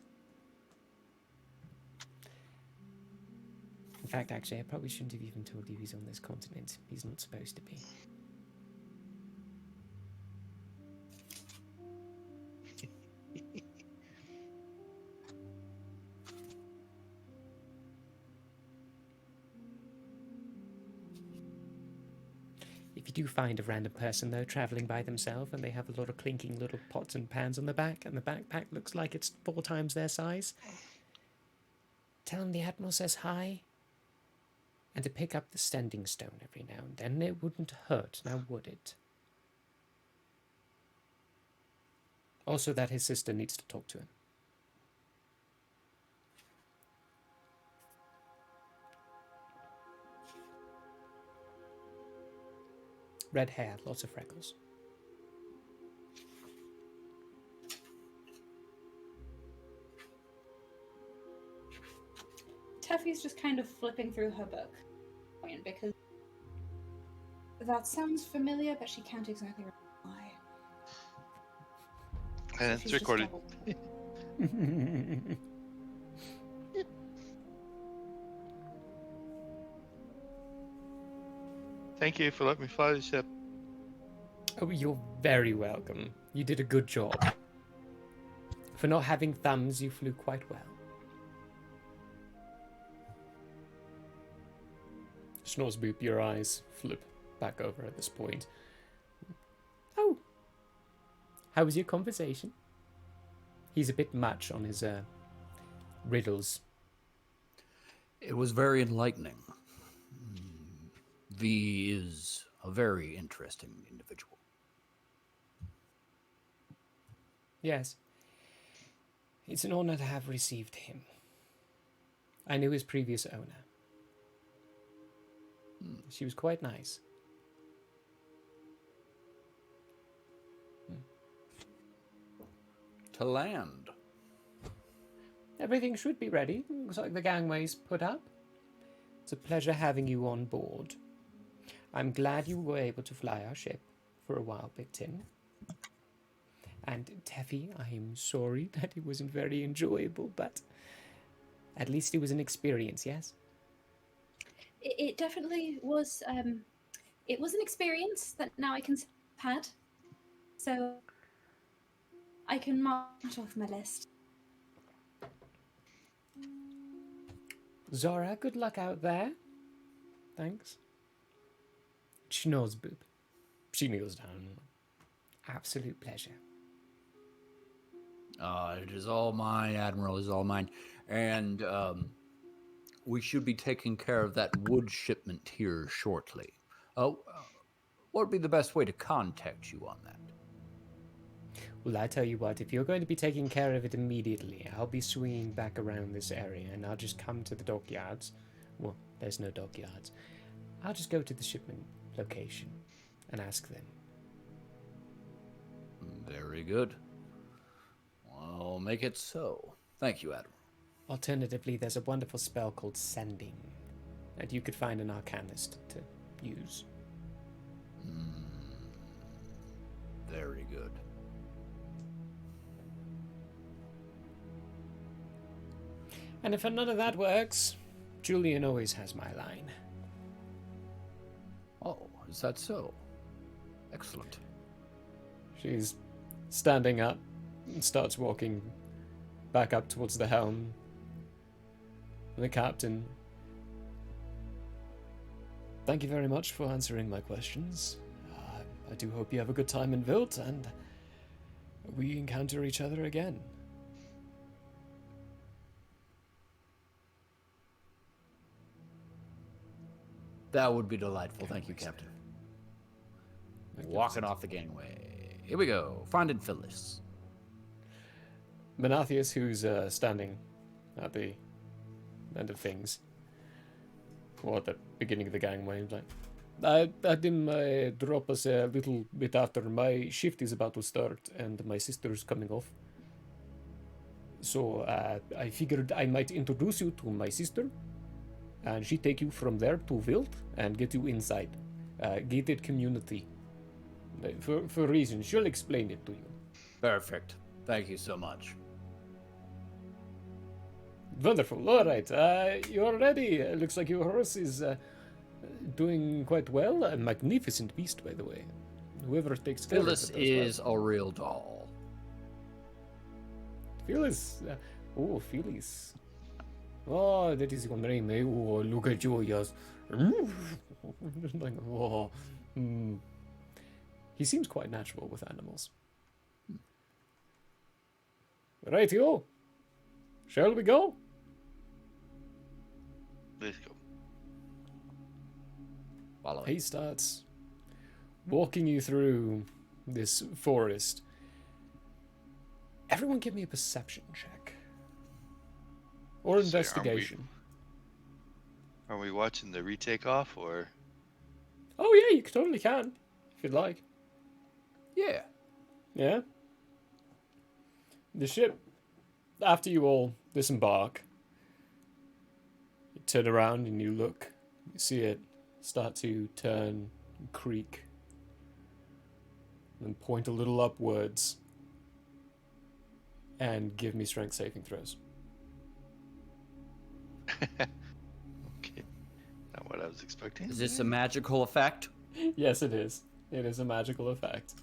In fact, actually, I probably shouldn't have even told you he's on this continent. He's not supposed to be. If you do find a random person, though, traveling by themselves, and they have a lot of clinking little pots and pans on the back, and the backpack looks like it's 4 times their size, tell them the Admiral says hi, and to pick up the standing stone every now and then. It wouldn't hurt, now would it? Also that his sister needs to talk to him. Red hair, lots of freckles. Teffy's just kind of flipping through her book, because that sounds familiar, but she can't exactly remember why. And it's recorded. Thank you for letting me fly the ship. Oh, you're very welcome. You did a good job. For not having thumbs, you flew quite well. Snoresboop, your eyes flip back over at this point. Oh. How was your conversation? He's a bit much on his riddles. It was very enlightening. V is a very interesting individual. Yes. It's an honor to have received him. I knew his previous owner. She was quite nice. To land. Everything should be ready. Looks like the gangway's put up. It's a pleasure having you on board. I'm glad you were able to fly our ship for a while, Big Tin. And Teffy, I am sorry that it wasn't very enjoyable, but at least it was an experience, yes? It definitely was. It was an experience that now I can say I've had, so I can mark that off my list. Zora, good luck out there. Thanks. Snoresboop. She kneels down. Absolute pleasure. It is all mine, Admiral. It is all mine. And we should be taking care of that wood shipment here shortly. What would be the best way to contact you on that? Well, I tell you what, if you're going to be taking care of it immediately, I'll be swinging back around this area and I'll just come to the dockyards. Well, there's no dockyards. I'll just go to the shipment location and ask them. Very good. Well, make it so. Thank you, Admiral. Alternatively, there's a wonderful spell called Sending that you could find an arcanist to use. Very good. And if none of that works, Julian always has my line. Oh, is that so? Excellent. She's standing up and starts walking back up towards the helm. The captain. Thank you very much for answering my questions. I do hope you have a good time in Vilt and we encounter each other again. That would be delightful. Thank you, Captain. Walking off the gangway. Here we go. Find and Phyllis. Menathius, who's standing at the end of things, or at the beginning of the gangway, is like, I had him drop us a little bit after. My shift is about to start, and my sister's coming off. So I figured I might introduce you to my sister, and she take you from there to Vilt and get you inside. Gated community. For reasons. She'll explain it to you. Perfect. Thank you so much. Wonderful. All right. You're ready. Looks like your horse is doing quite well. A magnificent beast, by the way. Whoever takes care Phyllis of it does is a real doll. Phyllis. Oh, Phyllis. Oh, that is your name, eh? Oh, look at you, yes. Like, oh, He seems quite natural with animals. Rightio. Shall we go? Let's go. Follow He starts walking you through this forest. Everyone give me a perception check. Or So investigation. Are we watching the retake off, or? Oh yeah, you totally can, if you'd like. Yeah. Yeah? The ship, after you all disembark, you turn around and you look, you see it start to turn and creak, and point a little upwards, and give me strength saving throws. Okay. Not what I was expecting. Is this a magical effect? Yes, it is. It is a magical effect.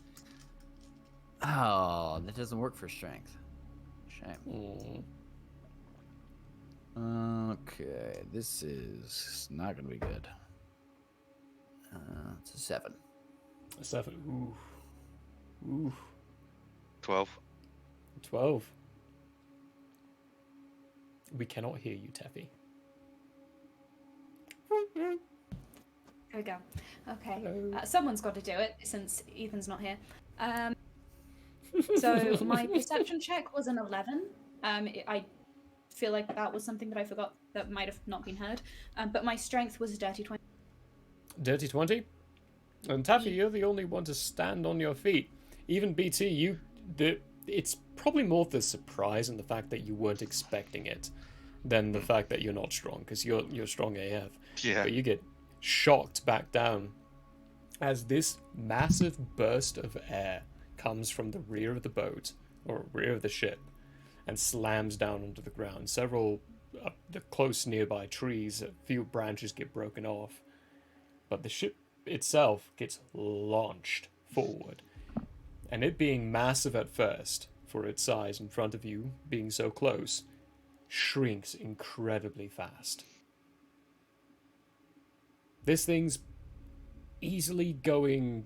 Oh, that doesn't work for strength. Shame. Okay, this is not gonna be good. It's a 7. A 7. Ooh. 12. 12. We cannot hear you, Teffy. There we go. Okay. Someone's got to do it since Ethan's not here. So my perception check was an 11. I feel like that was something that I forgot that might have not been heard. But my strength was a dirty 20. Dirty 20? And Taffy, you're the only one to stand on your feet. Even BT, it's probably more the surprise and the fact that you weren't expecting it than the fact that you're not strong, because you're strong AF. Yeah. But you get shocked back down as this massive burst of air comes from the rear of the boat, or rear of the ship, and slams down onto the ground. Several the close nearby trees, a few branches get broken off, but the ship itself gets launched forward. And it being massive at first, for its size in front of you, being so close, shrinks incredibly fast. This thing's easily going...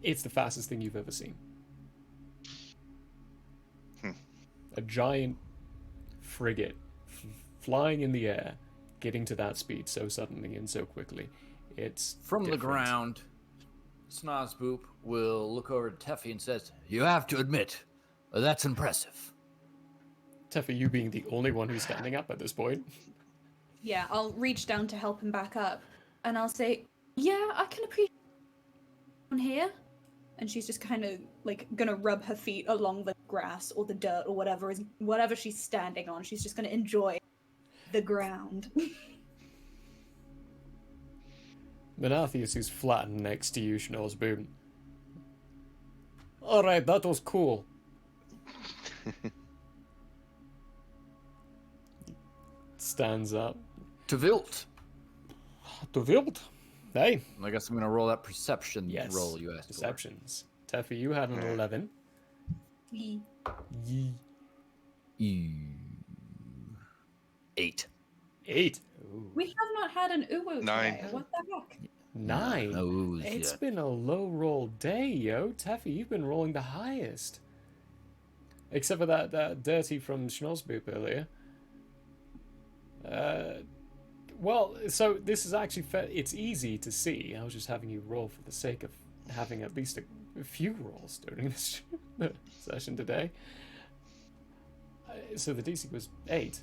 It's the fastest thing you've ever seen. A giant frigate flying in the air, getting to that speed so suddenly and so quickly. It's from different. The ground. Snozboop will look over to Teffy and says, "You have to admit, that's impressive." Teffy, you being the only one who's standing up at this point. Yeah, I'll reach down to help him back up, and I'll say, "Yeah, I can appreciate on here." And she's just kind of like gonna rub her feet along the grass or the dirt or whatever she's standing on. She's just gonna enjoy the ground. Menathius is flattened next to you, Schnorsboom. Alright, that was cool. Stands up. To Vilt. To Vilt. Hey. I guess I'm gonna roll that perception roll you asked Perceptions. Teffy, you had an 11. Yee. 8. 8. We have not had an uwu 9. today. What the heck? 9. No oohs It's yet. been a low roll day, yo. Teffy, you've been rolling the highest. Except for that dirty from Schnorsboop earlier. Well, so this is actually it's easy to see. I was just having you roll for the sake of having at least a few rolls during this session today. So the DC was 8.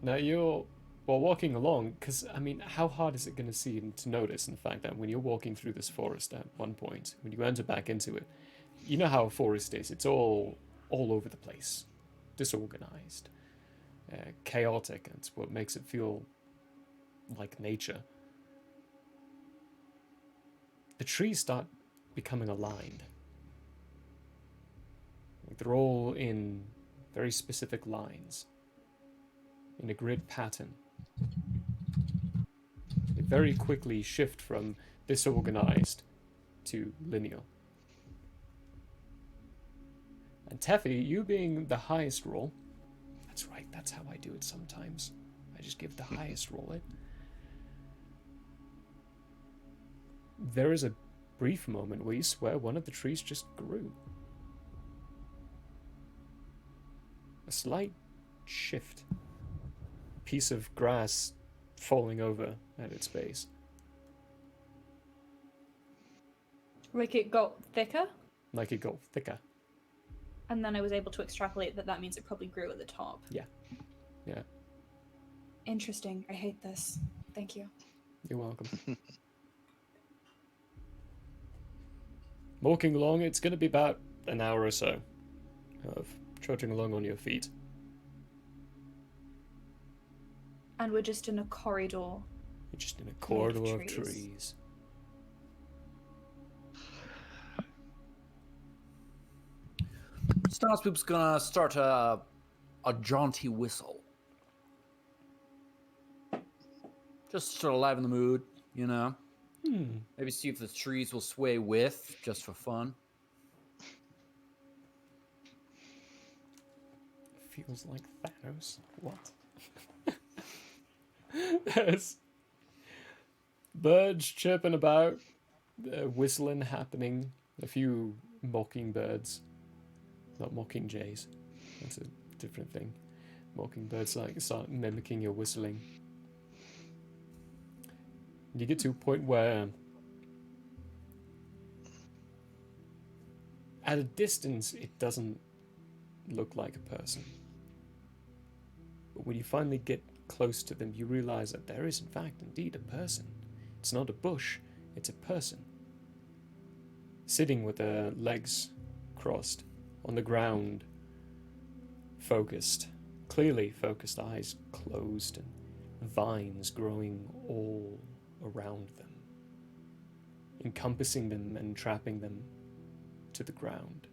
Now you're walking along, because I mean, how hard is it going to seem to notice in the fact that when you're walking through this forest at one point, when you enter back into it, you know how a forest is. It's all over the place, disorganized, chaotic, and it's what makes it feel like nature. The trees start becoming aligned. Like they're all in very specific lines, in a grid pattern. They very quickly shift from disorganized to linear. And Teffy, you being the highest roll, that's right, that's how I do it sometimes. I just give the highest roll it. there is a brief moment where you swear one of the trees just grew. A slight shift. A piece of grass falling over at its base. Like it got thicker, Like it got thicker. and then I was able to extrapolate that that means it probably grew at the top. Yeah. Yeah. Interesting. I hate this. Thank you. You're welcome. Walking along, it's going to be about an hour or so of trudging along on your feet. And we're just in a corridor. You're just in a corridor of trees. Starspoop's gonna start a jaunty whistle. Just sort of liven the mood, you know? Maybe see if the trees will sway with, just for fun. Feels like Thanos. What? There's birds chirping about, whistling happening, a few mockingbirds. Not mockingjays. That's a different thing. Mockingbirds like start mimicking your whistling. You get to a point where at a distance it doesn't look like a person. But when you finally get close to them, you realize that there is in fact indeed a person. It's not a bush, it's a person. Sitting with their legs crossed on the ground, focused, clearly focused, eyes closed, and vines growing all around them, encompassing them and trapping them to the ground.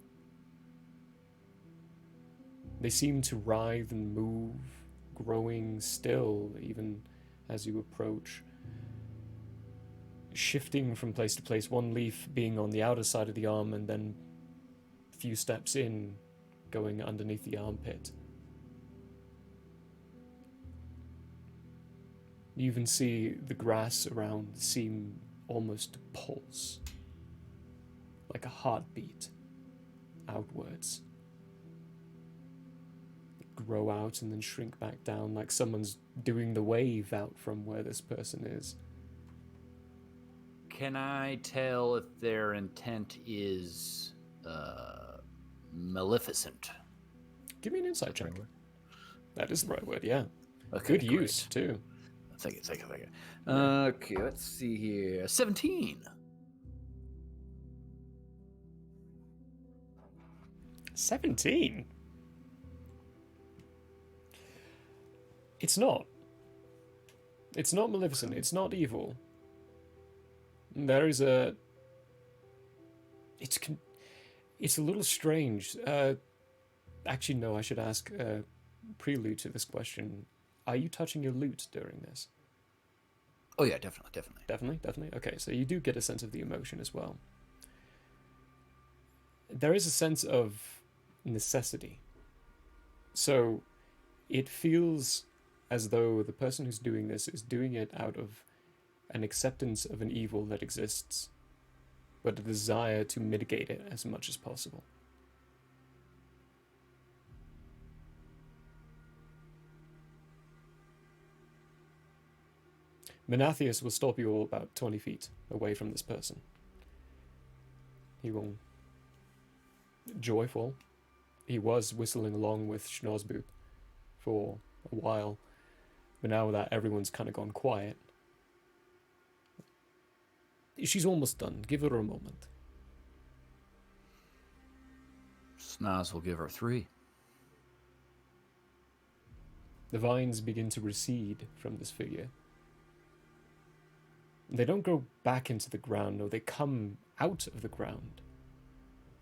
They seem to writhe and move, growing still even as you approach, shifting from place to place, one leaf being on the outer side of the arm and then a few steps in, going underneath the armpit. You even see the grass around seem almost to pulse, like a heartbeat, outwards. Grow out and then shrink back down, like someone's doing the wave out from where this person is. Can I tell if their intent is maleficent? Give me an insight check. That is the right word, yeah. Okay, good use, too. Thank you. Okay, let's see here. 17. 17? It's not. It's not maleficent. It's not evil. There is a... It's a little strange. Actually, no, I should ask prelude to this question. Are you touching your lute during this? Oh yeah, definitely. Definitely? Okay, so you do get a sense of the emotion as well. There is a sense of necessity. So it feels as though the person who's doing this is doing it out of an acceptance of an evil that exists, but a desire to mitigate it as much as possible. Menathius will stop you all about 20 feet away from this person. He will... Joyful. He was whistling along with Schnorzboop for a while, but now that everyone's kind of gone quiet, she's almost done. Give her a moment. Snaz will give her 3. The vines begin to recede from this figure. They don't go back into the ground, no, they come out of the ground.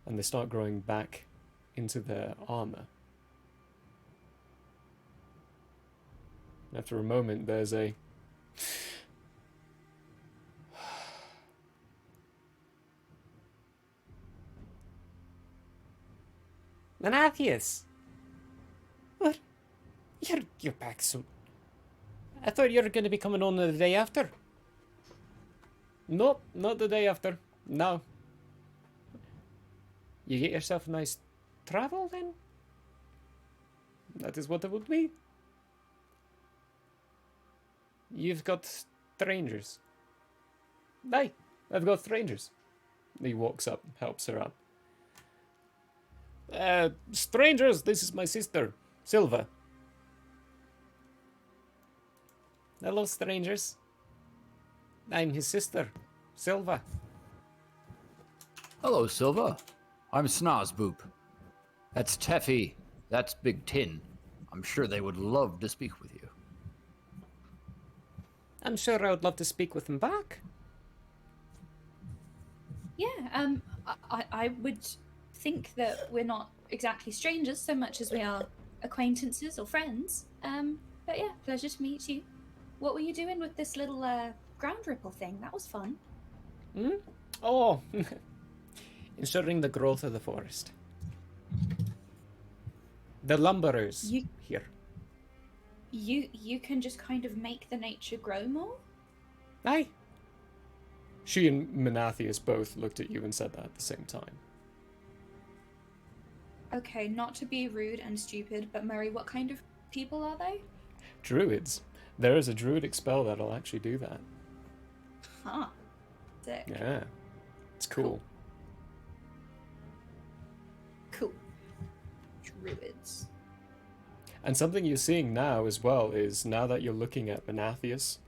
And they start growing back into their armor. After a moment, there's a... Menathius! What? You're back soon. I thought you were going to be coming on the day after. Nope, not the day after. No. You get yourself a nice travel then? That is what it would be. You've got strangers. Hey, I've got strangers. He walks up, helps her up. Strangers, this is my sister, Silva. Hello, strangers. I'm his sister, Silva. Hello, Silva. I'm Snozboop. That's Teffy. That's Big Tin. I'm sure they would love to speak with you. I'm sure I would love to speak with him back. Yeah, I would think that we're not exactly strangers so much as we are acquaintances or friends. But yeah, pleasure to meet you. What were you doing with this little ground ripple thing? That was fun. Hmm? Oh, ensuring the growth of the forest. The lumberers here. You can just kind of make the nature grow more? Aye. She and Menathius both looked at you and said that at the same time. Okay, not to be rude and stupid, but Murray, what kind of people are they? Druids. There is a druidic spell that'll actually do that. Huh. Sick. Yeah. It's cool. Cool. Druids. And something you're seeing now as well is, now that you're looking at Menathius,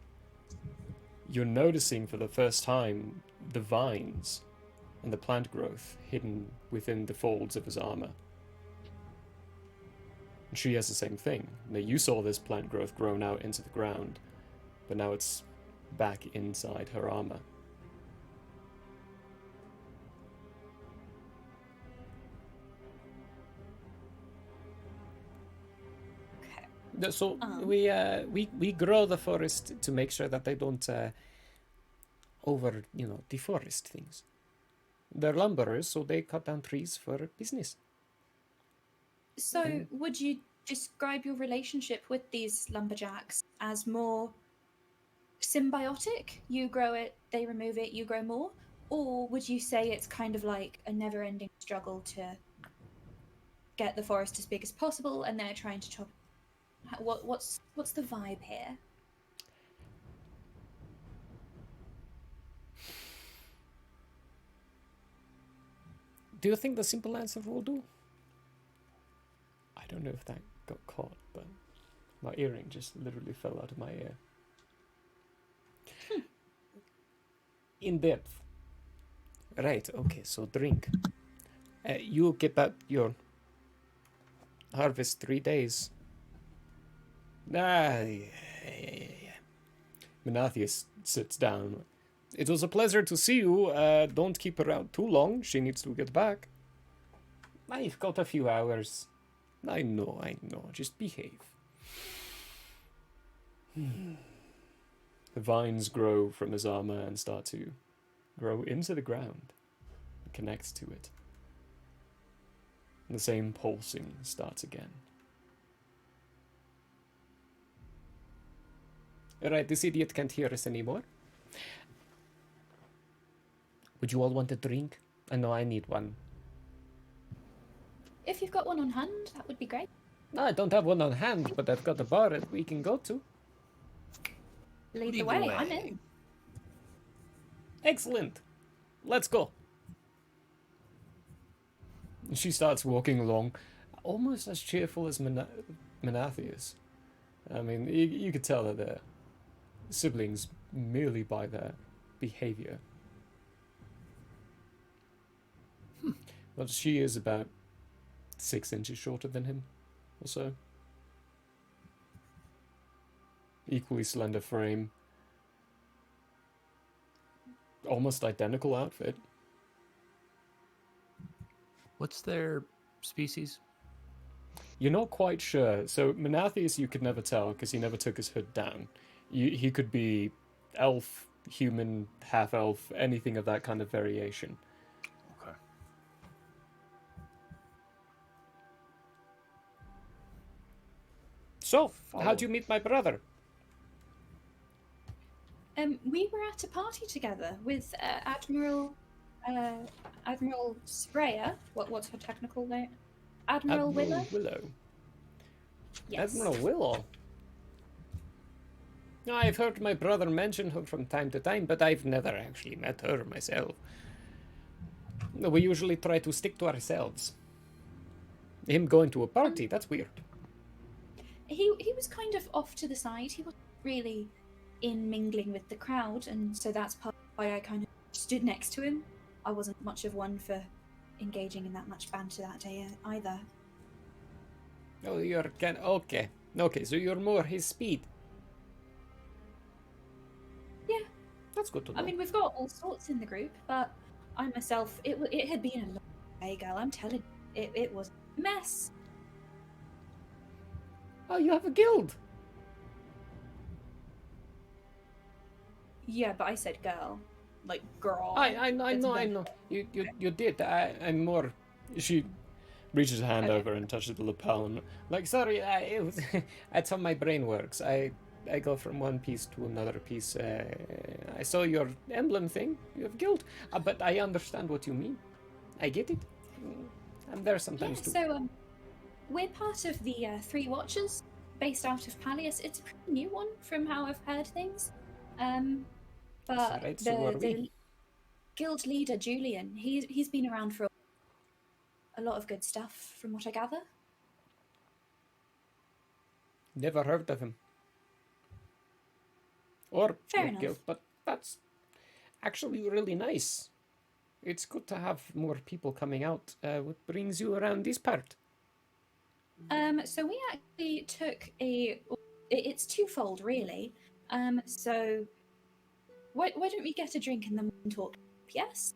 you're noticing for the first time the vines and the plant growth hidden within the folds of his armor. And she has the same thing. Now, you saw this plant growth grown out into the ground, but now it's back inside her armor. So we grow the forest to make sure that they don't deforest things. They're lumberers, so they cut down trees for business. So, would you describe your relationship with these lumberjacks as more symbiotic? You grow it, they remove it, you grow more? Or would you say it's kind of like a never-ending struggle to get the forest as big as possible, and they're trying to chop? What's the vibe here? Do you think the simple answer will do? I don't know if that got caught, but my earring just literally fell out of my ear. In depth. Right, okay, so drink. You get back your harvest 3 days. Yeah. Menathius sits down. It was a pleasure to see you. Don't keep her out too long. She needs to get back. I've got a few hours. I know. Just behave. The vines grow from his armor and start to grow into the ground. Connect to it. The same pulsing starts again. Alright, this idiot can't hear us anymore. Would you all want a drink? I know I need one. If you've got one on hand, that would be great. No, I don't have one on hand, but I've got a bar that we can go to. Lead the way, I'm in. Excellent. Let's go. She starts walking along, almost as cheerful as Menathius. I mean, you could tell that they're siblings merely by their behavior. But she is about 6 inches shorter than him, or so. Equally slender frame. Almost identical outfit. What's their species? You're not quite sure. So Menathius you could never tell because he never took his hood down. He could be elf, human, half-elf, anything of that kind of variation. Okay. So, how'd you meet my brother? We were at a party together with Admiral Sprayer. What's her technical name? Admiral Willow. Yes. Admiral Willow. I've heard my brother mention her from time to time, but I've never actually met her myself. We usually try to stick to ourselves. Him going to a party, that's weird. He was kind of off to the side. He wasn't really in mingling with the crowd, and so that's part why I kind of stood next to him. I wasn't much of one for engaging in that much banter that day either. Oh, you're okay. Okay, so you're more his speed. Yeah. That's good to know. I mean, we've got all sorts in the group, but I myself, it had been a long day, girl. I'm telling you, it was a mess. Oh, you have a guild. Yeah, but I said girl, like girl. I know. You did. I'm more. She reaches a hand over and touches the lapel and like, sorry, it was. That's how my brain works. I go from one piece to another piece. I saw your emblem thing. You have guild, but I understand what you mean. I get it. I'm there sometimes too. So we're part of the Three Watchers, based out of Pallius. It's a pretty new one from how I've heard things. But right, so the guild leader Julian, he's been around for a lot of good stuff, from what I gather. Never heard of him. Or Fair your enough. guild, but that's actually really nice. It's good to have more people coming out. What brings you around this part? So we actually took it's twofold, really. So why don't we get a drink and then we can talk? Yes?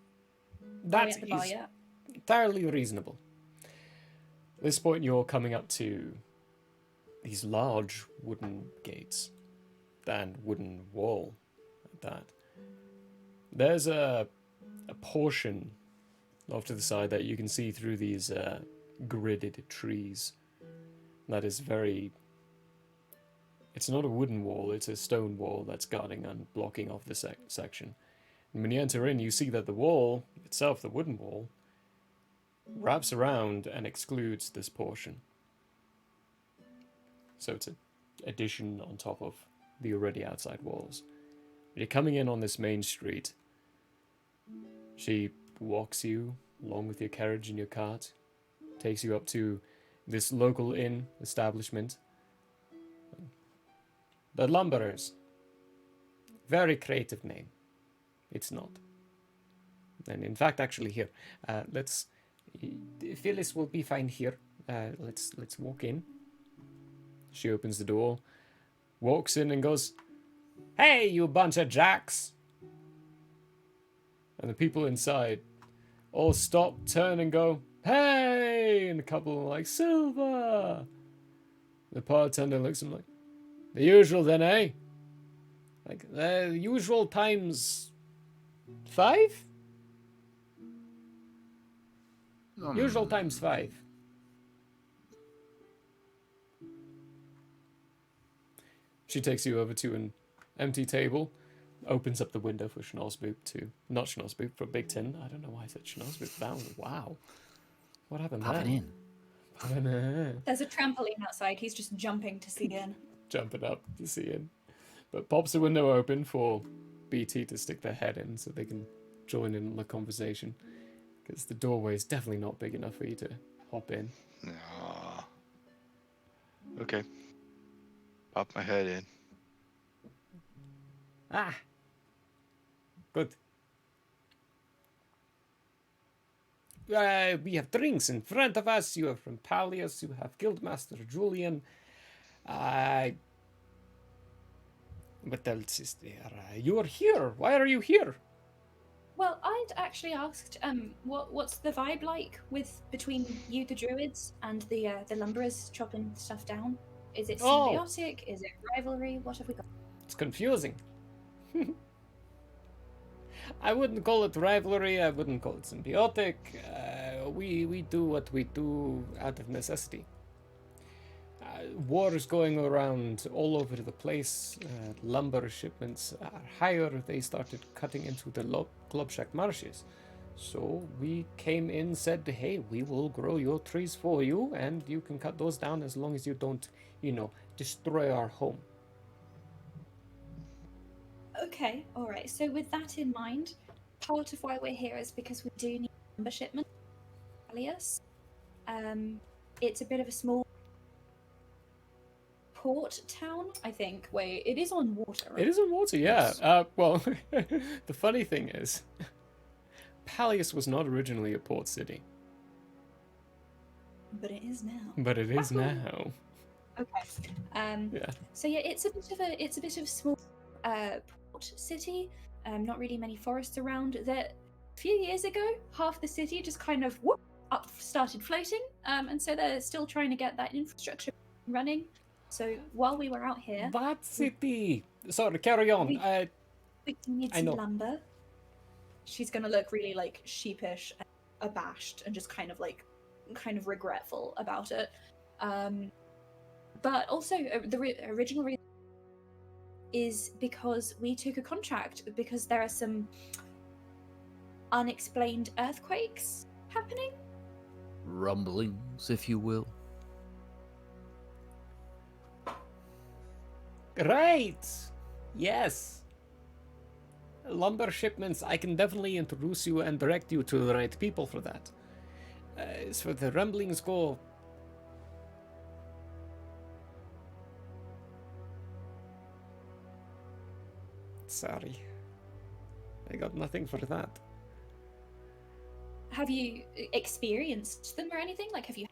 That at the bar is yet? entirely reasonable. At this point, you're coming up to these large wooden gates and wooden wall at that. There's a portion off to the side that you can see through these gridded trees. That is very... It's not a wooden wall, it's a stone wall that's guarding and blocking off the section. And when you enter in, you see that the wall itself, the wooden wall, wraps around and excludes this portion. So it's an addition on top of the already outside walls. You're coming in on this main street. She walks you along with your carriage and your cart, takes you up to this local inn establishment. The Lumberers. Very creative name. It's not. And in fact, actually here, let's... Phyllis will be fine here. Let's walk in. She opens the door, walks in and goes, "Hey, you bunch of jacks!" And the people inside all stop, turn and go, "Hey!" And a couple are like, "Silver!" The bartender looks at them like, "The usual then, eh?" Like, the usual times 5? Usual times 5. She takes you over to an empty table, opens up the window for Schnauzboop to... Not Schnauzboop, for Big Tin. I don't know why I said Schnauzboop. Wow. What happened there? Popping in. There's a trampoline outside. He's just jumping to see in. Jumping up to see in. But pops the window open for BT to stick their head in so they can join in the conversation. Because the doorway is definitely not big enough for you to hop in. No. Okay. Pop my head in. Ah. Good. We have drinks in front of us. You are from Pallius. You have Guildmaster Julian. What else is there? You are here. Why are you here? Well, I'd actually asked, what's the vibe like between you, the druids, and the lumberers chopping stuff down? Is it symbiotic? Is it rivalry? What have we got? It's confusing. I wouldn't call it rivalry. I wouldn't call it symbiotic. We do what we do out of necessity. wars going around all over the place. Lumber shipments are higher. They started cutting into the Globshack marshes. So we came in, said, hey, we will grow your trees for you, and you can cut those down as long as you don't, destroy our home. Okay, all right. So with that in mind, part of why we're here is because we do need lumber shipment. Alias, it's a bit of a small port town, I think, where it is on water. Right? It is on water, yeah. Yes. Well, the funny thing is, Pallius was not originally a port city. But it is now. But it is now. Okay. Yeah. So yeah, it's a bit of a small port city. Not really many forests around. That a few years ago, half the city just kind of up started floating. And so they're still trying to get that infrastructure running. So while we were out here, that city. Sorry, carry on. We need some lumber. She's gonna look really like sheepish, and abashed, and just kind of regretful about it. But also the original reason is because we took a contract because there are some unexplained earthquakes happening. Rumblings, if you will. Right. Yes. Lumber shipments, I can definitely introduce you and direct you to the right people for that. As for the rumblings go, sorry, I got nothing for that. Have you experienced them or anything? Like, have you?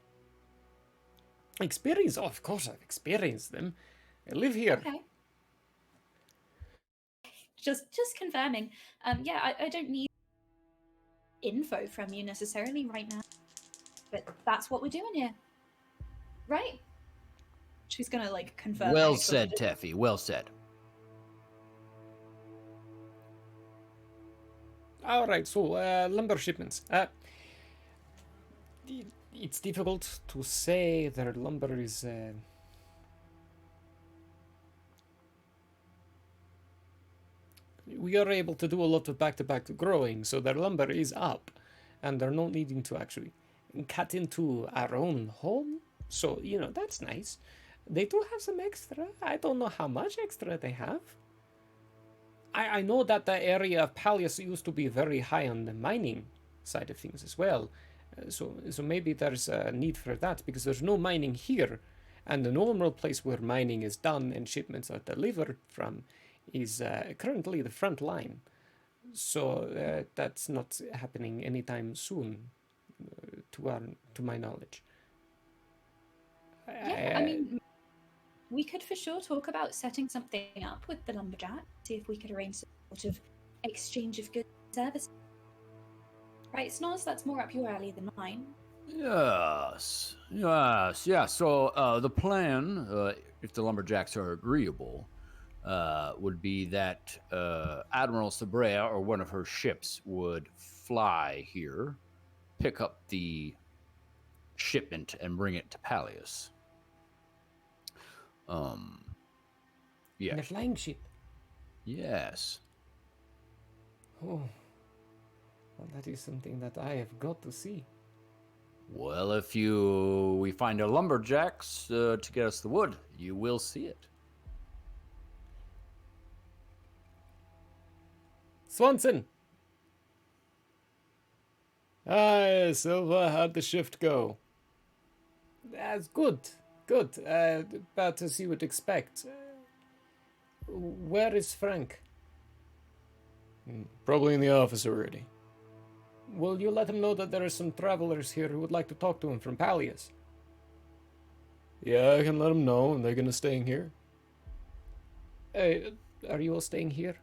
Experience? Oh, of course I've experienced them. I live here. Okay. Just confirming. Yeah, I don't need info from you necessarily right now, but that's what we're doing here, right? She's gonna confirm. Well said, Teffy. Well said. All right, so lumber shipments. It's difficult to say their lumber is. We are able to do a lot of back-to-back growing, so their lumber is up, and they're not needing to actually cut into our own home. So that's nice. They do have some extra. I don't know how much extra they have. I know that the area of Pallius used to be very high on the mining side of things as well. So maybe there's a need for that, because there's no mining here. And the normal place where mining is done and shipments are delivered from is currently the front line. So that's not happening anytime soon, to my knowledge. Yeah, I mean, we could for sure talk about setting something up with the lumberjack, see if we could arrange some sort of exchange of goods and services. Right, Snoz, that's more up your alley than mine. Yes. So the plan, if the lumberjacks are agreeable, would be that Admiral Sabrea or one of her ships would fly here, pick up the shipment, and bring it to Pallius. Yeah. The flying ship. Yes. Oh, well, that is something that I have got to see. Well, if we find a lumberjacks to get us the wood, you will see it. Swanson! Hi, Silva, how'd the shift go? That's good. About as you would expect. Where is Frank? Probably in the office already. Will you let him know that there are some travelers here who would like to talk to him from Pallius? Yeah, I can let him know, and they're gonna stay here. Hey, are you all staying here?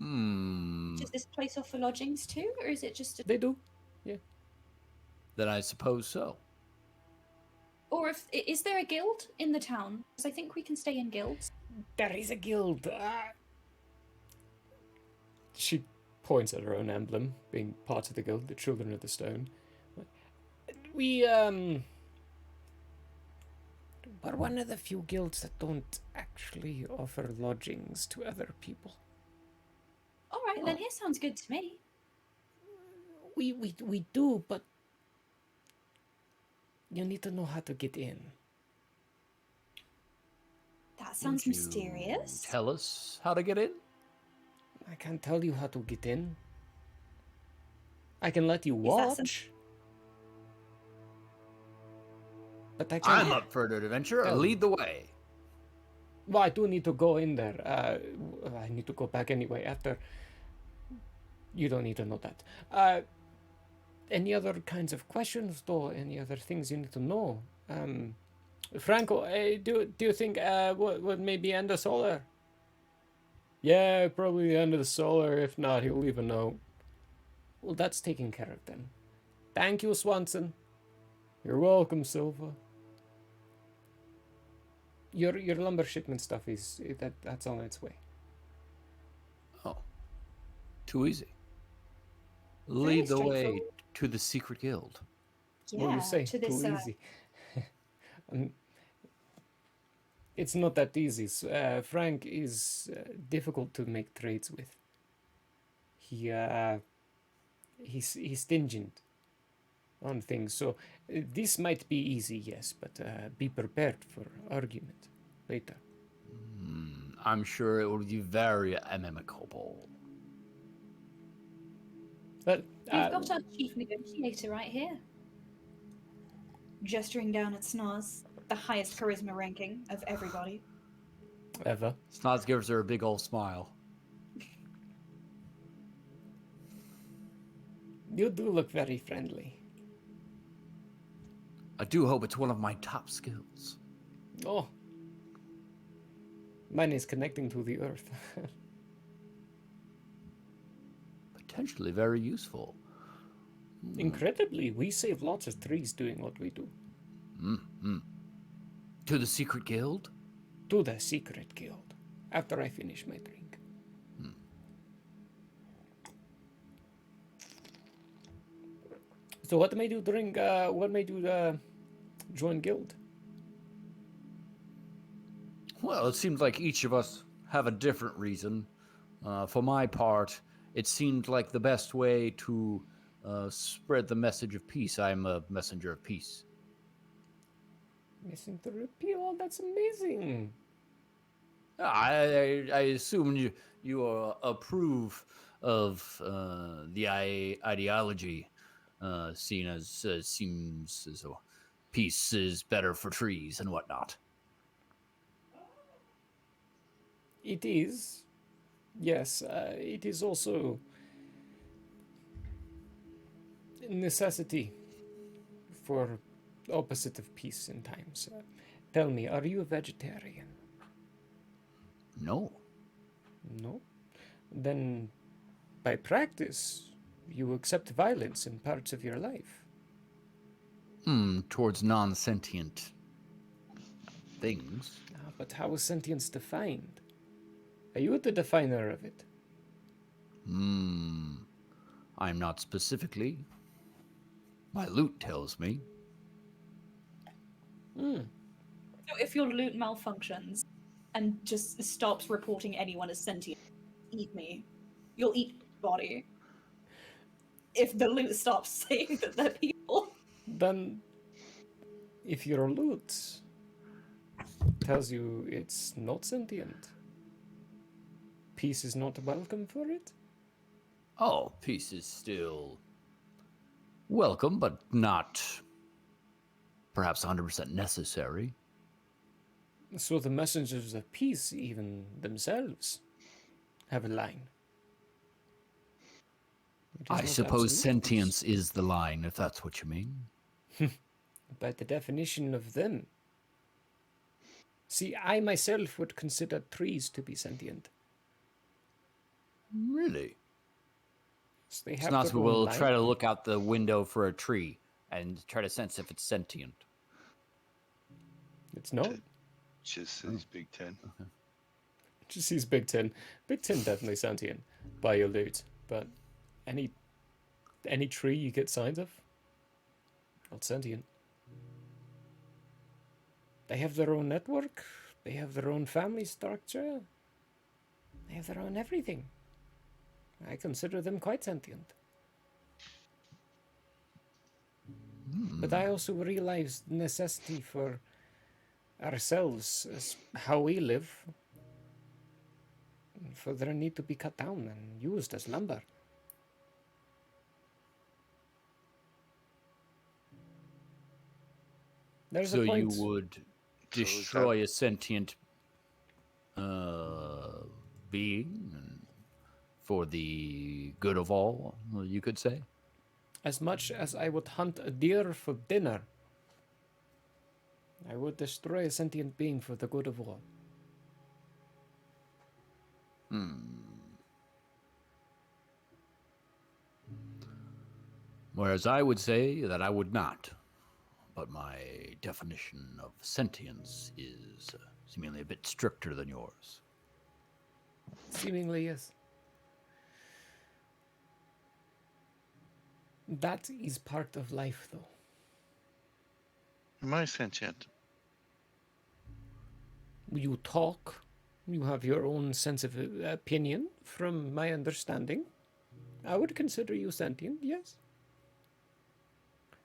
Does this place offer lodgings too, or is it just They do, yeah. Then I suppose so. Or is there a guild in the town? Because I think we can stay in guilds. There is a guild. She points at her own emblem, being part of the guild, the Children of the Stone. We We're one of the few guilds that don't actually offer lodgings to other people. All right, then here sounds good to me. We do, but you need to know how to get in. That sounds Would you mysterious. Tell us how to get in? I can't tell you how to get in. I can let you Is that some- watch. But I can't. I'm up for an adventure. Tell Lead the way. Well, I do need to go in there. I need to go back anyway after. You don't need to know that. Any other kinds of questions, though? Any other things you need to know? Franco, do you think what maybe end of solar? Yeah, probably the end of the solar. If not, he'll leave a note. Well, that's taken care of then. Thank you, Swanson. You're welcome, Silva. Your lumber shipment stuff that's on its way. Oh, too easy. Very Lead the way straightforward. to the secret guild. Yeah, Well, you say to this. too easy. It's not that easy. Frank is difficult to make trades with. He's stingent on things. So this might be easy, yes, but be prepared for argument later. I'm sure it will be very amicable. But We've got our chief negotiator right here. Gesturing down at Snaz, the highest charisma ranking of everybody. ever. Snods gives her a big old smile. You do look very friendly. I do hope it's one of my top skills. Oh. Mine is connecting to the earth. Potentially very useful. Incredibly, we save lots of trees doing what we do. To the secret guild? To the secret guild. After I finish my drink. So what made you drink, what made you join guild? Well, it seems like each of us have a different reason. For my part, it seemed like the best way to spread the message of peace. I'm a messenger of peace. Missing the repeal, that's amazing. I assume you approve of the ideology, seen as seems as though peace is better for trees and whatnot. It is. Yes, it is also a necessity for opposite of peace in times. Tell me, are you a vegetarian? No. No? Then, by practice, you accept violence in parts of your life. Towards non-sentient things. But how is sentience defined? Are you the definer of it? I'm not specifically. My loot tells me. So if your loot malfunctions and just stops reporting anyone as sentient, eat me. You'll eat body. If the loot stops saying that they're people. Then, if your loot tells you it's not sentient, peace is not welcome for it? Oh, peace is still welcome, but not perhaps 100% necessary. So the messengers of peace, even themselves, have a line. I suppose sentience is the line, if that's what you mean. By the definition of them. See, I myself would consider trees to be sentient. Really? So they have Snots their own will line. try to look out the window for a tree and try to sense if it's sentient. It's not. Just says Big Ten. Just sees Big Ten. Big Ten definitely sentient by your loot, but any tree you get signs of, not sentient. They have their own network. They have their own family structure. They have their own everything. I consider them quite sentient. But I also realize the necessity for ourselves as how we live, for their need to be cut down and used as lumber. There's So a you point. would So is destroy a sentient being for the good of all, you could say? As much as I would hunt a deer for dinner, I would destroy a sentient being for the good of all. Whereas I would say that I would not. But my definition of sentience is seemingly a bit stricter than yours. Seemingly, yes. That is part of life, though. Am I sentient? You talk. You have your own sense of opinion, from my understanding. I would consider you sentient, yes.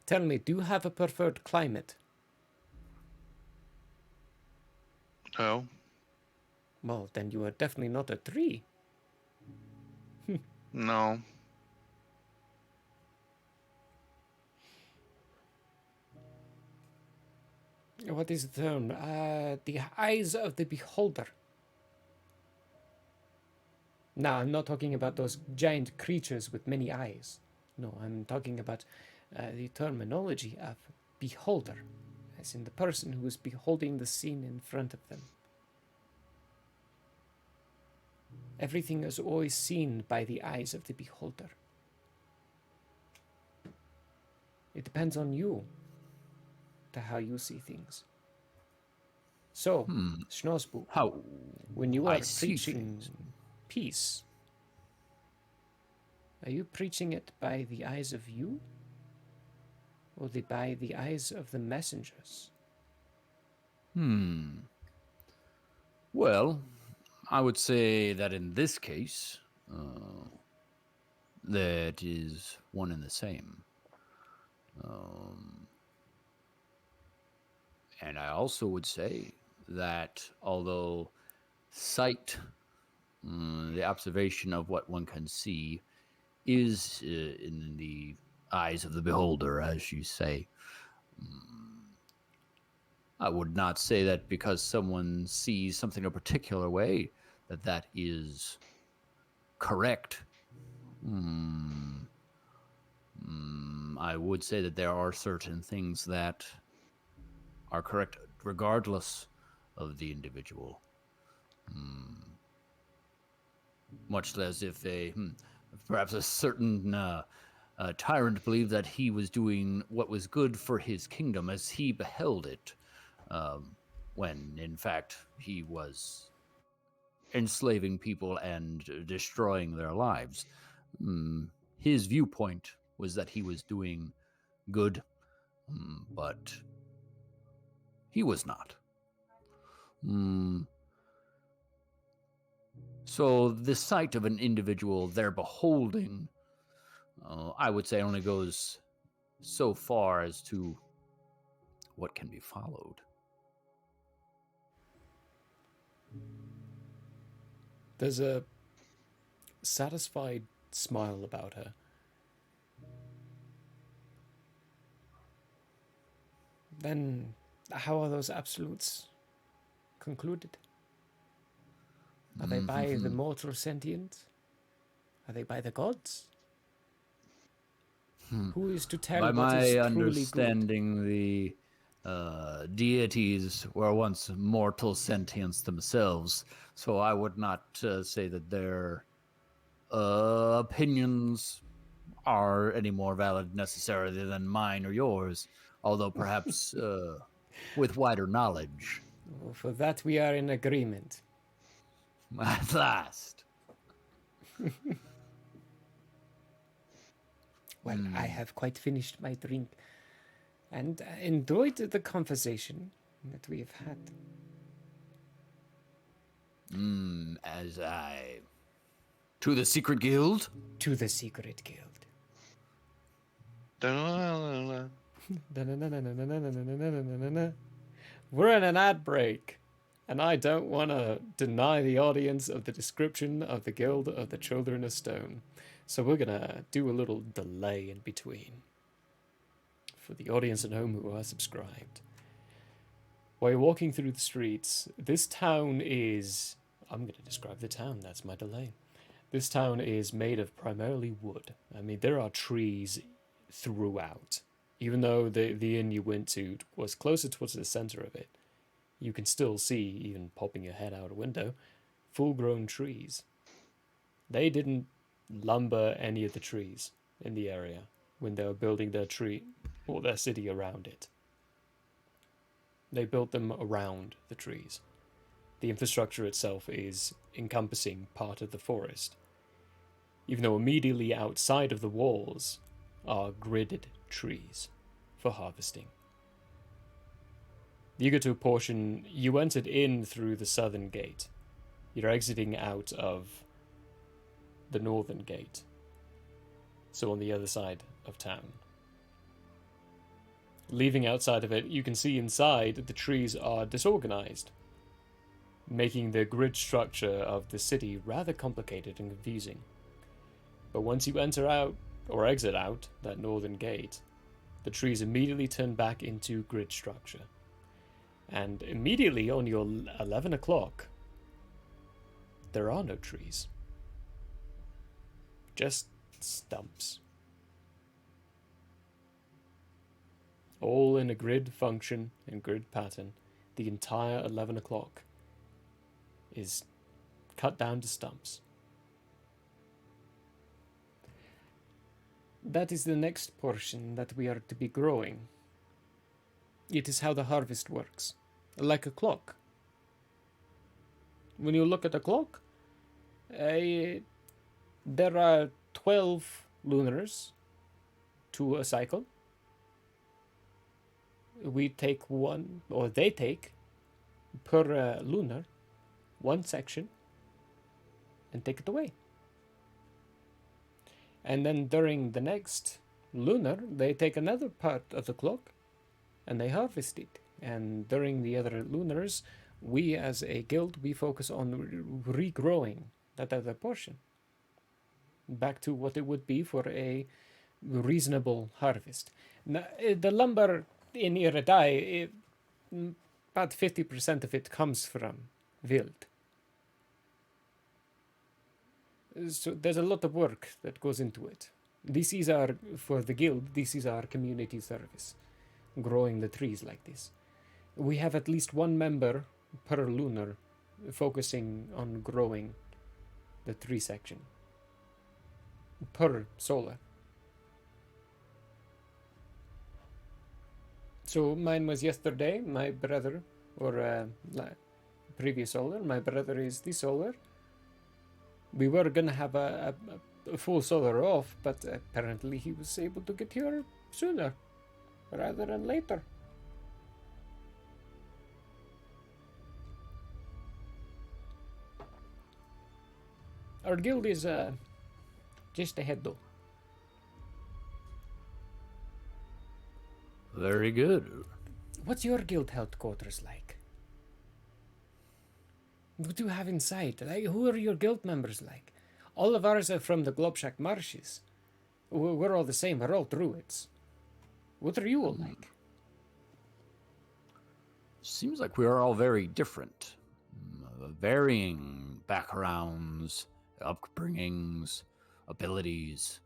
Tell me, do you have a preferred climate? No. Well, then you are definitely not a tree. No. What is the term? The eyes of the beholder. No, I'm not talking about those giant creatures with many eyes. No, I'm talking about the terminology of beholder, as in the person who is beholding the scene in front of them. Everything is always seen by the eyes of the beholder. It depends on you, to how you see things. So, Schnosbu, how when you I are see preaching peace, are you preaching it by the eyes of you, or by the eyes of the messengers? Well, I would say that in this case, that is one and the same. And I also would say that although sight, the observation of what one can see, is in the eyes of the beholder, as you say, I would not say that because someone sees something a particular way, that is correct. I would say that there are certain things that are correct regardless of the individual. Much less if perhaps a certain tyrant believed that he was doing what was good for his kingdom as he beheld it, when in fact he was enslaving people and destroying their lives. His viewpoint was that he was doing good, but he was not. So the sight of an individual they're beholding, I would say, only goes so far as to what can be followed. There's a satisfied smile about her. Then, how are those absolutes concluded? Are they by the mortal sentient? Are they by the gods? Who is to tell By what my is truly understanding, the deities were once mortal sentients themselves, so I would not say that their opinions are any more valid necessarily than mine or yours, although perhaps with wider knowledge. Well, for that we are in agreement. At last. Well, I have quite finished my drink and enjoyed the conversation. that we have had. As I... To the secret guild? To the secret guild. Da-na-na-na-na. We're in an ad break, and I don't want to deny the audience of the description of the Guild of the Children of Stone. So we're going to do a little delay in between for the audience at home who are subscribed. While you're walking through the streets, this town is... I'm going to describe the town, that's my delay. This town is made of primarily wood. I mean, there are trees throughout. Even though the inn you went to was closer towards the center of it, you can still see, even popping your head out a window, full-grown trees. They didn't lumber any of the trees in the area when they were building their their city around it. They built them around the trees. The infrastructure itself is encompassing part of the forest, even though immediately outside of the walls are gridded trees for harvesting. You get to a portion, you entered in through the southern gate. You're exiting out of the northern gate, so on the other side of town. Leaving outside of it, you can see inside the trees are disorganized, making the grid structure of the city rather complicated and confusing. But once you enter out, or exit out, that northern gate, the trees immediately turn back into grid structure. And immediately on your 11 o'clock, there are no trees. Just stumps. All in a grid function and grid pattern. The entire 11 o'clock is cut down to stumps. That is the next portion that we are to be growing. It is how the harvest works. Like a clock. When you look at a clock, there are 12 lunars to a cycle. We take one, or they take, per lunar, one section, and take it away. And then during the next lunar, they take another part of the clock, and they harvest it. And during the other lunars, we as a guild, we focus on regrowing that other portion back to what it would be for a reasonable harvest. Now, the lumber in Iridai, about 50% of it comes from Vilt. So there's a lot of work that goes into it. This is our, for the guild, this is our community service, growing the trees like this. We have at least one member per lunar focusing on growing the tree section per solar. So mine was yesterday, my brother, or previous solar, my brother is the solar. We were gonna have a full solar off, but apparently he was able to get here sooner rather than later. Our guild is just ahead though. Very good. What's your guild headquarters like? What do you have inside? Like, who are your guild members like? All of ours are from the Globshak Marshes. We're all the same. We're all druids. What are you all like? Seems like we are all very different. Varying backgrounds, upbringings, abilities.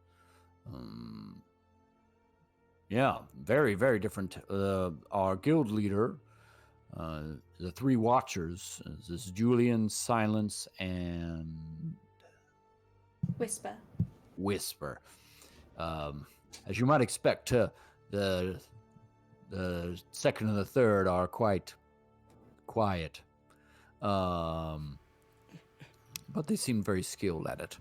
Yeah, very, very different. Our guild leader, the three watchers, is Julian, Silence, and Whisper. Whisper. As you might expect, the second and the third are quite quiet, but they seem very skilled at it.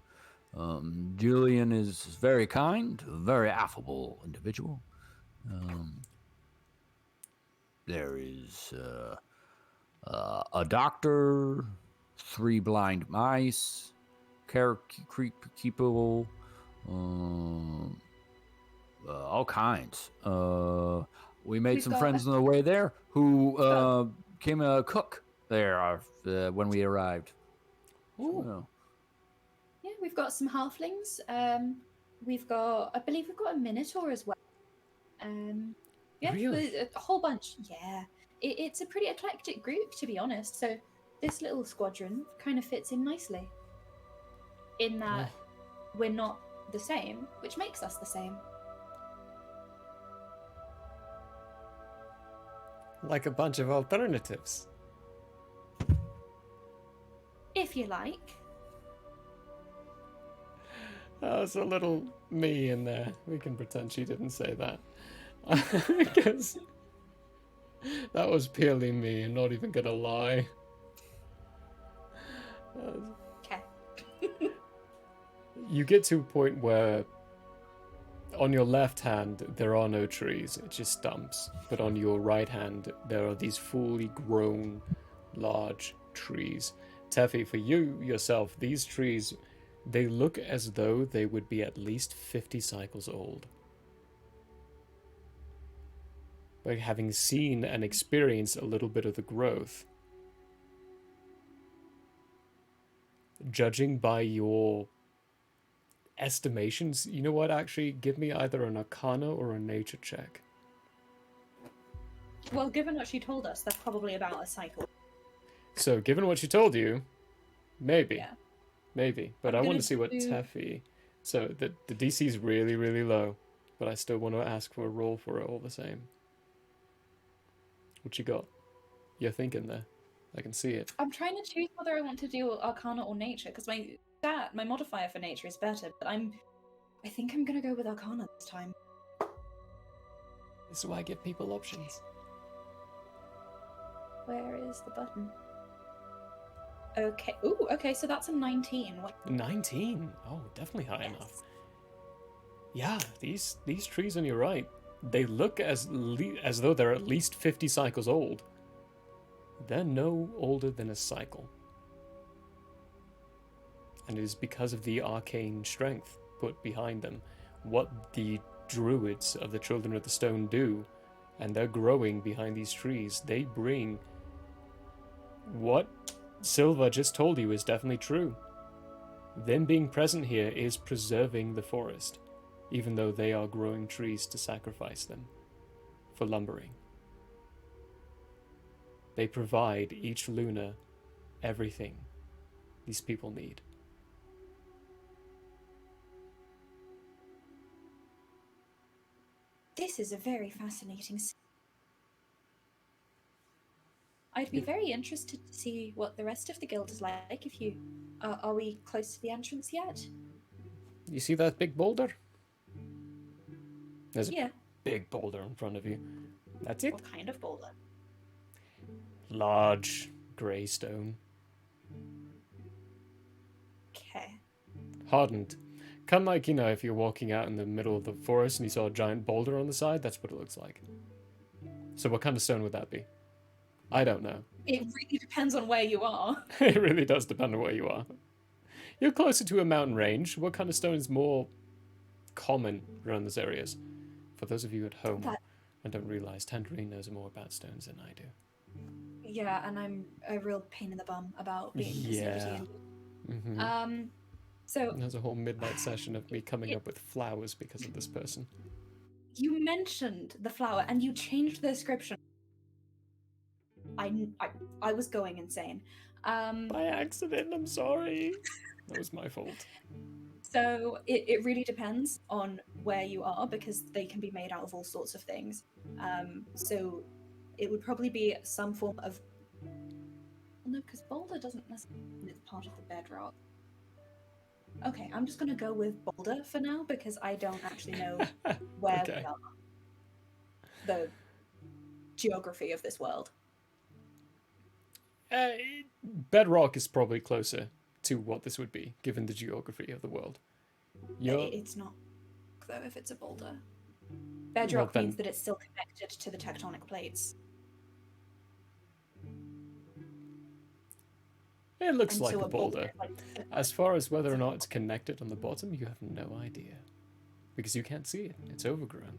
Julian is very kind, very affable individual. There is a doctor, 3 blind mice, people, all kinds. We made We've some got friends on the way there who came a cook there when we arrived. So, Yeah, we've got some halflings. I believe we've got a minotaur as well. Yeah, Really? a whole bunch. Yeah, it's a pretty eclectic group, to be honest. So this little squadron kind of fits in nicely. In that we're not the same, which makes us the same. Like a bunch of alternatives. If you like. There's a little me in there. We can pretend she didn't say that. Because that was purely me. I'm not even gonna lie. Okay. You get to a point where on your left hand there are no trees, it's just stumps. But on your right hand there are these fully grown large trees. Teffy, for you yourself, these trees, they look as though they would be at least 50 cycles old. But having seen and experienced a little bit of the growth, judging by your estimations, you know what, actually, give me either an Arcana or a Nature check. Well, given what she told us, that's probably about a cycle. So, given what she told you, maybe. Yeah. Maybe. But I'm I want gonna to see what do- Teffy... So, the DC is really, really low. But I still want to ask for a roll for it all the same. What you got? You're thinking there. I can see it. I'm trying to choose whether I want to do Arcana or Nature, because my modifier for Nature is better, but I think I'm gonna go with Arcana this time. This is why I give people options. Where is the button? Okay. Ooh, okay, so that's a 19. 19? Oh, definitely high enough. Yeah, these trees on your right, they look as though they're at least 50 cycles old. They're no older than a cycle. And it is because of the arcane strength put behind them. What the druids of the Children of the Stone do, and they're growing behind these trees, they bring what Silva just told you is definitely true. Them being present here is preserving the forest, even though they are growing trees to sacrifice them for lumbering. They provide each Luna everything these people need. This is a very fascinating. I'd be very interested to see what the rest of the guild is like. If you are we close to the entrance yet? You see that big boulder? There's Yeah. a big boulder in front of you. That's it. What kind of boulder? Large grey stone. Okay. Hardened. Kind of like, you know, if you're walking out in the middle of the forest and you saw a giant boulder on the side, that's what it looks like. So what kind of stone would that be? I don't know. It really depends on where you are. It really does depend on where you are. You're closer to a mountain range. What kind of stone is more common around those areas? For those of you at home and don't realize, Tangerine knows more about stones than I do. Yeah, and I'm a real pain in the bum about being facility. Mm-hmm. So there's a whole midnight session of me coming up with flowers because of this person. you mentioned the flower and you changed the description. I was going insane. By accident, I'm sorry. That was my fault. So it really depends on where you are because they can be made out of all sorts of things. So it would probably be some form of... No, because boulder doesn't necessarily mean it's part of the bedrock. Okay, I'm just going to go with boulder for now because I don't actually know where we are. The geography of this world. Bedrock is probably closer to what this would be, given the geography of the world. It's not, though, if it's a boulder. Bedrock means that it's still connected to the tectonic plates. It looks And like so a boulder. As far as whether or not it's connected on the bottom, you have no idea. Because you can't see it. It's overgrown.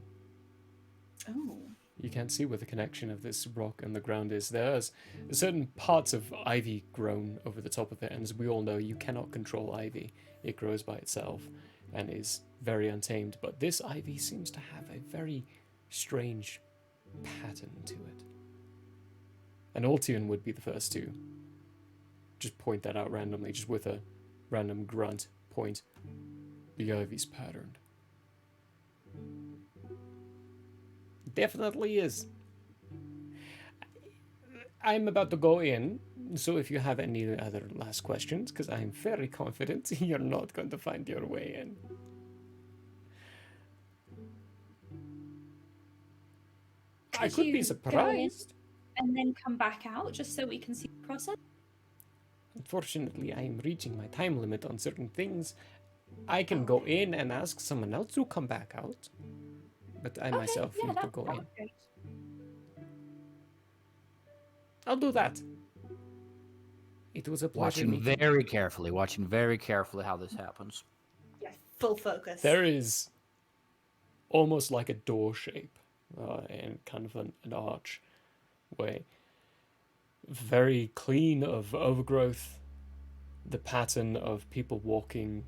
Oh. You can't see where the connection of this rock and the ground is. There's certain parts of ivy grown over the top of it, and as we all know, you cannot control ivy. It grows by itself and is very untamed, but this ivy seems to have a very strange pattern to it. And Altion would be the first to just point that out randomly, just with a random grunt point. The ivy's patterned. Definitely is. I'm about to go in, so if you have any other last questions, because I'm very confident you're not going to find your way in. I could be surprised. And then come back out just so we can see the process. Unfortunately, I am reaching my time limit on certain things. I can go in and ask someone else to come back out, but I myself need to go in. Great. I'll do that. It was a pleasure Watching meeting. very carefully how this happens. Yeah, full focus. There is almost like a door shape and kind of an arch way. Very clean of overgrowth. The pattern of people walking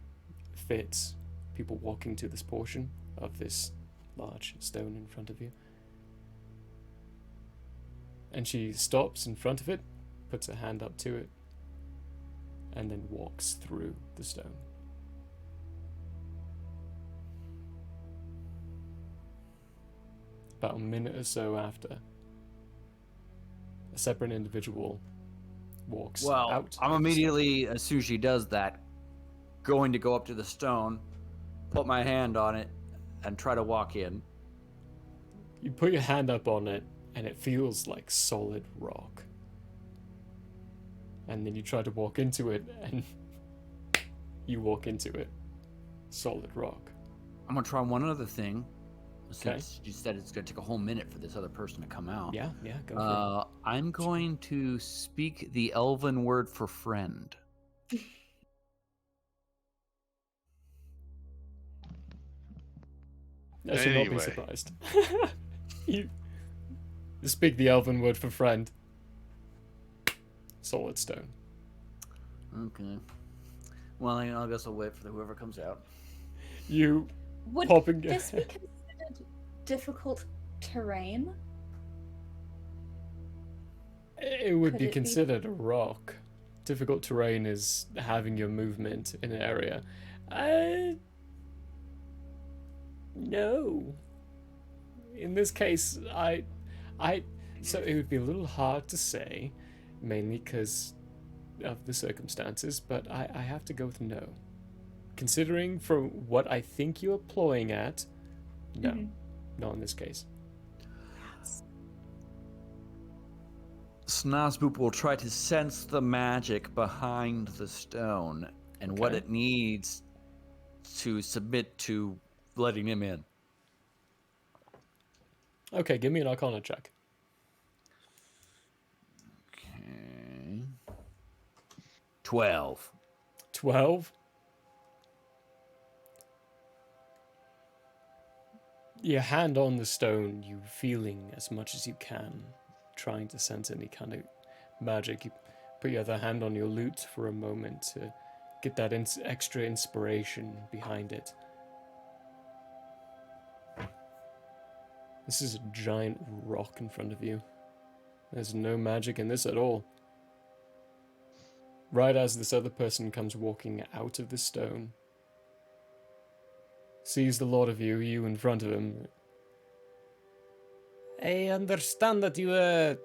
fits. People walking to this portion of this large stone in front of you. And she stops in front of it, puts her hand up to it, and then walks through the stone. About a minute or so after, a separate individual walks out. I'm immediately, as soon as she does that, going to go up to the stone, put my hand on it, and try to walk in. You put your hand up on it, and it feels like solid rock. And then you try to walk into it, and you walk into it. Solid rock. I'm gonna try one other thing. Since you said it's gonna take a whole minute for this other person to come out. Yeah, go for it. I'm going to speak the elven word for friend. I should not be surprised. You speak the elven word for friend. Solid stone. Okay. Well, I guess I'll wait for whoever comes out. You Would popping. this be considered difficult terrain? It would Could be it be- considered a rock. Difficult terrain is having your movement in an area. No. In this case, so it would be a little hard to say, mainly because of the circumstances, but I have to go with no. Considering from what I think you're ploying at, no. Not in this case. Snazboop will try to sense the magic behind the stone and what it needs to submit to letting him in. Okay, give me an Arcana check. Okay. 12. 12? Your hand on the stone, you feeling as much as you can, trying to sense any kind of magic. You put your other hand on your lute for a moment to get that extra inspiration behind it. This is a giant rock in front of you. There's no magic in this at all. Right as this other person comes walking out of the stone, sees the lot of you in front of him. I understand that you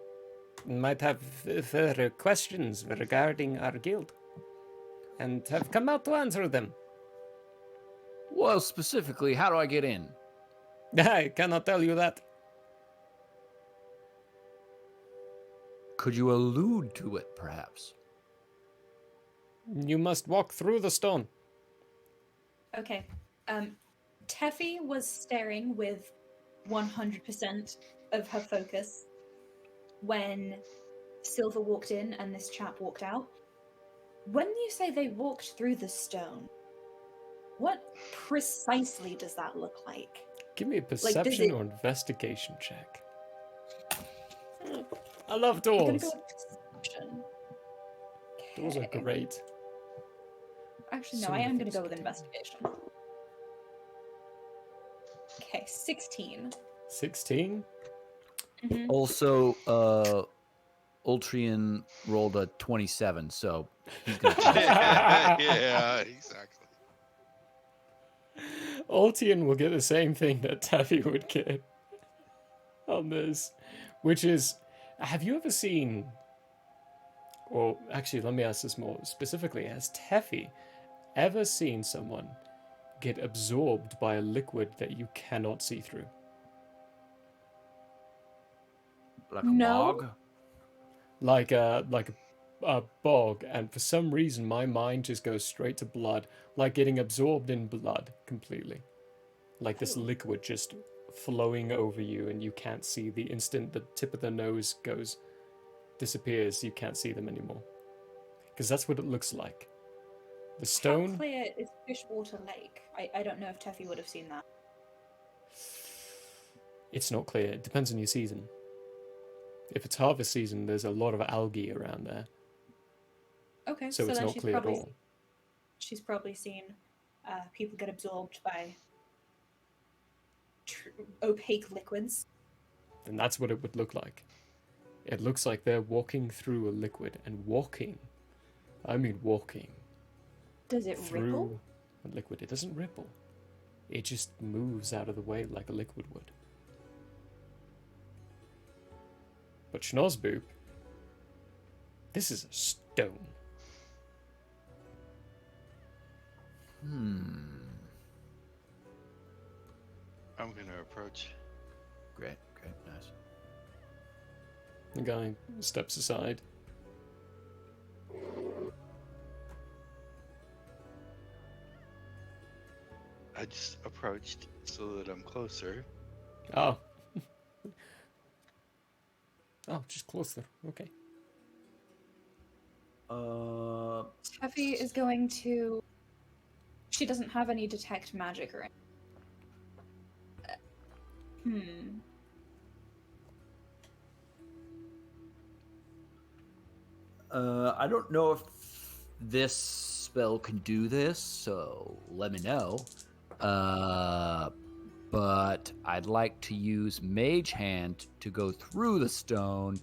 might have further questions regarding our guild, and have come out to answer them. Well, specifically, how do I get in? I cannot tell you that. Could you allude to it, perhaps? You must walk through the stone. Okay. Teffy was staring with 100% of her focus when Silver walked in and this chap walked out. When you say they walked through the stone, what precisely does that look like? Give me a does perception it- or investigation check. I love I'm gonna doors. go with perception. Doors are Okay. great. Actually, no, So I many am gonna things go to with do. investigation. Okay, 16. 16? Mhm. Also, Ultrian rolled a 27, so he's gonna Yeah, exactly. Ultian will get the same thing that Taffy would get on this, which is, have you ever seen, or actually let me ask this more specifically, has Taffy ever seen someone get absorbed by a liquid that you cannot see through? Like No. Like a bog, and for some reason my mind just goes straight to blood, like getting absorbed in blood completely. Like this liquid just flowing over you, and you can't see the instant the tip of the nose disappears, you can't see them anymore. Because that's what it looks like. The How stone, clear is Fishwater Lake? I don't know if Teffy would have seen that. it's not clear. It depends on your season. If it's harvest season, there's a lot of algae around there. Okay, So it's then not clear at all. She's probably seen people get absorbed by opaque liquids. Then that's what it would look like. It looks like they're walking through a liquid, and walking, I mean walking. Does it through ripple? a liquid. It doesn't ripple. It just moves out of the way like a liquid would. But Schnozboop, this is a stone. I'm gonna approach. Great, nice. The guy steps aside. I just approached so that I'm closer. Oh. Oh, just closer. Okay. Teffy is going to. She doesn't have any detect magic or anything. I don't know if this spell can do this, so let me know. But I'd like to use Mage Hand to go through the stone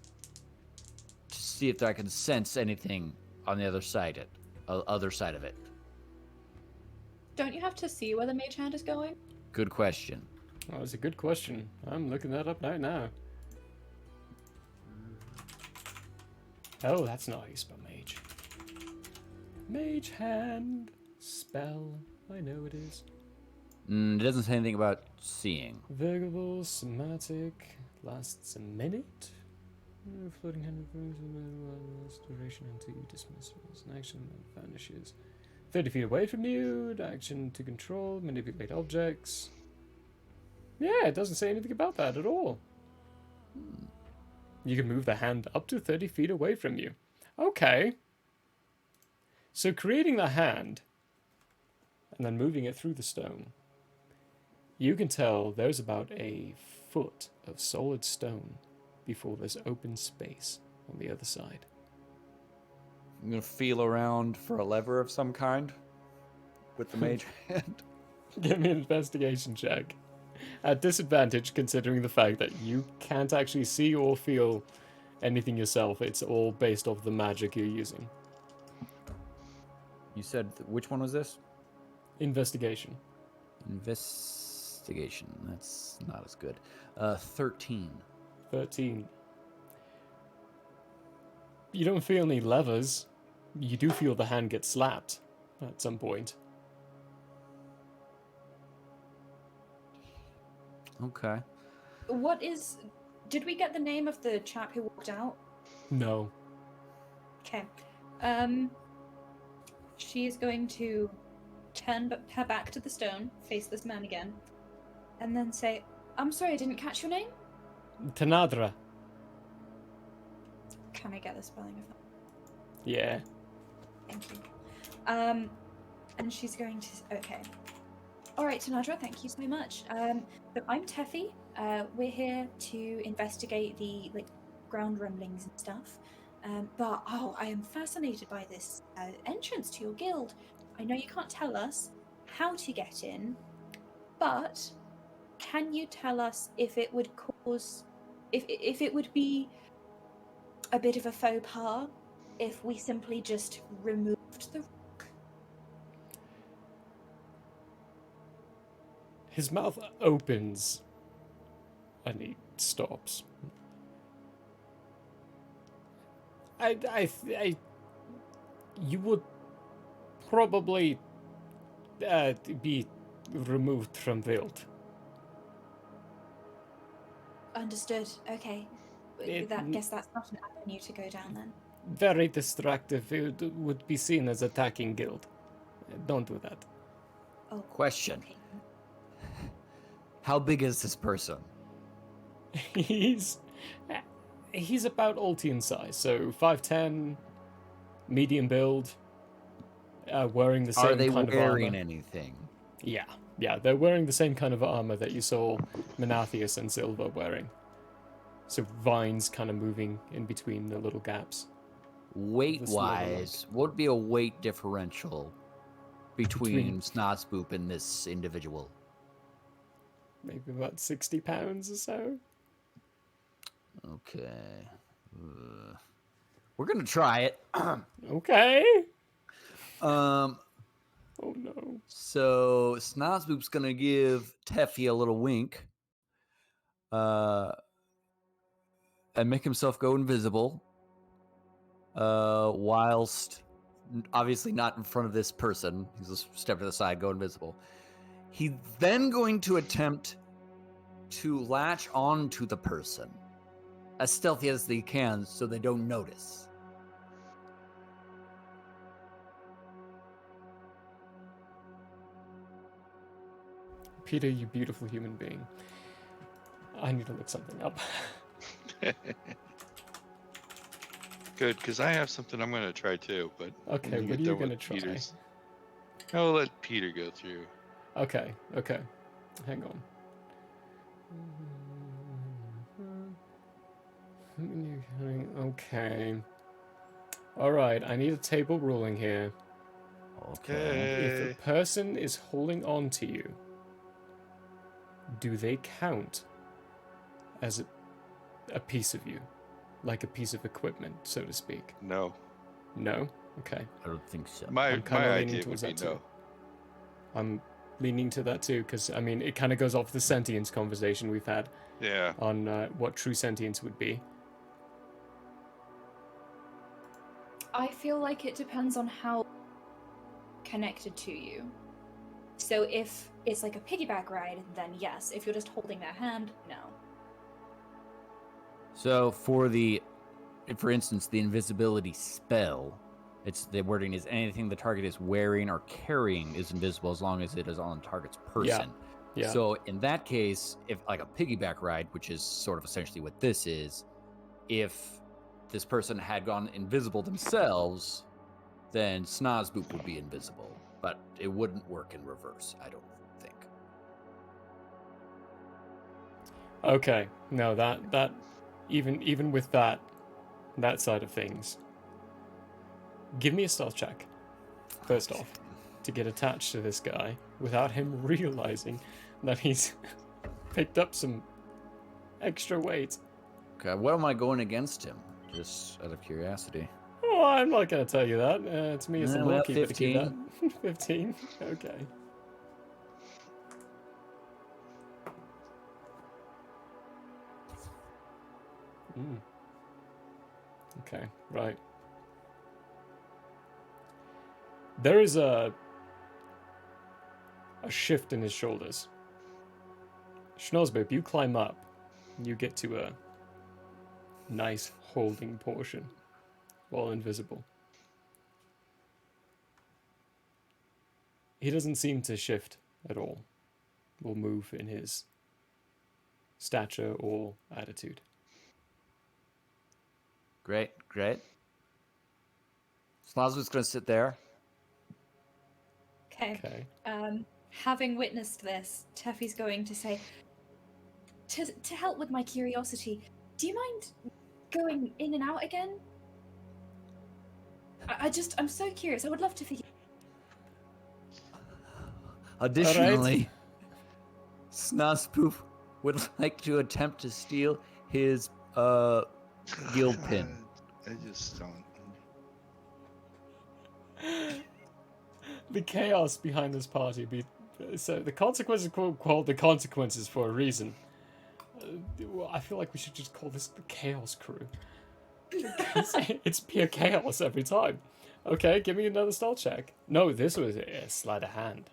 to see if I can sense anything on the other side of it. Don't you have to see where the mage hand is going? Good question. Oh, that's a good question. I'm looking that up right now. Oh, that's not how you spell mage. Mage hand spell. I know it is. It doesn't say anything about seeing. Verbal, somatic, lasts a minute. Floating hand lasts duration until you dismiss it as an action that vanishes. 30 feet away from you, action to control, manipulate objects. Yeah, it doesn't say anything about that at all. You can move the hand up to 30 feet away from you. Okay. So creating the hand and then moving it through the stone, you can tell there's about a foot of solid stone before there's open space on the other side. I'm gonna feel around for a lever of some kind with the Mage Hand. Give me an investigation check. At disadvantage, considering the fact that you can't actually see or feel anything yourself. It's all based off the magic you're using. You said, which one was this? Investigation. Investigation. That's not as good. 13. 13. You don't feel any levers. You do feel the hand get slapped at some point. Okay. What is. Did we get the name of the chap who walked out? No. Okay. She is going to turn her back to the stone, face this man again, and then say, I'm sorry, I didn't catch your name? Tanadra. Can I get the spelling of that? Yeah. Thank you. And she's going to. Okay. All right, Tanadra, thank you so much. So I'm Teffy. We're here to investigate the ground rumblings and stuff. But I am fascinated by this entrance to your guild. I know you can't tell us how to get in, but can you tell us if it would cause, if it would be a bit of a faux pas if we simply just removed the rock? His mouth opens and he stops. You would probably be removed from Vilt. Understood. Okay. Guess that's not an avenue to go down then. Very distractive. It would be seen as attacking guild. Don't do that. Oh. Question. How big is this person? He's about Ultian size, so 5'10", medium build, wearing the same Are they kind of wearing armor. anything? Yeah, they're wearing the same kind of armor that you saw Menathius and Silva wearing. So vines kind of moving in between the little gaps. Weight-wise, what would be a weight differential between Snotspoop and this individual? Maybe about 60 pounds or so. Okay. We're gonna try it. Okay. Oh no. So Snotspoop's gonna give Teffy a little wink. And make himself go invisible. Whilst obviously not in front of this person. He's just step to the side, go invisible. He's then going to attempt to latch on to the person as stealthy as they can so they don't notice. Peter, you beautiful human being. I need to look something up. Good, because I have something I'm going to try too. But Okay, when we what are get you done going to with try? Peter's, I'll let Peter go through. Okay. Hang on. Okay. Alright, I need a table ruling here. Okay. If a person is holding on to you, do they count as a piece of you? Like a piece of equipment, so to speak? No. No? Okay. I don't think so. My idea would be that no. too. I'm leaning to that too, because, I mean, it kind of goes off the sentience conversation we've had. Yeah. On what true sentience would be. I feel like it depends on how connected to you. So if it's like a piggyback ride, then yes. If you're just holding their hand, no. So for instance, the invisibility spell, the wording is anything the target is wearing or carrying is invisible as long as it is on the target's person. Yeah. So in that case, if like a piggyback ride, which is sort of essentially what this is, if this person had gone invisible themselves, then Snozboop would be invisible, but it wouldn't work in reverse, I don't think. Okay. No, that even with that side of things, give me a stealth check first off to get attached to this guy without him realizing that he's picked up some extra weight. Okay, what am I going against him? Just out of curiosity. Oh, I'm not going to tell you that. It's me as the Well, lawkeeper to keep 15. that. 15? Okay. Okay, right. There is a shift in his shoulders. Schnozbib, you climb up. You get to a nice holding portion while invisible. He doesn't seem to shift at all, or move in his stature or attitude. Great. Slazwa's gonna sit there. Okay. Having witnessed this, Teffy's going to say, to help with my curiosity, do you mind going in and out again? I'm so curious. I would love to figure. Additionally, Snazpoof would like to attempt to steal his guild pin. I just don't. The chaos behind this party so the consequences called the consequences for a reason. Well, I feel like we should just call this the chaos crew. It's pure chaos every time. Okay, give me another style check. No, this was a sleight of hand.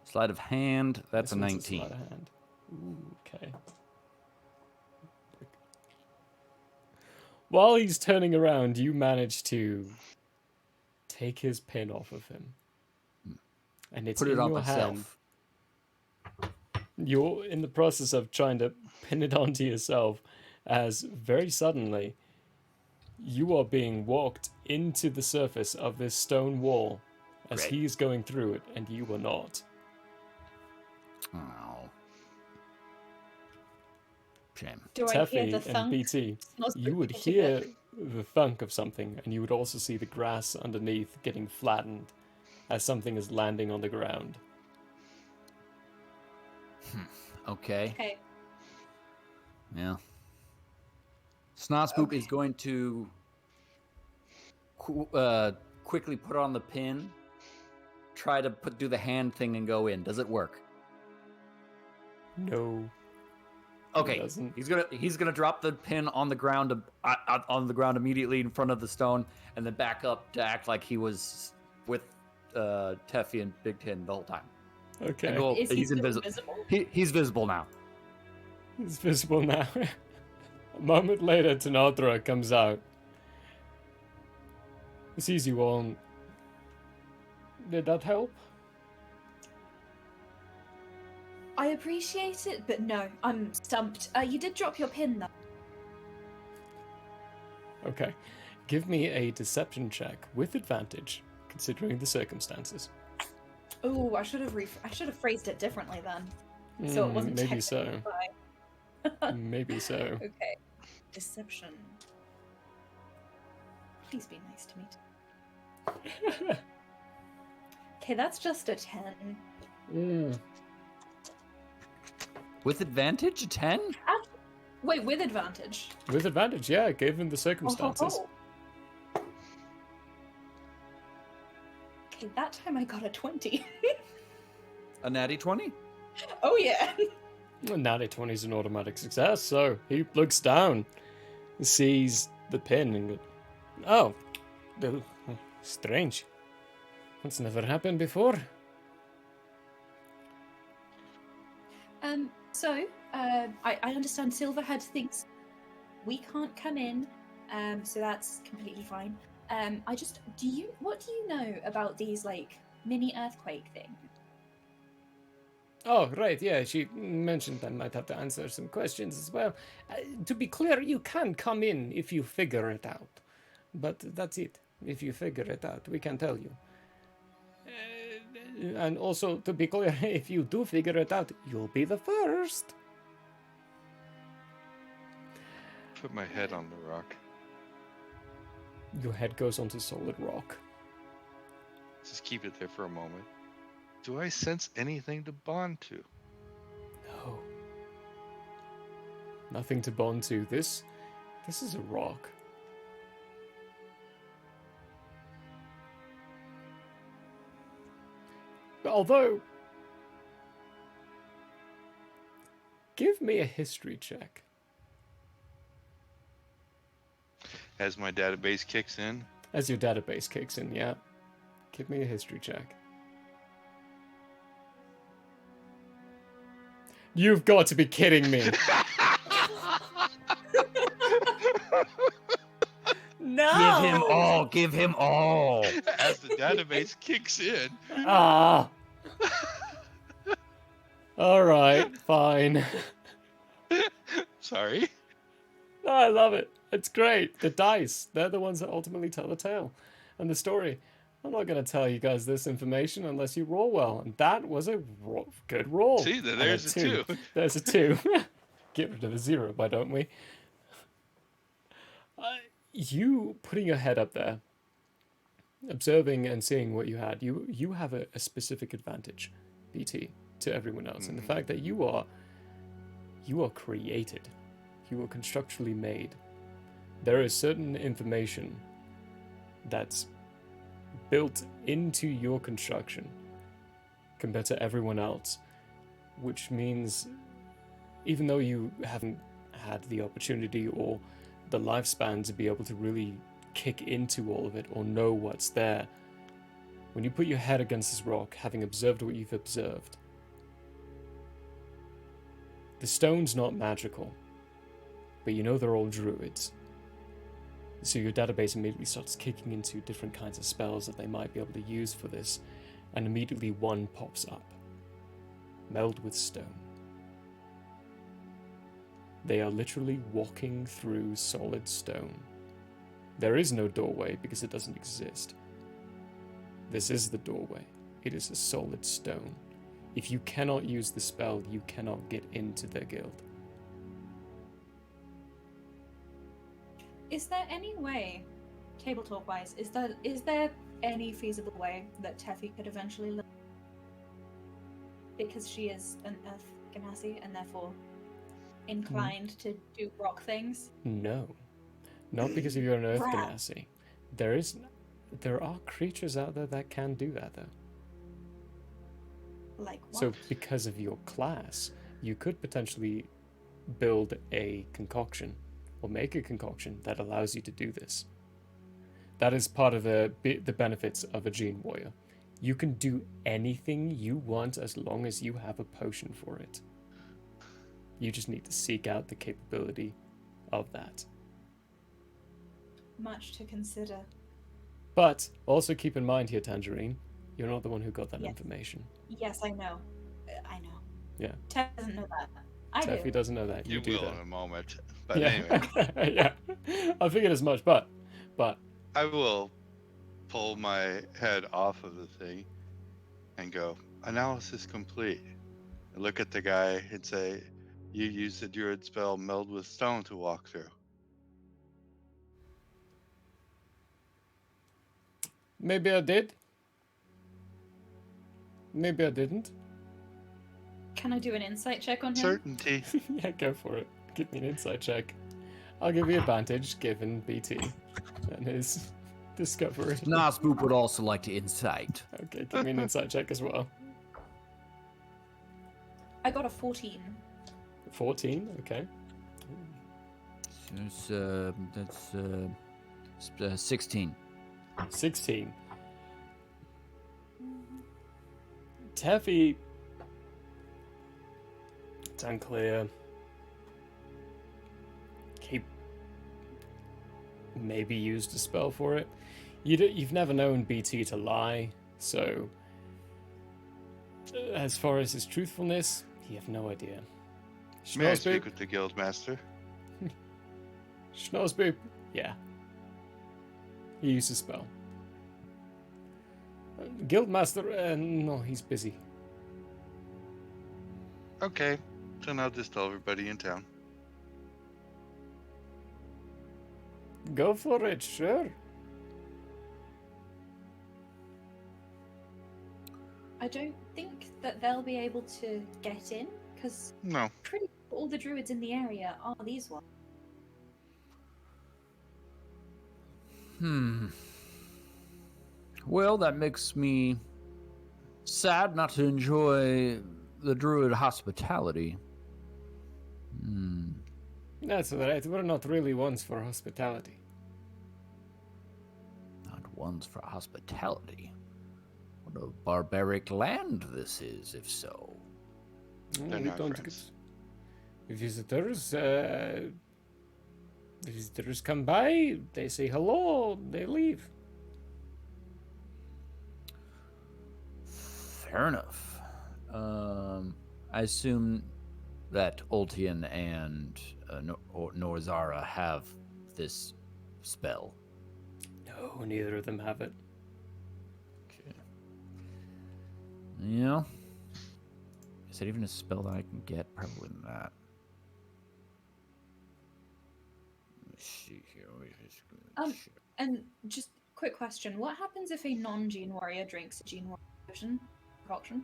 Sleight of hand, that's This a one's 19. sleight of hand. Ooh, okay. While he's turning around, you manage to take his pin off of him. And it's Put it in on your myself. hand. You're in the process of trying to pin it onto yourself as very suddenly you are being walked into the surface of this stone wall as Great. he is going through it and you are not. Oh. Shame. Do I hear Teffy the and thunk? BT, Smells you would pretty hear good. the thunk of something, and you would also see the grass underneath getting flattened as something is landing on the ground. Okay. Okay. Yeah. Snozpoop is going to quickly put on the pin, try to do the hand thing and go in. Does it work? No. Okay. It doesn't. He's gonna drop the pin on the ground immediately in front of the stone, and then back up to act like he was with Teffy and Big Tin the whole time. Okay. And Is he he's still invisible. invisible? He's visible now. He's visible now. A moment later, Tanadra comes out. He sees you all. And... Did that help? I appreciate it, but no, I'm stumped. You did drop your pin, though. Okay. Give me a deception check with advantage, considering the circumstances. Oh, I should have phrased it differently then. So it wasn't Maybe so. by. Maybe so. Okay. Deception. Please be nice to me. Okay, that's just a 10. With advantage, a 10? Wait, with advantage. With advantage, yeah, given the circumstances. Okay, that time I got a 20. A natty 20? Oh yeah. Well, natty 20 is an automatic success, so he looks down, sees the pin, and goes, oh, strange. That's never happened before. So, I understand Silverhead thinks we can't come in, so that's completely fine. What do you know about these, like, mini earthquake things? Oh, right, yeah, she mentioned I might have to answer some questions as well. To be clear, you can come in if you figure it out. But that's it. If you figure it out, we can tell you. And also, to be clear, if you do figure it out, you'll be the first. Put my head on the rock. Your head goes onto solid rock. Just keep it there for a moment. Do I sense anything to bond to? No. Nothing to bond to. This is a rock. Although, give me a history check. As my database kicks in. As your database kicks in, yeah. Give me a history check. You've got to be kidding me. No! Give him all! Give him all! As the database kicks in. Ah! Alright, fine. Sorry. No, I love it. It's great. The dice, they're the ones that ultimately tell the tale. And the story, I'm not going to tell you guys this information unless you roll well. And that was a good roll. See, And there's a 2. There's a 2. Get rid of a 0, why don't we? You putting your head up there, observing and seeing what you had, you have a specific advantage, BT, to everyone else. And the fact that you are created. You are constructually made. There is certain information that's built into your construction compared to everyone else, which means even though you haven't had the opportunity or the lifespan to be able to really kick into all of it or know what's there, when you put your head against this rock, having observed what you've observed, the stone's not magical, but you know they're all druids. So your database immediately starts kicking into different kinds of spells that they might be able to use for this, and immediately one pops up. Meld with stone. They are literally walking through solid stone. There is no doorway because it doesn't exist. This is the doorway. It is a solid stone. If you cannot use the spell, you cannot get into their guild. Is there any way, table talk wise, is there any feasible way that Teffy could eventually learn? Because she is an earth genasi and therefore inclined to do rock things. No. Not because you're an earth genasi. There are creatures out there that can do that though. Like what? So because of your class, you could potentially build a concoction or make a concoction that allows you to do this. That is part of the benefits of a gene warrior. You can do anything you want as long as you have a potion for it. You just need to seek out the capability of that. Much to consider. But also keep in mind here, Tangerine, you're not the one who got that Yes. information. Yes, I know. I know. Yeah. Teff doesn't know that. I Teffy do. doesn't know that. You do will though. in a moment. But Yeah. anyway. Yeah. I figured as much, but I will pull my head off of the thing and go, analysis complete. And look at the guy and say, you use the druid spell meld with stone to walk through. maybe I did. Maybe I didn't. Can I do an insight check on him? Certainty. Yeah, go for it. Give me an insight check. I'll give you advantage given BT and his discovery. Nasboop would also like to insight. Okay, give me an insight check as well. I got a 14. 14, okay. That's 16. 16. Teffy. It's unclear. He maybe used a spell for it. You've never known BT to lie, so as far as his truthfulness, you have no idea. May I speak with the guild master? Schnorsboop, yeah. He used a spell. Guildmaster, no, he's busy. Okay, then I'll just tell everybody in town. Go for it, sure. I don't think that they'll be able to get in, because No. pretty all the druids in the area are these ones. Well, that makes me sad not to enjoy the druid hospitality. That's alright, we're not really ones for hospitality. Not ones for hospitality. What a barbaric land this is, if so. They're We not don't friends. get visitors come by, they say hello, they leave. Fair enough. I assume that Ultian and Norzara have this spell. No, No, neither of them have it. Okay. Yeah. Is that even a spell that I can get? Probably not. Let's see here. And just quick question: what happens if a non-Gene warrior drinks a Gene warrior potion concoction?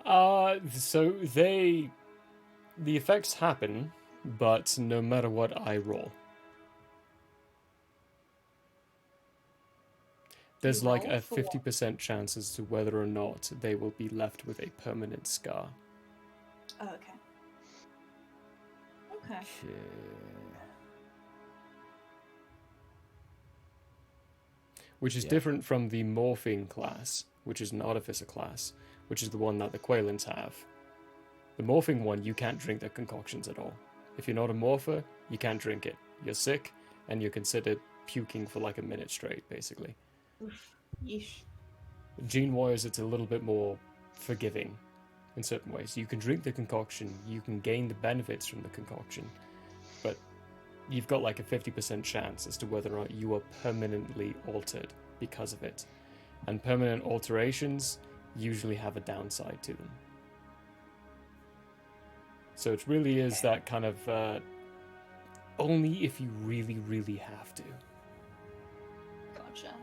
So the effects happen, but no matter what I roll. There's like roll a for what? 50% chance as to whether or not they will be left with a permanent scar. Oh, okay. Okay. Which is different from the morphing class, which is an artificer class, which is the one that the Quailins have. The morphing one, you can't drink their concoctions at all. If you're not a morpher, you can't drink it. You're sick, and you're considered puking for like a minute straight, basically. Oof. Yeesh. Gene Warriors, it's a little bit more forgiving in certain ways. You can drink the concoction, you can gain the benefits from the concoction, but you've got like a 50% chance as to whether or not you are permanently altered because of it. And permanent alterations usually have a downside to them. So it really is that kind of only if you really, really have to. Gotcha.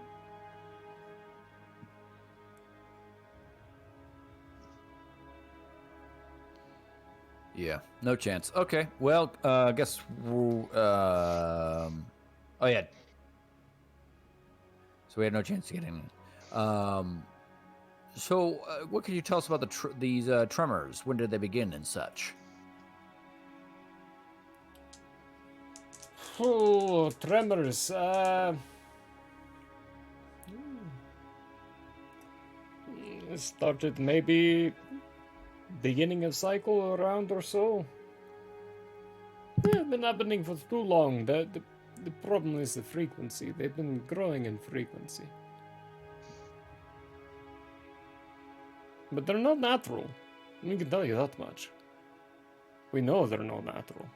Yeah, no chance. Okay, well, I guess oh yeah. So we had no chance to get in. So what can you tell us about these tremors? When did they begin and such? Oh, tremors. It started maybe beginning of cycle around or so. Been happening for too long. The problem is the frequency. They've been growing in frequency. But they're not natural. We can tell you that much. We know they're not natural.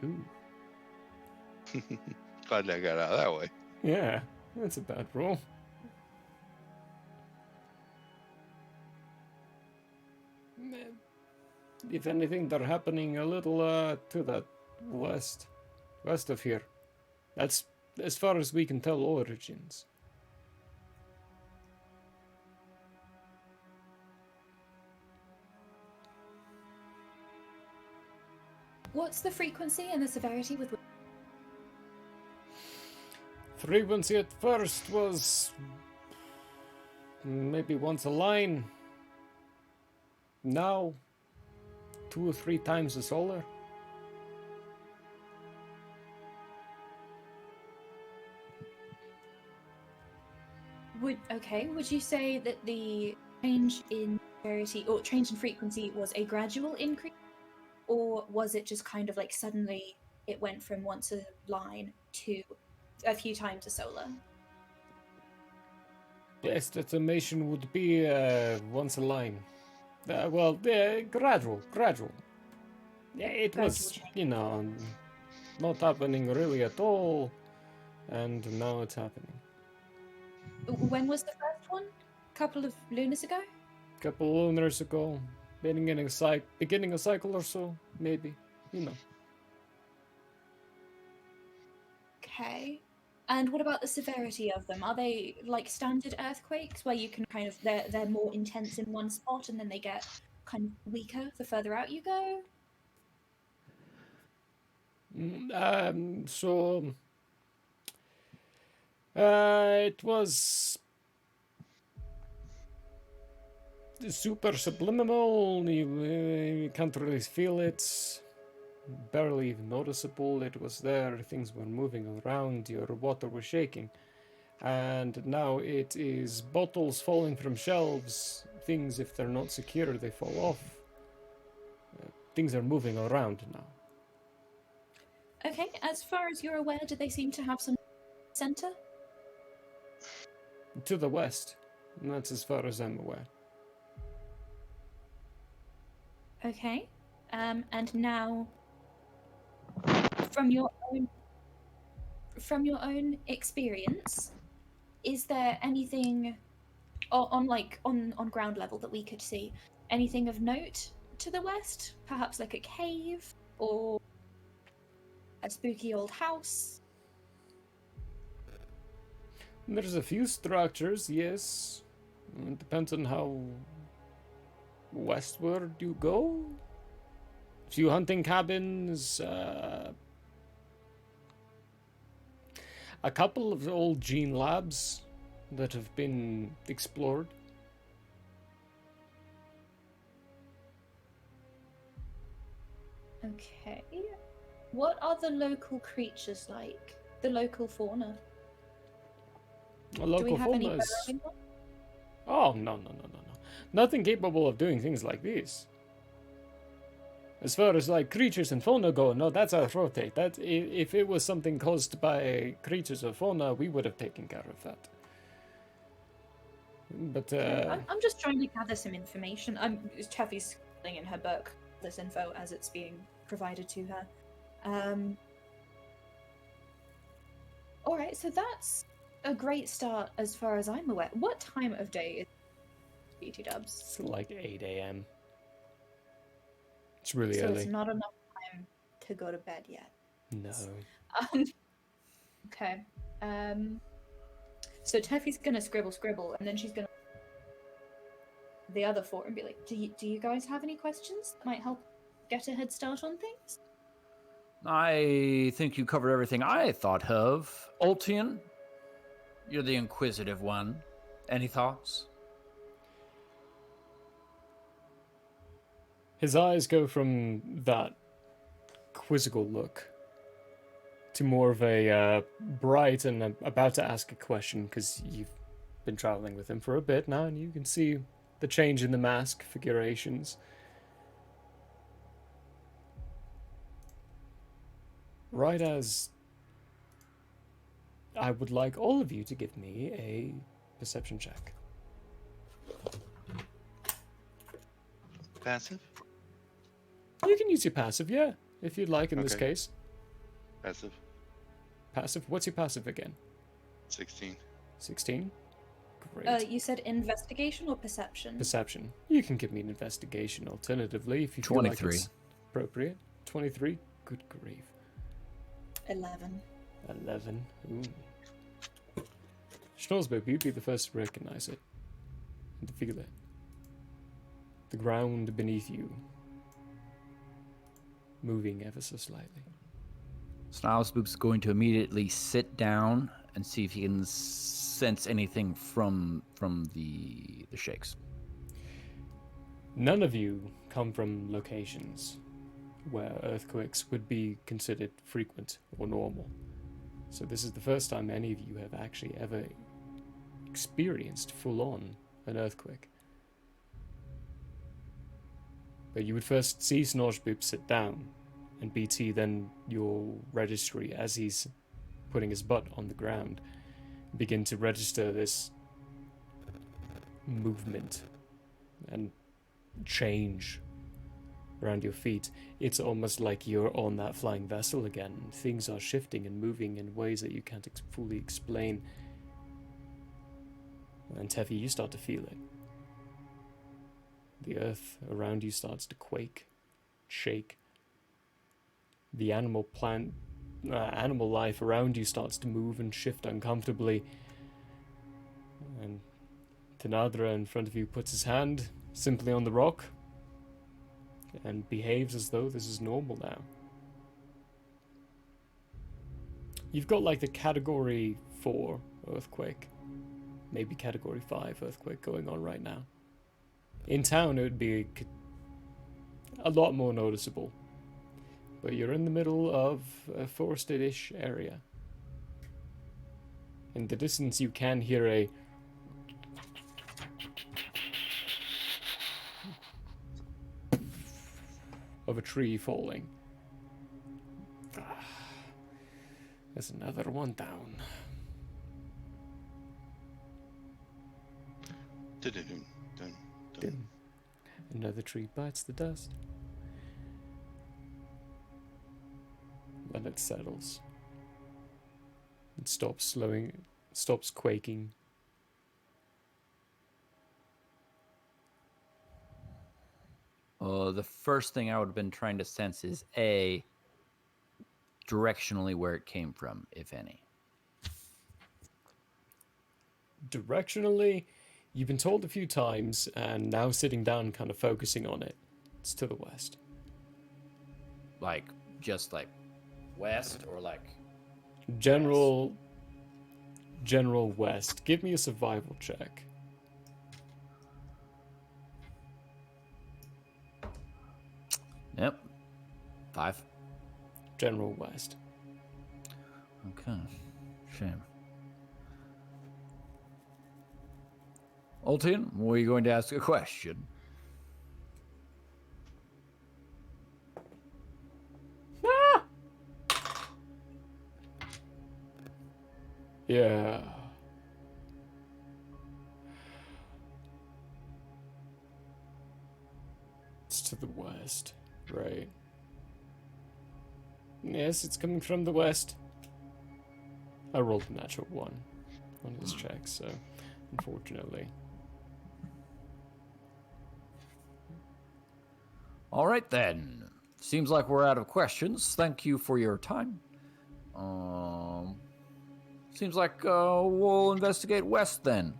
Ooh. Glad that got out that way. Yeah, that's a bad roll. If anything, they're happening a little to the west of here. That's as far as we can tell origins. What's the frequency and the severity with? Frequency at first was maybe once a line. Now, 2 or 3 times the solar. Would you say that the change in severity or change in frequency was a gradual increase, or was it just kind of like suddenly it went from once a line to a few times a solar? The estimation would be once a line. Gradual. Yeah, it was, not happening really at all, and now it's happening. When was the first one? A couple of lunars ago? Couple of lunars ago, beginning a cycle or so, maybe, Okay. And what about the severity of them? Are they like standard earthquakes where you can kind of they're more intense in one spot and then they get kind of weaker the further out you go? It was super subliminal. You can't really feel it. Barely even noticeable. It was there. Things were moving around. Your water was shaking. And now it is bottles falling from shelves. Things, if they're not secure, they fall off. Things are moving around now. Okay, as far as you're aware, do they seem to have some center? To the west. And that's as far as I'm aware. Okay. And now from your own experience, is there anything on ground level that we could see? Anything of note to the west? Perhaps like a cave or a spooky old house? There's a few structures, yes. It depends on how westward you go. Few hunting cabins, a couple of old gene labs that have been explored. Okay. What are the local creatures like? The local fauna? A Do we local have any fauna is... burrowing ones? Oh, no. Nothing capable of doing things like this. As far as like creatures and fauna go, no, that's our forte. That if it was something caused by creatures or fauna, we would have taken care of that. But I'm just trying to gather some information. Teffy's scribbling in her book this info as it's being provided to her. All right, so that's a great start as far as I'm aware. What time of day is BT Dubs? It's like 8 a.m. It's really so early. It's not enough time to go to bed yet. No. Okay. So Teffy's gonna scribble, and then she's gonna the other four and be like, "Do you guys have any questions that might help get a head start on things?" I think you covered everything I thought of. Ultian, you're the inquisitive one. Any thoughts? His eyes go from that quizzical look to more of a bright and about to ask a question, because you've been traveling with him for a bit now, and you can see the change in the mask figurations. Right as I would like all of you to give me a perception check. Passive? You can use your passive, yeah, if you'd like in this Okay. case. Passive. Passive? What's your passive again? 16. 16? Great. You said investigation or perception? Perception. You can give me an investigation alternatively if you feel 23. like it's appropriate. 23? Good grief. 11. 11. Ooh. Schnorsberg, you'd be the first to recognize it. And to feel it. The ground beneath you. Moving ever so slightly. Snarlspoop's going to immediately sit down and see if he can sense anything from the shakes. None of you come from locations where earthquakes would be considered frequent or normal. So this is the first time any of you have actually ever experienced full-on an earthquake. But you would first see Snorsboop sit down, and BT then your registry as he's putting his butt on the ground begin to register this movement and change around your feet. It's almost like you're on that flying vessel again. Things are shifting and moving in ways that you can't fully explain. And Teffy, you start to feel it. The earth around you starts to quake, shake. The animal life around you starts to move and shift uncomfortably. And Tanadra in front of you puts his hand simply on the rock and behaves as though this is normal now. You've got like the category 4 earthquake, maybe category 5 earthquake going on right now. In town it would be a lot more noticeable, but you're in the middle of a forested-ish area. In the distance you can hear of a tree falling. There's another one down. Dun. Another tree bites the dust. and it settles. It stops quaking. The first thing I would have been trying to sense is directionally where it came from, if any. Directionally, you've been told a few times, and now sitting down, kind of focusing on it. It's to the west. Just west or General west. Give me a survival check. Yep. 5. General west. Okay. Shame. Ultian, were you going to ask a question? Yeah. It's to the west, right? Yes, it's coming from the west. I rolled a natural 1 on his check, so unfortunately. All right, then. Seems like we're out of questions. Thank you for your time. Seems like we'll investigate west then.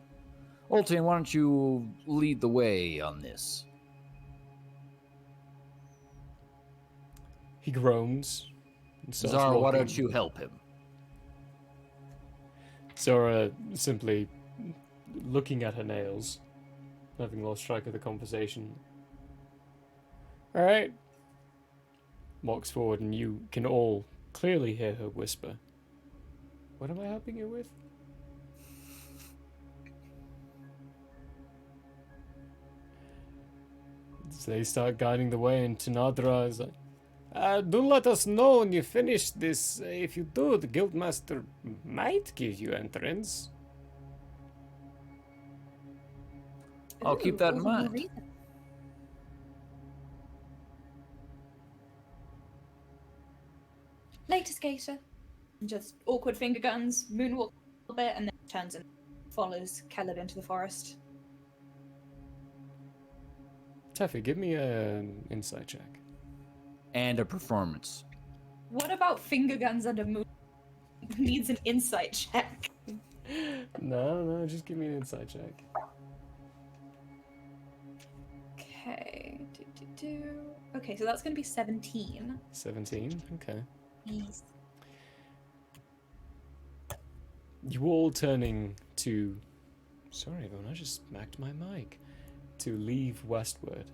Ultian, why don't you lead the way on this? He groans. And starts Zara, why walking. don't you help him? Zara simply looking at her nails, having lost track of the conversation. Alright. Walks forward and you can all clearly hear her whisper. What am I helping you with? So they start guiding the way, and Tanadra is like, do let us know when you finish this. If you do, the Guildmaster might give you entrance. I'll keep that in mind. Later, Skater. Just awkward finger guns, moonwalk a little bit, and then turns and follows Caleb into the forest. Teffy, give me an insight check. And a performance. What about finger guns and a moon? Needs an insight check. No, just give me an insight check. Okay. Okay, so that's going to be 17. 17, okay. Yes. You all turning to... Sorry, everyone, I just smacked my mic. To leave westward,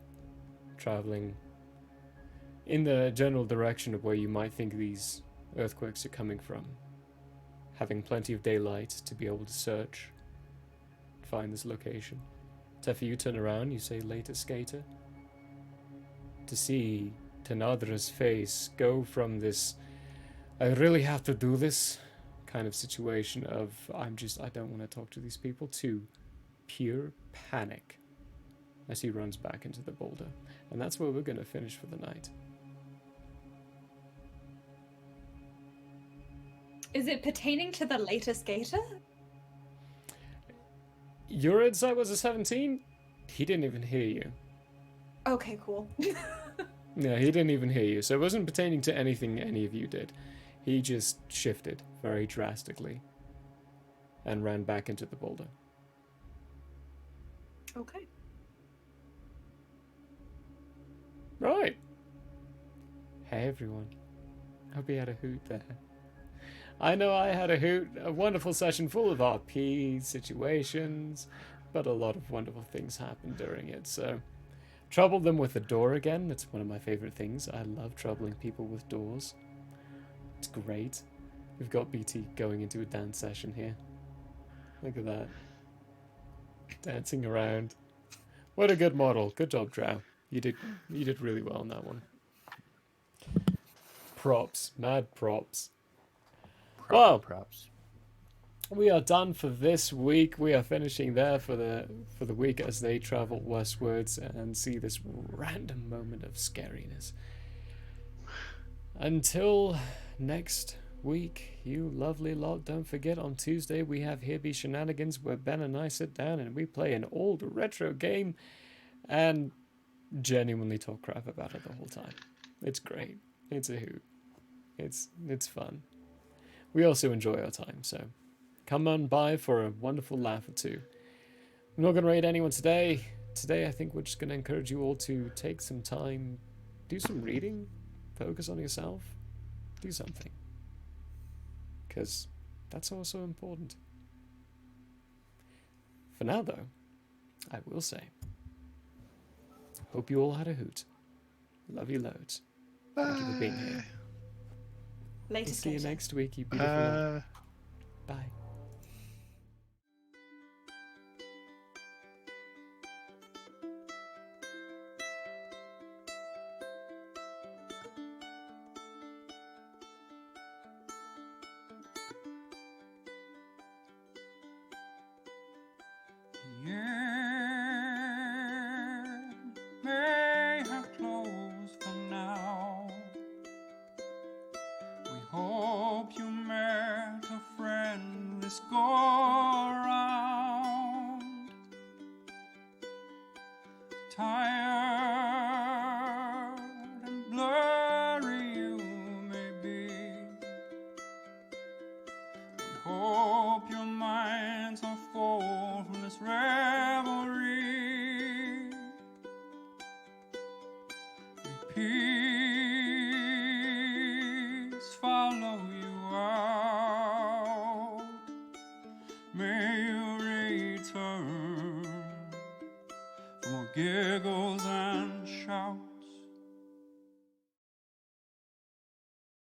traveling in the general direction of where you might think these earthquakes are coming from. Having plenty of daylight to be able to search, find this location. Teffy, you turn around, you say, later, Skater. To see Tanadra's face go from this, I really have to do this kind of situation of, I don't want to talk to these people, to pure panic as he runs back into the boulder. And that's where we're going to finish for the night. Is it pertaining to the later Skater? Your insight was a 17? He didn't even hear you. Okay, cool. Yeah, he didn't even hear you, so it wasn't pertaining to anything any of you did. He just shifted very drastically and ran back into the boulder. Okay. Right. Hey everyone. Hope you had a hoot there. I know I had a hoot, a wonderful session full of RP situations, but a lot of wonderful things happened during it, so... Troubled them with the door again, that's one of my favorite things. I love troubling people with doors. It's great. We've got BT going into a dance session here. Look at that. Dancing around. What a good model. Good job, Drow. You did really well on that one. Props. Mad props. Wow. Props. We are done for this week. We are finishing there for the week as they travel westwards and see this random moment of scariness. Until next week, you lovely lot. Don't forget, on Tuesday we have Here Be Shenanigans, where Ben and I sit down and we play an old retro game and genuinely talk crap about it the whole time. It's great. It's a hoot. It's fun. We also enjoy our time, so come on by for a wonderful laugh or two. I'm not going to raid anyone today. Today I think we're just going to encourage you all to take some time, do some reading, focus on yourself, do something. Because that's also important. For now though, I will say, hope you all had a hoot. Love you loads. Thank you for being here. Later, We'll see you Skater. next week, you beautiful lot. Bye. The year may have closed for now. We hope you met a friend this go around. Tired and blurry you may be. We hope your minds are full from this revelry. Peace follow you out. May you return for more giggles